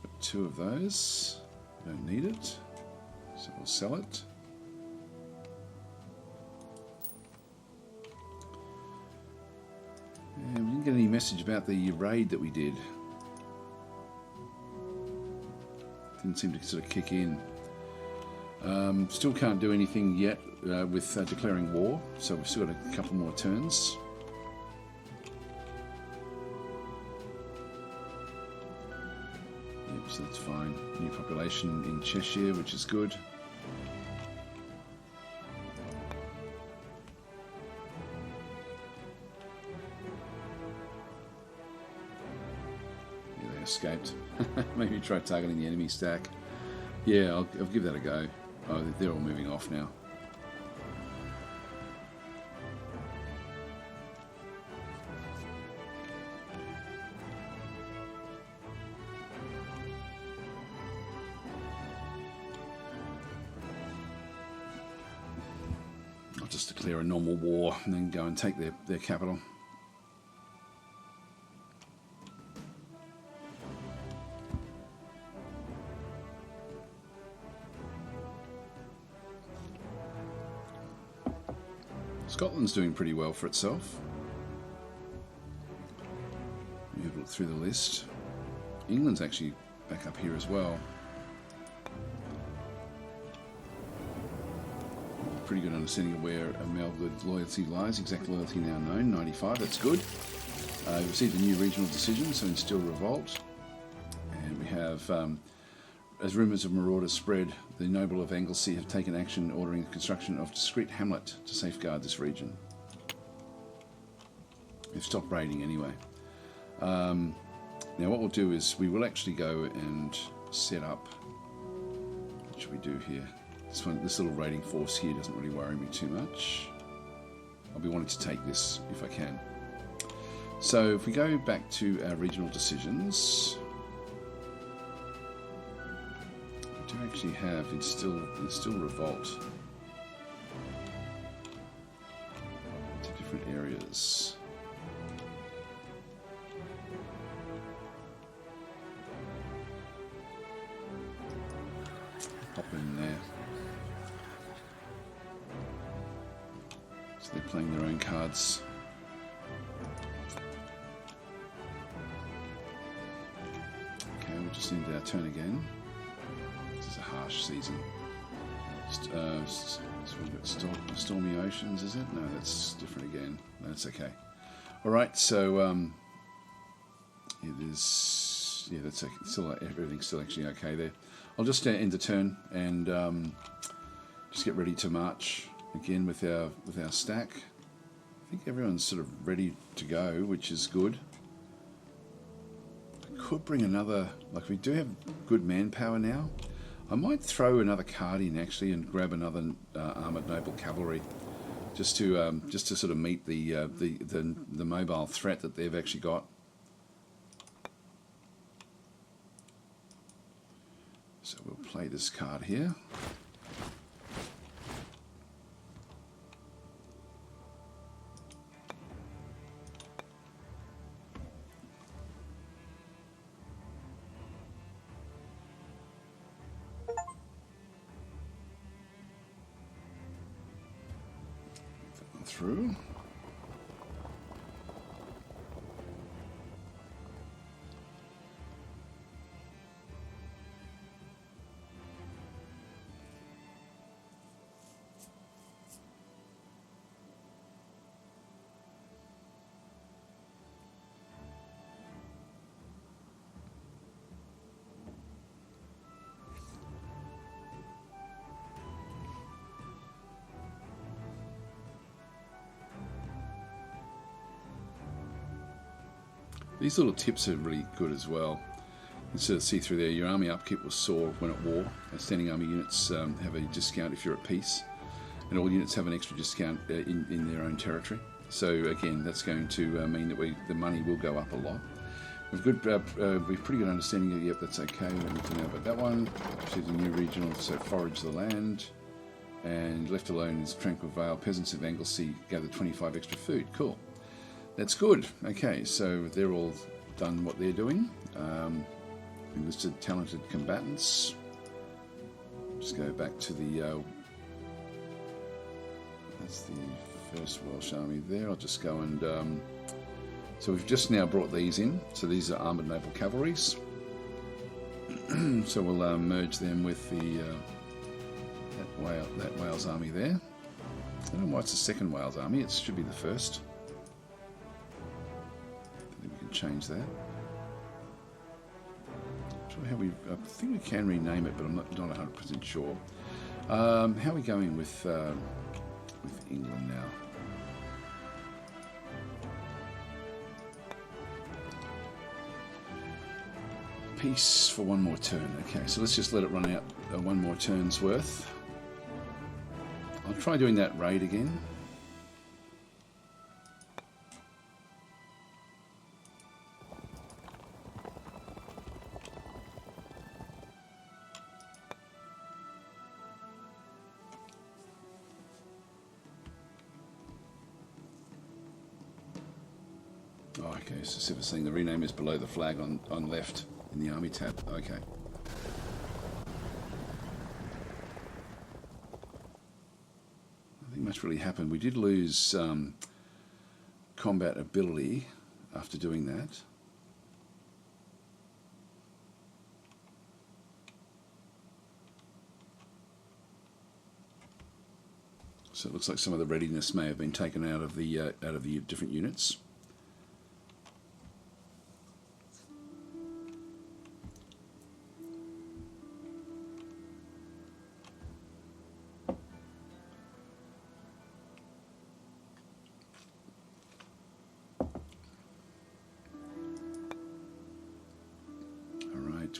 Got 2 of those. Don't need it, so we'll sell it. And we didn't get any message about the raid that we did. Didn't seem to sort of kick in. Still can't do anything yet with declaring war, so we've still got a couple more turns. Yep, so that's fine. New population in Cheshire, which is good. Yeah, they escaped. Maybe try targeting the enemy stack. Yeah, I'll give that a go. Oh, they're all moving off now. I'll just declare a normal war and then go and take their capital. Scotland's doing pretty well for itself. You have a look through the list. England's actually back up here as well. Pretty good understanding of where Amalga's loyalty lies. Exact loyalty now known, 95, that's good. We received a new regional decision, so instill revolt. And we have, as rumours of marauders spread, the noble of Anglesey have taken action ordering the construction of a discreet hamlet to safeguard this region. They've stopped raiding anyway. Now what we'll do is we will actually go and set up, what should we do here? This little raiding force here doesn't really worry me too much. I'll be wanting to take this if I can. So if we go back to our regional decisions, we do actually have instill revolt to different areas. Pop in there. So they're playing their own cards. Okay, we'll just end our turn again. This is a harsh season. Stormy Oceans, is it? No, that's different again. That's okay. All right, so it is. Yeah, that's okay. Still, everything's still actually okay there. I'll just end the turn and just get ready to march again with our stack. I think everyone's sort of ready to go, which is good. I could bring another, like we do have good manpower now. I might throw another card in actually and grab another armoured noble cavalry, just to sort of meet the mobile threat that they've actually got. So we'll play this card here. That one through. These little tips are really good as well. You sort of see through there, your army upkeep will soar when at war. Standing army units have a discount if you're at peace. And all units have an extra discount in their own territory. So again, that's going to mean that the money will go up a lot. We've pretty good understanding of, yep, that's okay. We don't need to know about that one. Choose a new regional, so forage the land. And left alone is Tranquil Vale. Peasants of Anglesey gather 25 extra food. Cool. That's good. Okay, so they're all done what they're doing. We listed talented combatants. Just go back to the that's the first Welsh army there. I'll just go and so we've just now brought these in. So these are armoured noble cavalries. So we'll merge them with the that Wales army there. I don't know why it's the second Wales army. It should be the first. Change that. I think we can rename it, but I'm not 100% sure. How are we going with England now? Peace for one more turn. Okay, so let's just let it run out one more turn's worth. I'll try doing that raid again. Oh, okay, so Civic saying the rename is below the flag on left in the army tab. Okay. I think much really happened. We did lose combat ability after doing that. So it looks like some of the readiness may have been taken out of the different units.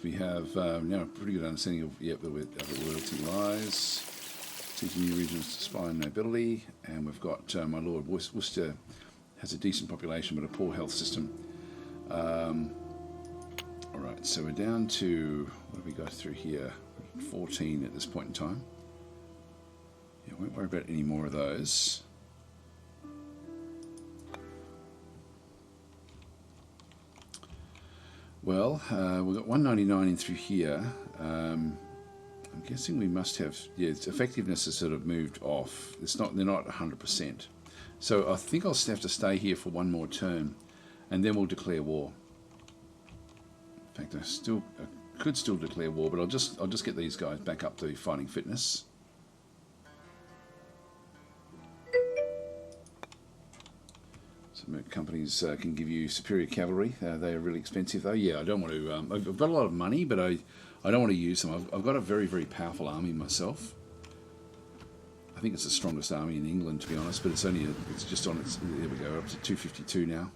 We have now a pretty good understanding of where the loyalty lies. Seeking new regions to spy on nobility, and we've got my Lord Worcester has a decent population but a poor health system. Alright, so we're down to, what have we got through here? 14 at this point in time. Yeah, won't worry about any more of those. Well, we've got 199 in through here. I'm guessing we must have, yeah, its effectiveness has sort of moved off. They're not 100%. So I think I'll have to stay here for one more turn, and then we'll declare war. In fact, I could still declare war, but I'll just get these guys back up to fighting fitness. Some companies can give you superior cavalry. They are really expensive, though. Yeah, I don't want to. I've got a lot of money, but I don't want to use them. I've got a very, very powerful army myself. I think it's the strongest army in England, to be honest, but it's just on its. There we go, up to 252 now.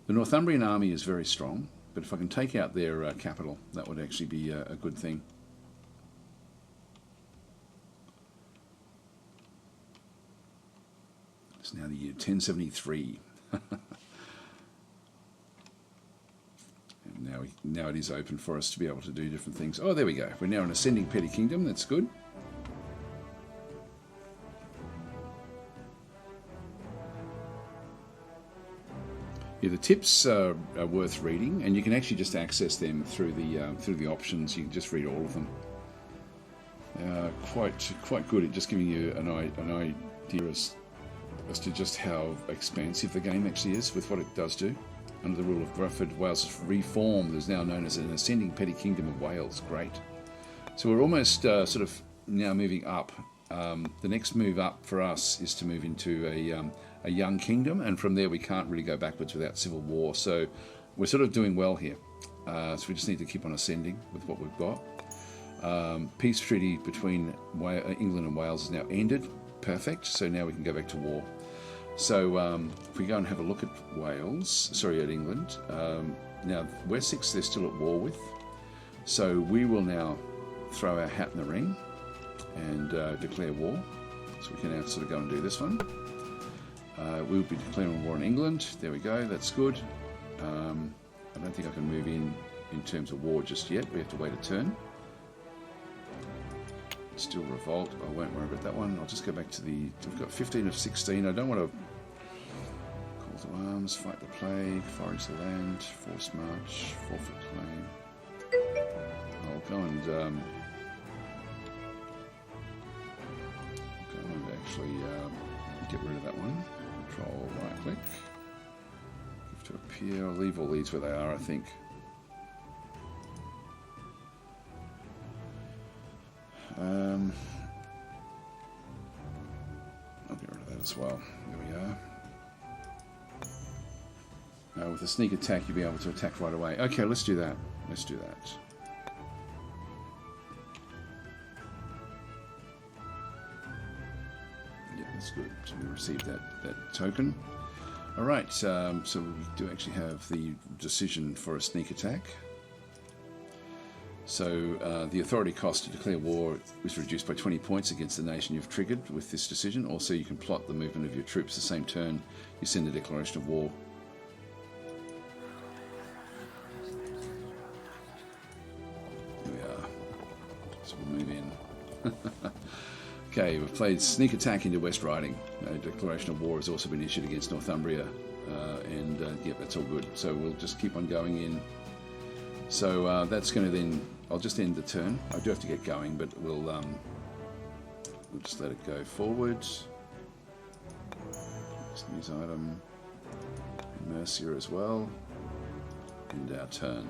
The Northumbrian army is very strong. But if I can take out their capital, that would actually be a good thing. It's now the year 1073. And now it is open for us to be able to do different things. Oh, there we go. We're now an ascending petty kingdom. That's good. Yeah, the tips are worth reading, and you can actually just access them through the options. You can just read all of them. Quite good at just giving you an idea as to just how expansive the game actually is with what it does do. Under the rule of Grufford, Wales is reformed. Is now known as an ascending petty kingdom of Wales. Great. So we're almost sort of now moving up. The next move up for us is to move into a young kingdom, and from there we can't really go backwards without civil war. So we're sort of doing well here. So we just need to keep on ascending with what we've got. Peace treaty between England and Wales is now ended. Perfect. So now we can go back to war. So if we go and have a look at at England. Now Wessex they're still at war with. So we will now throw our hat in the ring and declare war. So we can now sort of go and do this one. We'll be declaring war on England. There we go. That's good. I don't think I can move in terms of war just yet. We have to wait a turn. Still revolt. I won't worry about that one. I'll just go back to we've got 15 of 16. I don't want to call to arms, fight the plague, forage the land, force march, forfeit claim. I'll go and actually get rid of that one. Control right click. Give to appear. I'll leave all these where they are, I think. I'll get rid of that as well. There we are. With a sneak attack, you'll be able to attack right away. Okay, let's do that. Let's do that. Yeah, that's good. So we received that token. All right, so we do actually have the decision for a sneak attack. So the authority cost to declare war is reduced by 20 points against the nation you've triggered with this decision. Also, you can plot the movement of your troops the same turn you send a declaration of war. Here we are. So we'll move in. Okay, we've played sneak attack into West Riding. A declaration of war has also been issued against Northumbria. Yep, that's all good. So we'll just keep on going in. So that's going to then, I'll just end the turn. I do have to get going, but we'll just let it go forward. News item, Mercia as well, and our turn.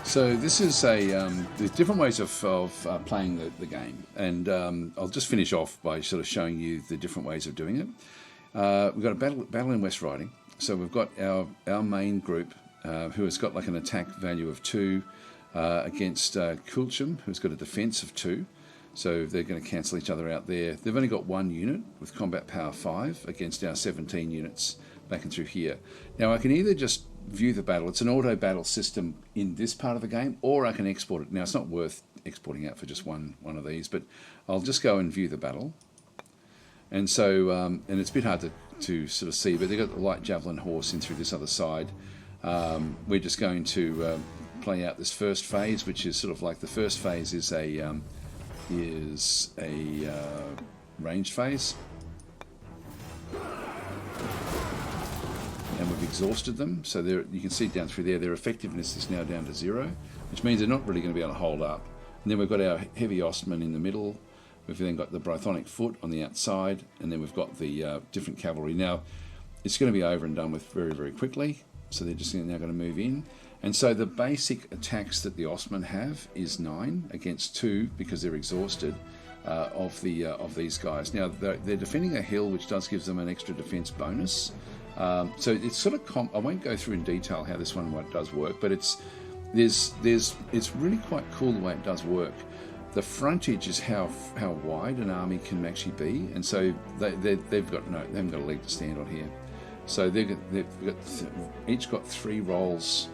So this is there's different ways of playing the game, and I'll just finish off by sort of showing you the different ways of doing it. We've got a battle in West Riding, so we've got our main group who has got like an attack value of 2 against Kulcham, who's got a defence of 2. So they're going to cancel each other out there. They've only got 1 unit with combat power 5 against our 17 units back and through here. Now I can either just view the battle. It's an auto battle system in this part of the game, or I can export it. Now it's not worth exporting out for just one of these, but I'll just go and view the battle. And so, and it's a bit hard to sort of see, but they've got the light javelin horse in through this other side. We're just going to play out this first phase, which is sort of like the first phase is a ranged phase. And we've exhausted them, so you can see down through there, their effectiveness is now down to 0, which means they're not really going to be able to hold up. And then we've got our heavy Ostman in the middle. We've then got the Brythonic foot on the outside, and then we've got the different cavalry. Now, it's going to be over and done with very, very quickly, so they're just now going to move in. And so the basic attacks that the Ostmen have is 9 against 2, because they're exhausted, of these guys. Now, they're defending a hill, which does give them an extra defense bonus. So it's sort of I won't go through in detail how this one does work, but it's really quite cool the way it does work. The frontage is how wide an army can actually be, and so they haven't got a leg to stand on here. So they've each got 3 rolls,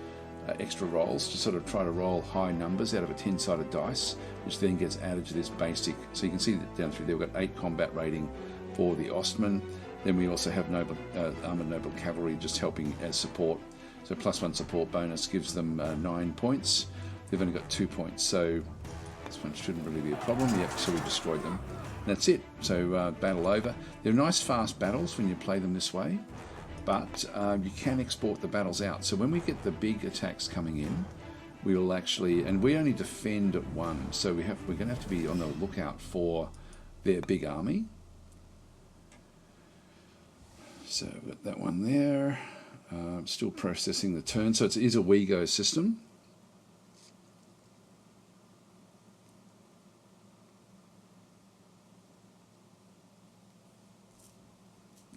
extra rolls, to sort of try to roll high numbers out of a 10-sided dice, which then gets added to this basic. So you can see that down through there we've got 8 combat rating for the Ostmen. Then we also have armoured noble cavalry just helping as support. So +1 support bonus gives them 9 points. They've only got 2 points, so this one shouldn't really be a problem. Yep, so we destroyed them. And that's it. So battle over. They're nice fast battles when you play them this way, but you can export the battles out. So when we get the big attacks coming in, we will actually, and we only defend at 1, so we're going to have to be on the lookout for their big army. So we've got that one there. Still processing the turn. So it is a WeGo system.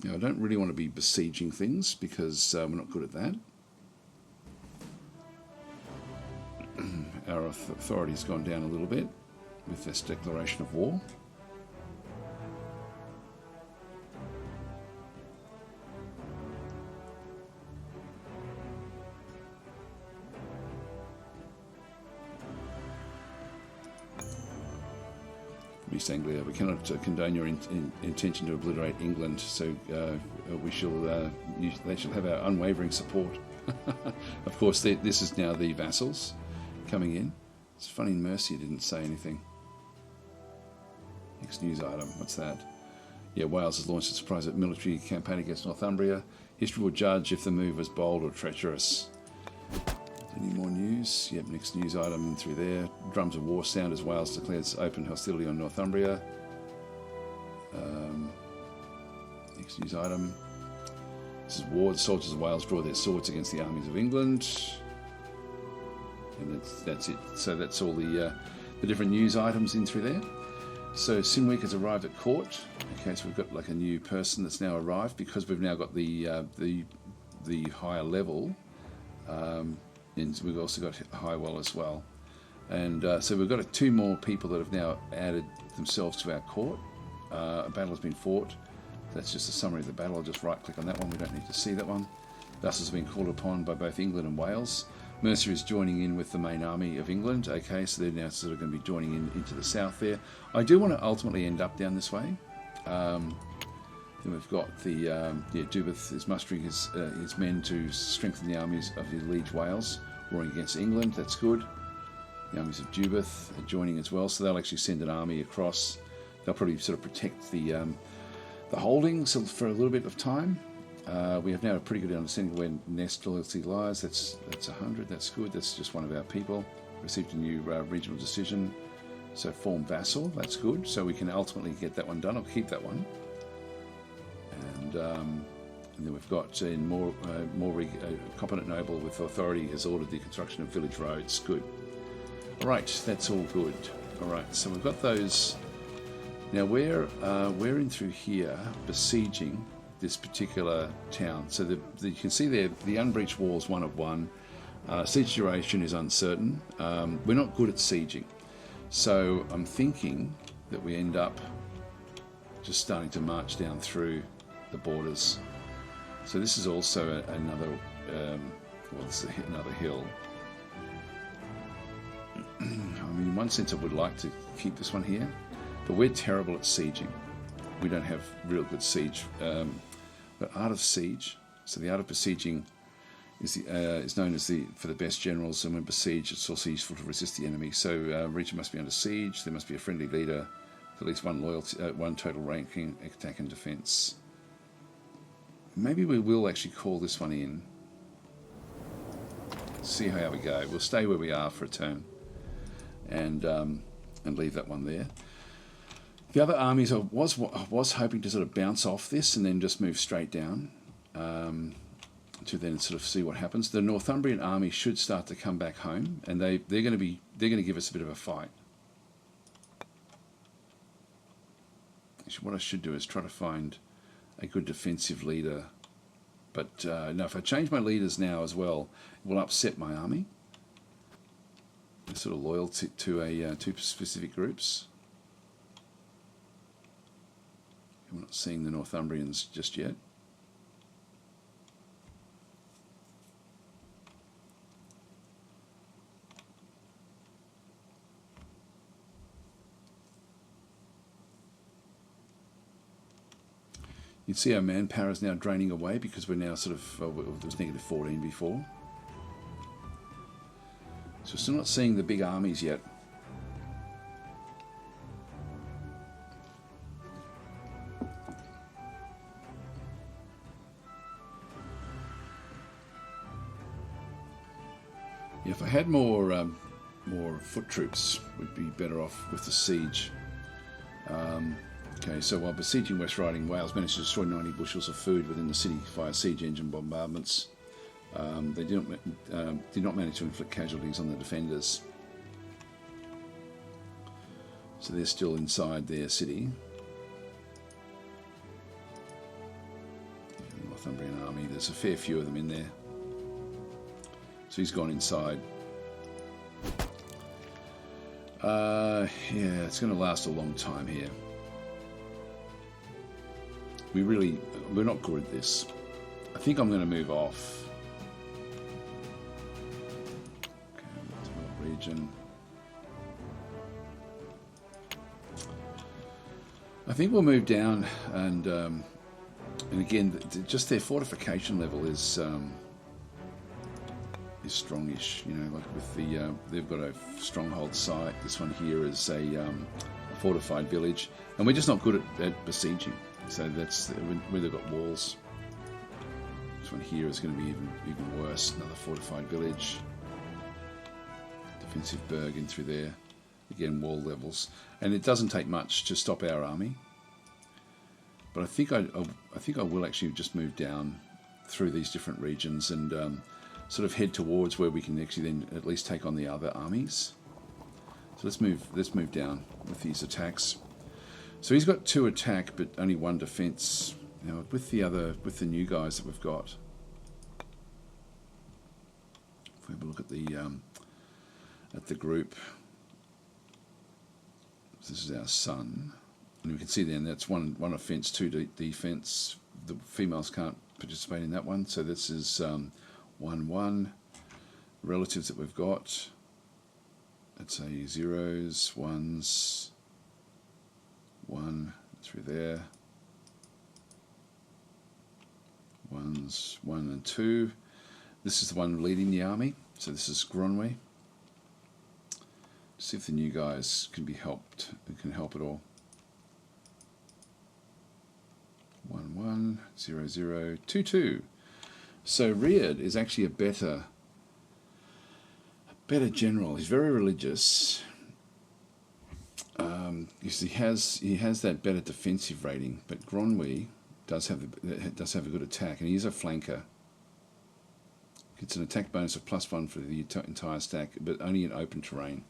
Now I don't really want to be besieging things because we're not good at that. Our authority's gone down a little bit with this declaration of war. East Anglia, we cannot condone your intention to obliterate England, so they shall have our unwavering support. Of course, this is now the vassals coming in. It's funny, Mercia didn't say anything. Next news item, what's that? Yeah, Wales has launched a surprise military campaign against Northumbria. History will judge if the move was bold or treacherous. Any more news? Yep, next news item in through there. Drums of war sound as Wales declares open hostility on Northumbria. Next news item. This is war. The soldiers of Wales draw their swords against the armies of England. And that's it. So that's all the different news items in through there. So Sinweek has arrived at court. Okay, so we've got like a new person that's now arrived because we've now got the higher level. And we've also got Highwell as well. And so we've got 2 more people that have now added themselves to our court. A battle has been fought. That's just a summary of the battle. I'll just right-click on that one. We don't need to see that one. Vassals have been called upon by both England and Wales. Mercia is joining in with the main army of England. Okay, so they're now sort of going to be joining into the south there. I do want to ultimately end up down this way. Then we've got the Jubeth is mustering his men to strengthen the armies of the Liege Wales, warring against England. That's good. The armies of Jubeth are joining as well, so they'll actually send an army across. They'll probably sort of protect the holdings for a little bit of time. We have now a pretty good understanding of where Nest loyalty lies. That's 100. That's good. That's just one of our people. Received a new regional decision. So form vassal. That's good. So we can ultimately get that one done. I'll keep that one. And then we've got in more competent noble with authority has ordered the construction of village roads. Good. All right, that's all good. All right, so we've got those. Now we're in through here besieging this particular town. So you can see there the unbreached walls 1 of 1. Siege duration is uncertain. We're not good at sieging, so I'm thinking that we end up just starting to march down through the borders. So this is also another, well, this is another hill. I mean, in one sense I would like to keep this one here, but we're terrible at sieging. We don't have real good siege. But art of siege, so the art of besieging is known as for the best generals, and when besieged it's also useful to resist the enemy. So region must be under siege, there must be a friendly leader, at least one loyalty, one total ranking, attack and defense. Maybe we will actually call this one in. See how we go. We'll stay where we are for a turn, and leave that one there. The other armies, I was hoping to sort of bounce off this and then just move straight down to then sort of see what happens. The Northumbrian army should start to come back home, and they're going to give us a bit of a fight. Actually, what I should do is try to find a good defensive leader. But no, if I change my leaders now as well, it will upset my army. They're sort of loyal to two specific groups. We're not seeing the Northumbrians just yet. You can see our manpower is now draining away because we're now sort of, there was negative 14 before. So we're still not seeing the big armies yet. Yeah, if I had more foot troops, we'd be better off with the siege. Okay, so while besieging West Riding, Wales managed to destroy 90 bushels of food within the city via siege engine bombardments. They did not manage to inflict casualties on the defenders. So they're still inside their city. The Northumbrian army, there's a fair few of them in there. So he's gone inside. Yeah, it's going to last a long time here. We're not good at this. I think I'm going to move off. Okay, region. I think we'll move down, and again, just their fortification level is strongish. You know, like with the they've got a stronghold site. This one here is a fortified village, and we're just not good at besieging. So that's where they've got walls. This one here is going to be even worse. Another fortified village. Defensive burg in through there. Again, wall levels, and it doesn't take much to stop our army. But I think I will actually just move down through these different regions and sort of head towards where we can actually then at least take on the other armies. So let's move down with these attacks. So he's got 2 attack, but only 1 defense. Now with the new guys that we've got. If we have a look at the group, this is our son, and we can see then that's one offense, 2 defense. The females can't participate in that one, so this is 1-1. Relatives that we've got, let's say 0s, 1s, 1 through there, 1s, 1 and 2. This is the one leading the army, so this is Gronwy. See if the new guys can be helped and can help at all. 1-1, 0-0, 2-2. So Riad is actually a better general. He's very religious. Because he has that better defensive rating, but Gronwy does have a good attack, and he is a flanker. Gets an attack bonus of +1 for the entire stack, but only in open terrain.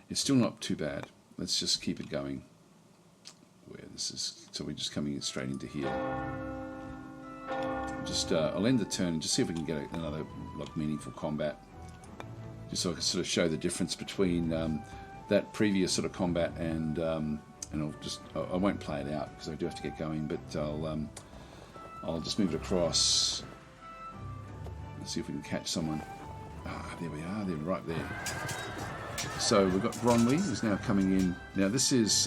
It's still not too bad. Let's just keep it going. Where this is, so we're just coming straight into here. Just I'll end the turn and just see if we can get another meaningful combat, just so I can sort of show the difference between that previous sort of combat and and I won't play it out because I do have to get going, but I'll just move it across. Let's see if we can catch someone. There we are. They're right there. So we've got Bronwy who's now coming in. Now this is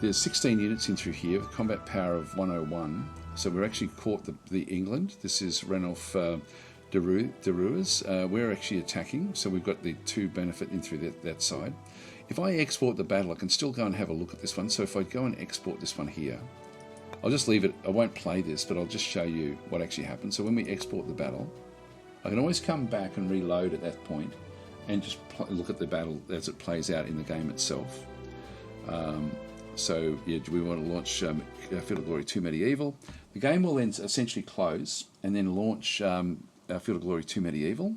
there's 16 units in through here with combat power of 101. So we're actually caught the England. This is Ranulph de Ruas. We're actually attacking, so we've got the 2 benefit in through that side. If I export the battle, I can still go and have a look at this one. So if I go and export this one here, I'll just leave it. I won't play this, but I'll just show you what actually happens. So when we export the battle, I can always come back and reload at that point and just look at the battle as it plays out in the game itself. So yeah, do we want to launch Field of Glory 2 Medieval? The game will then essentially close and then launch Field of Glory 2 Medieval,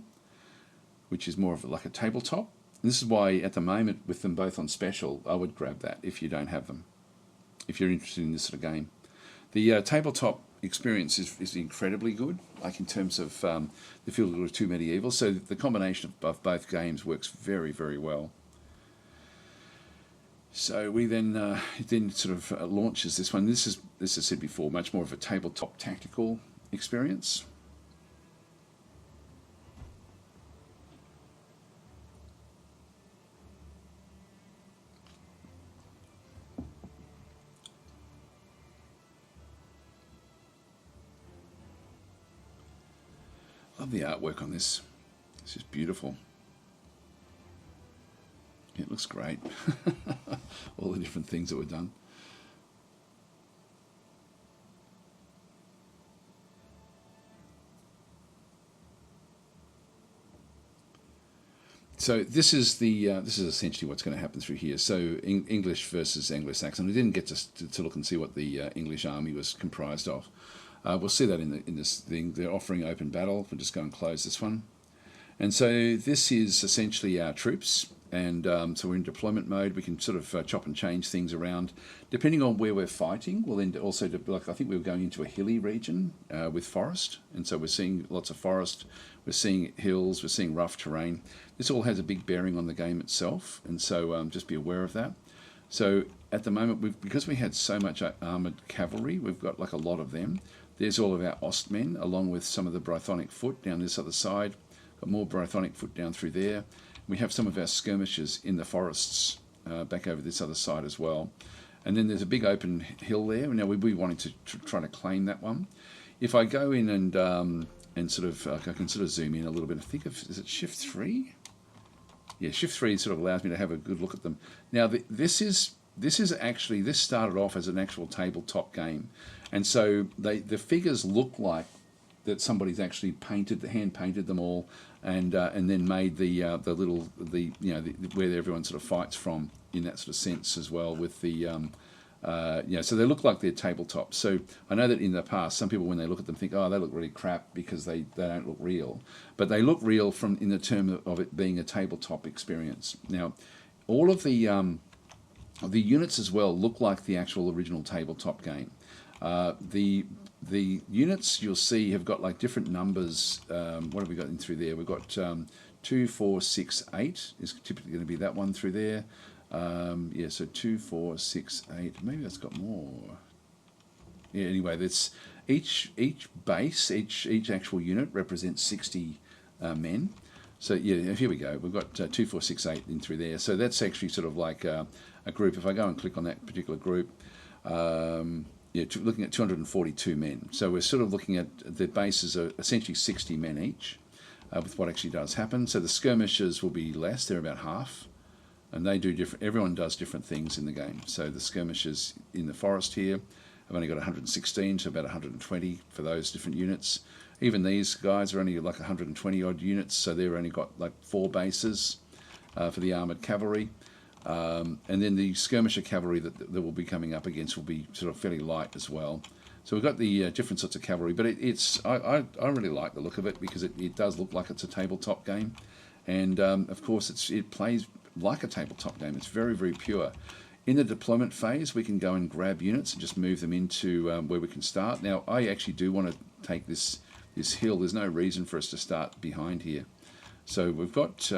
which is more of like a tabletop. And this is why at the moment with them both on special, I would grab that if you don't have them, if you're interested in this sort of game. The tabletop experience is incredibly good, like in terms of the Field of Glory 2 Medieval. So the combination of both games works very, very well. So we then sort of launches this one. This is, as I said before, much more of a tabletop tactical experience. Love the artwork on this. It's just beautiful. It looks great. All the different things that were done. So this is essentially what's going to happen through here. So English versus Anglo-Saxon. We didn't get to look and see what the English army was comprised of. We'll see that in this thing. They're offering open battle. We'll just go and close this one. And so this is essentially our troops. And so we're in deployment mode. We can sort of chop and change things around depending on where we're fighting. We'll then also, like I think we were going into a hilly region with forest, and so we're seeing lots of forest. We're seeing hills. We're seeing rough terrain. This all has a big bearing on the game itself, and so just be aware of that. So at the moment, because we had so much armoured cavalry, we've got like a lot of them. There's all of our Ostmen, along with some of the Brythonic foot down this other side. Got more Brythonic foot down through there. We have some of our skirmishers in the forests back over this other side as well. And then there's a big open hill there. Now we'll be wanting to try to claim that one. If I go in and sort of, I can sort of zoom in a little bit. I think is it Shift 3? Yeah, Shift 3 sort of allows me to have a good look at them. Now this started off as an actual tabletop game, and so the figures look like that somebody's actually hand painted them all, and then made the where everyone sort of fights from in that sort of sense as well with the so they look like they're tabletops. So I know that in the past some people when they look at them think, oh, they look really crap because they don't look real, but they look real in the term of it being a tabletop experience. Now all of the units as well look like the actual original tabletop game. The units you'll see have got like different numbers. What have we got in through there? We've got 2, 4, 6, 8 is typically going to be that one through there. So 2, 4, 6, 8. Maybe that's got more. Yeah. Anyway, that's each base, each actual unit represents 60 men. So yeah, here we go. We've got 2, 4, 6, 8 in through there. So that's actually sort of like a group. If I go and click on that particular group. Looking at 242 men. So we're sort of looking at the bases are essentially 60 men each with what actually does happen. So the skirmishers will be less. They're about half. And they do different. Everyone does different things in the game. So the skirmishers in the forest here have only got 116 to about 120 for those different units. Even these guys are only like 120 odd units. So they've only got like 4 bases for the armoured cavalry. And then the skirmisher cavalry that will be coming up against will be sort of fairly light as well. So we've got the different sorts of cavalry, but I really like the look of it because it does look like it's a tabletop game, and of course it plays like a tabletop game. It's very, very pure. In the deployment phase, we can go and grab units and just move them into where we can start. Now I actually do want to take this hill. There's no reason for us to start behind here. So we've got.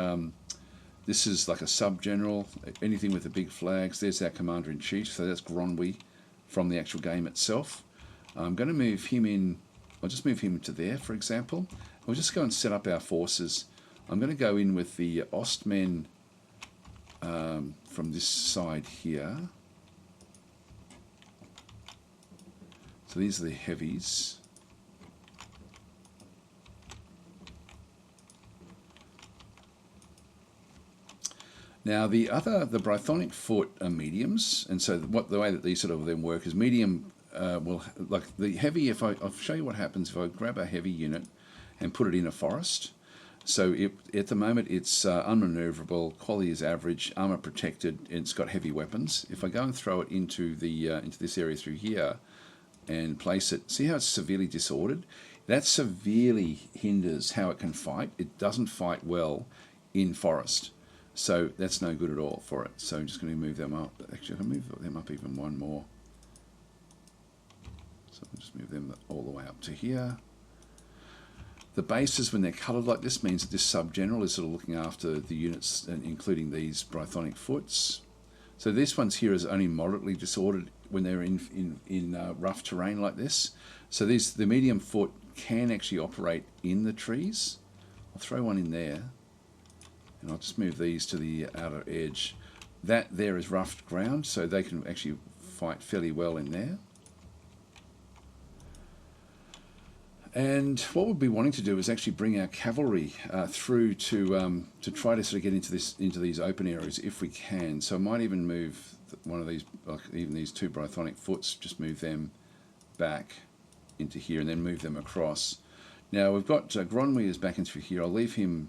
This is like a sub-general, anything with the big flags. There's our commander-in-chief, so that's Gronwy from the actual game itself. I'm going to move him in, I'll just move him to there, for example. We'll just go and set up our forces. I'm going to go in with the Ostmen from this side here. So these are the heavies. Now the Brythonic foot are mediums, and so the way that these sort of then work is medium will, like the heavy, I'll show you what happens if I grab a heavy unit and put it in a forest. So at the moment it's unmaneuverable, quality is average, armor protected, and it's got heavy weapons. If I go and throw it into this area through here and place it, see how it's severely disordered? That severely hinders how it can fight. It doesn't fight well in forest. So that's no good at all for it. So I'm just going to move them up. Actually, I can move them up even one more. So I'll just move them all the way up to here. The bases, when they're coloured like this, means that this sub-general is sort of looking after the units, including these Brythonic foots. So this one's here is only moderately disordered when they're in rough terrain like this. So the medium foot can actually operate in the trees. I'll throw one in there. And I'll just move these to the outer edge. That there is rough ground, so they can actually fight fairly well in there. And what we'll be wanting to do is actually bring our cavalry through to try to sort of get into these open areas if we can. So I might even move one of these, like even these two Brythonic foots, just move them back into here and then move them across. Now we've got Gronwy is back into here. I'll leave him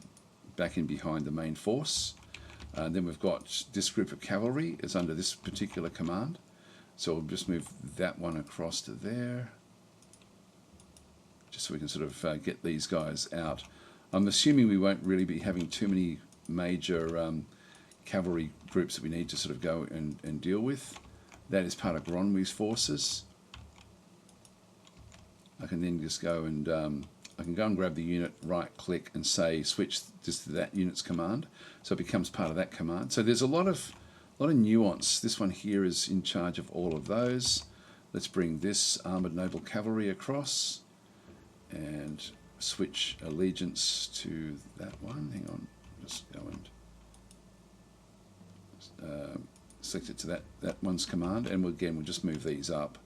back in behind the main force. Then we've got this group of cavalry is under this particular command. So we'll just move that one across to there, just so we can sort of get these guys out. I'm assuming we won't really be having too many major cavalry groups that we need to sort of go and deal with. That is part of Gronwy's forces. I can then just go and I can go and grab the unit, right click and say switch just to that unit's command, so it becomes part of that command. So there's a lot of nuance. This one here is in charge of all of those. Let's bring this armoured noble cavalry across and switch allegiance to that one. Hang on, just go and select it to that one's command, and again we'll just move these up.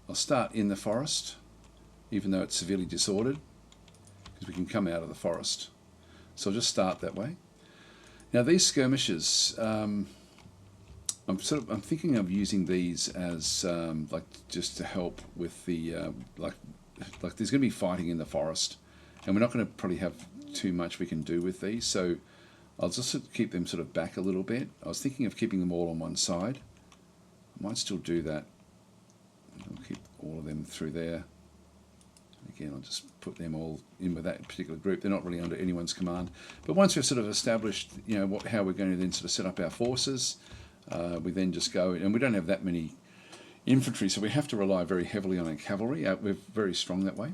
I'll start in the forest, even though it's severely disordered, because we can come out of the forest. So I'll just start that way. Now these skirmishes, I'm thinking of using these as like just to help with the like there's going to be fighting in the forest, and we're not going to probably have too much we can do with these. So I'll just keep them sort of back a little bit. I was thinking of keeping them all on one side. I might still do that. I'll keep all of them through there. Again, I'll just put them all in with that particular group. They're not really under anyone's command. But once we've sort of established, you know, how we're going to then sort of set up our forces, we then just go, and we don't have that many infantry, so we have to rely very heavily on our cavalry. We're very strong that way.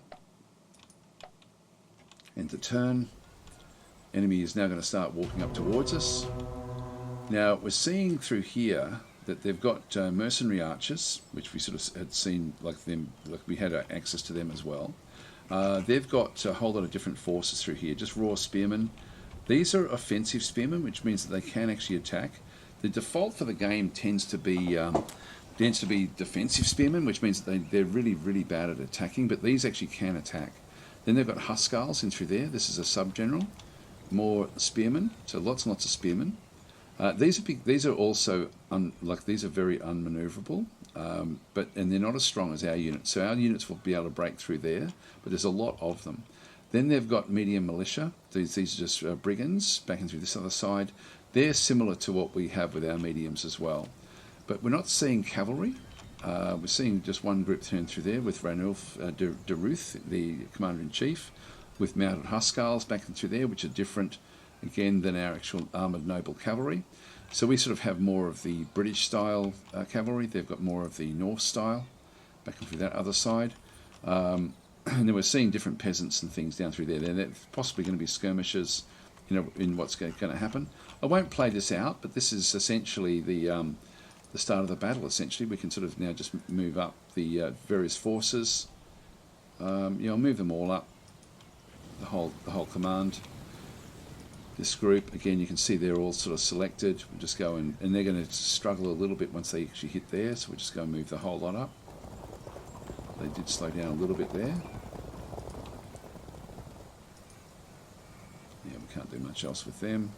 End of turn. Enemy is now going to start walking up towards us. Now, we're seeing through here that they've got mercenary archers, which we sort of had seen, like we had access to them as well. They've got a whole lot of different forces through here, just raw spearmen. These are offensive spearmen, which means that they can actually attack. The default for the game tends to be defensive spearmen, which means that they're really, really bad at attacking, but these actually can attack. Then they've got Huskarls in through there. This is a sub-general. More spearmen, so lots and lots of spearmen. These are also these are very unmaneuverable, and they're not as strong as our units. So our units will be able to break through there, but there's a lot of them. Then they've got medium militia. These are just brigands backing through this other side. They're similar to what we have with our mediums as well, but we're not seeing cavalry. We're seeing just one group turn through there with Ranulf de Ruth, the commander-in-chief, with mounted Huskarls backing through there, which are different again than our actual armoured noble cavalry. So we sort of have more of the British style cavalry. They've got more of the North style back through that other side. And then we're seeing different peasants and things down through there. There's possibly going to be skirmishes, in what's going to happen. I won't play this out, but this is essentially the start of the battle. Essentially, we can sort of now just move up the various forces. I'll move them all up. The whole command. This group, again, you can see they're all sort of selected. We'll just go and they're going to struggle a little bit once they actually hit there, so we'll just go and move the whole lot up. They did slow down a little bit there. Yeah, we can't do much else with them.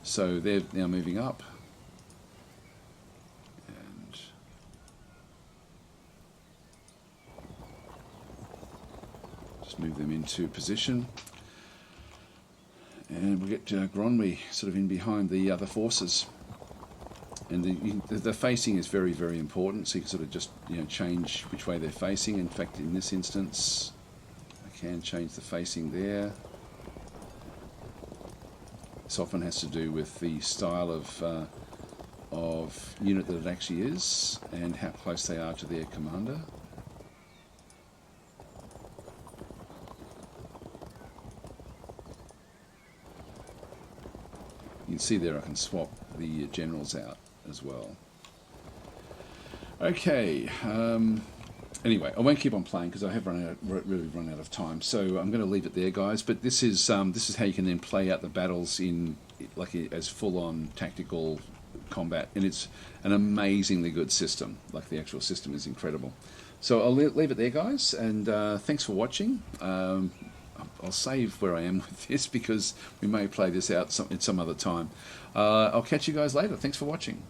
So they're now moving up. And just move them into position. And we'll get Gronwy sort of in behind the other forces. And the facing is very, very important, so you can sort of just change which way they're facing. In fact, in this instance, I can change the facing there. This often has to do with the style of unit that it actually is and how close they are to their commander. You can see there I can swap the generals out as well. Okay, anyway, I won't keep on playing because I have really run out of time, so I'm going to leave it there, guys. But this is how you can then play out the battles in as full-on tactical combat, and it's an amazingly good system. Like, the actual system is incredible. So I'll leave it there, guys, and thanks for watching. I'll save where I am with this because we may play this out at some other time. I'll catch you guys later. Thanks for watching.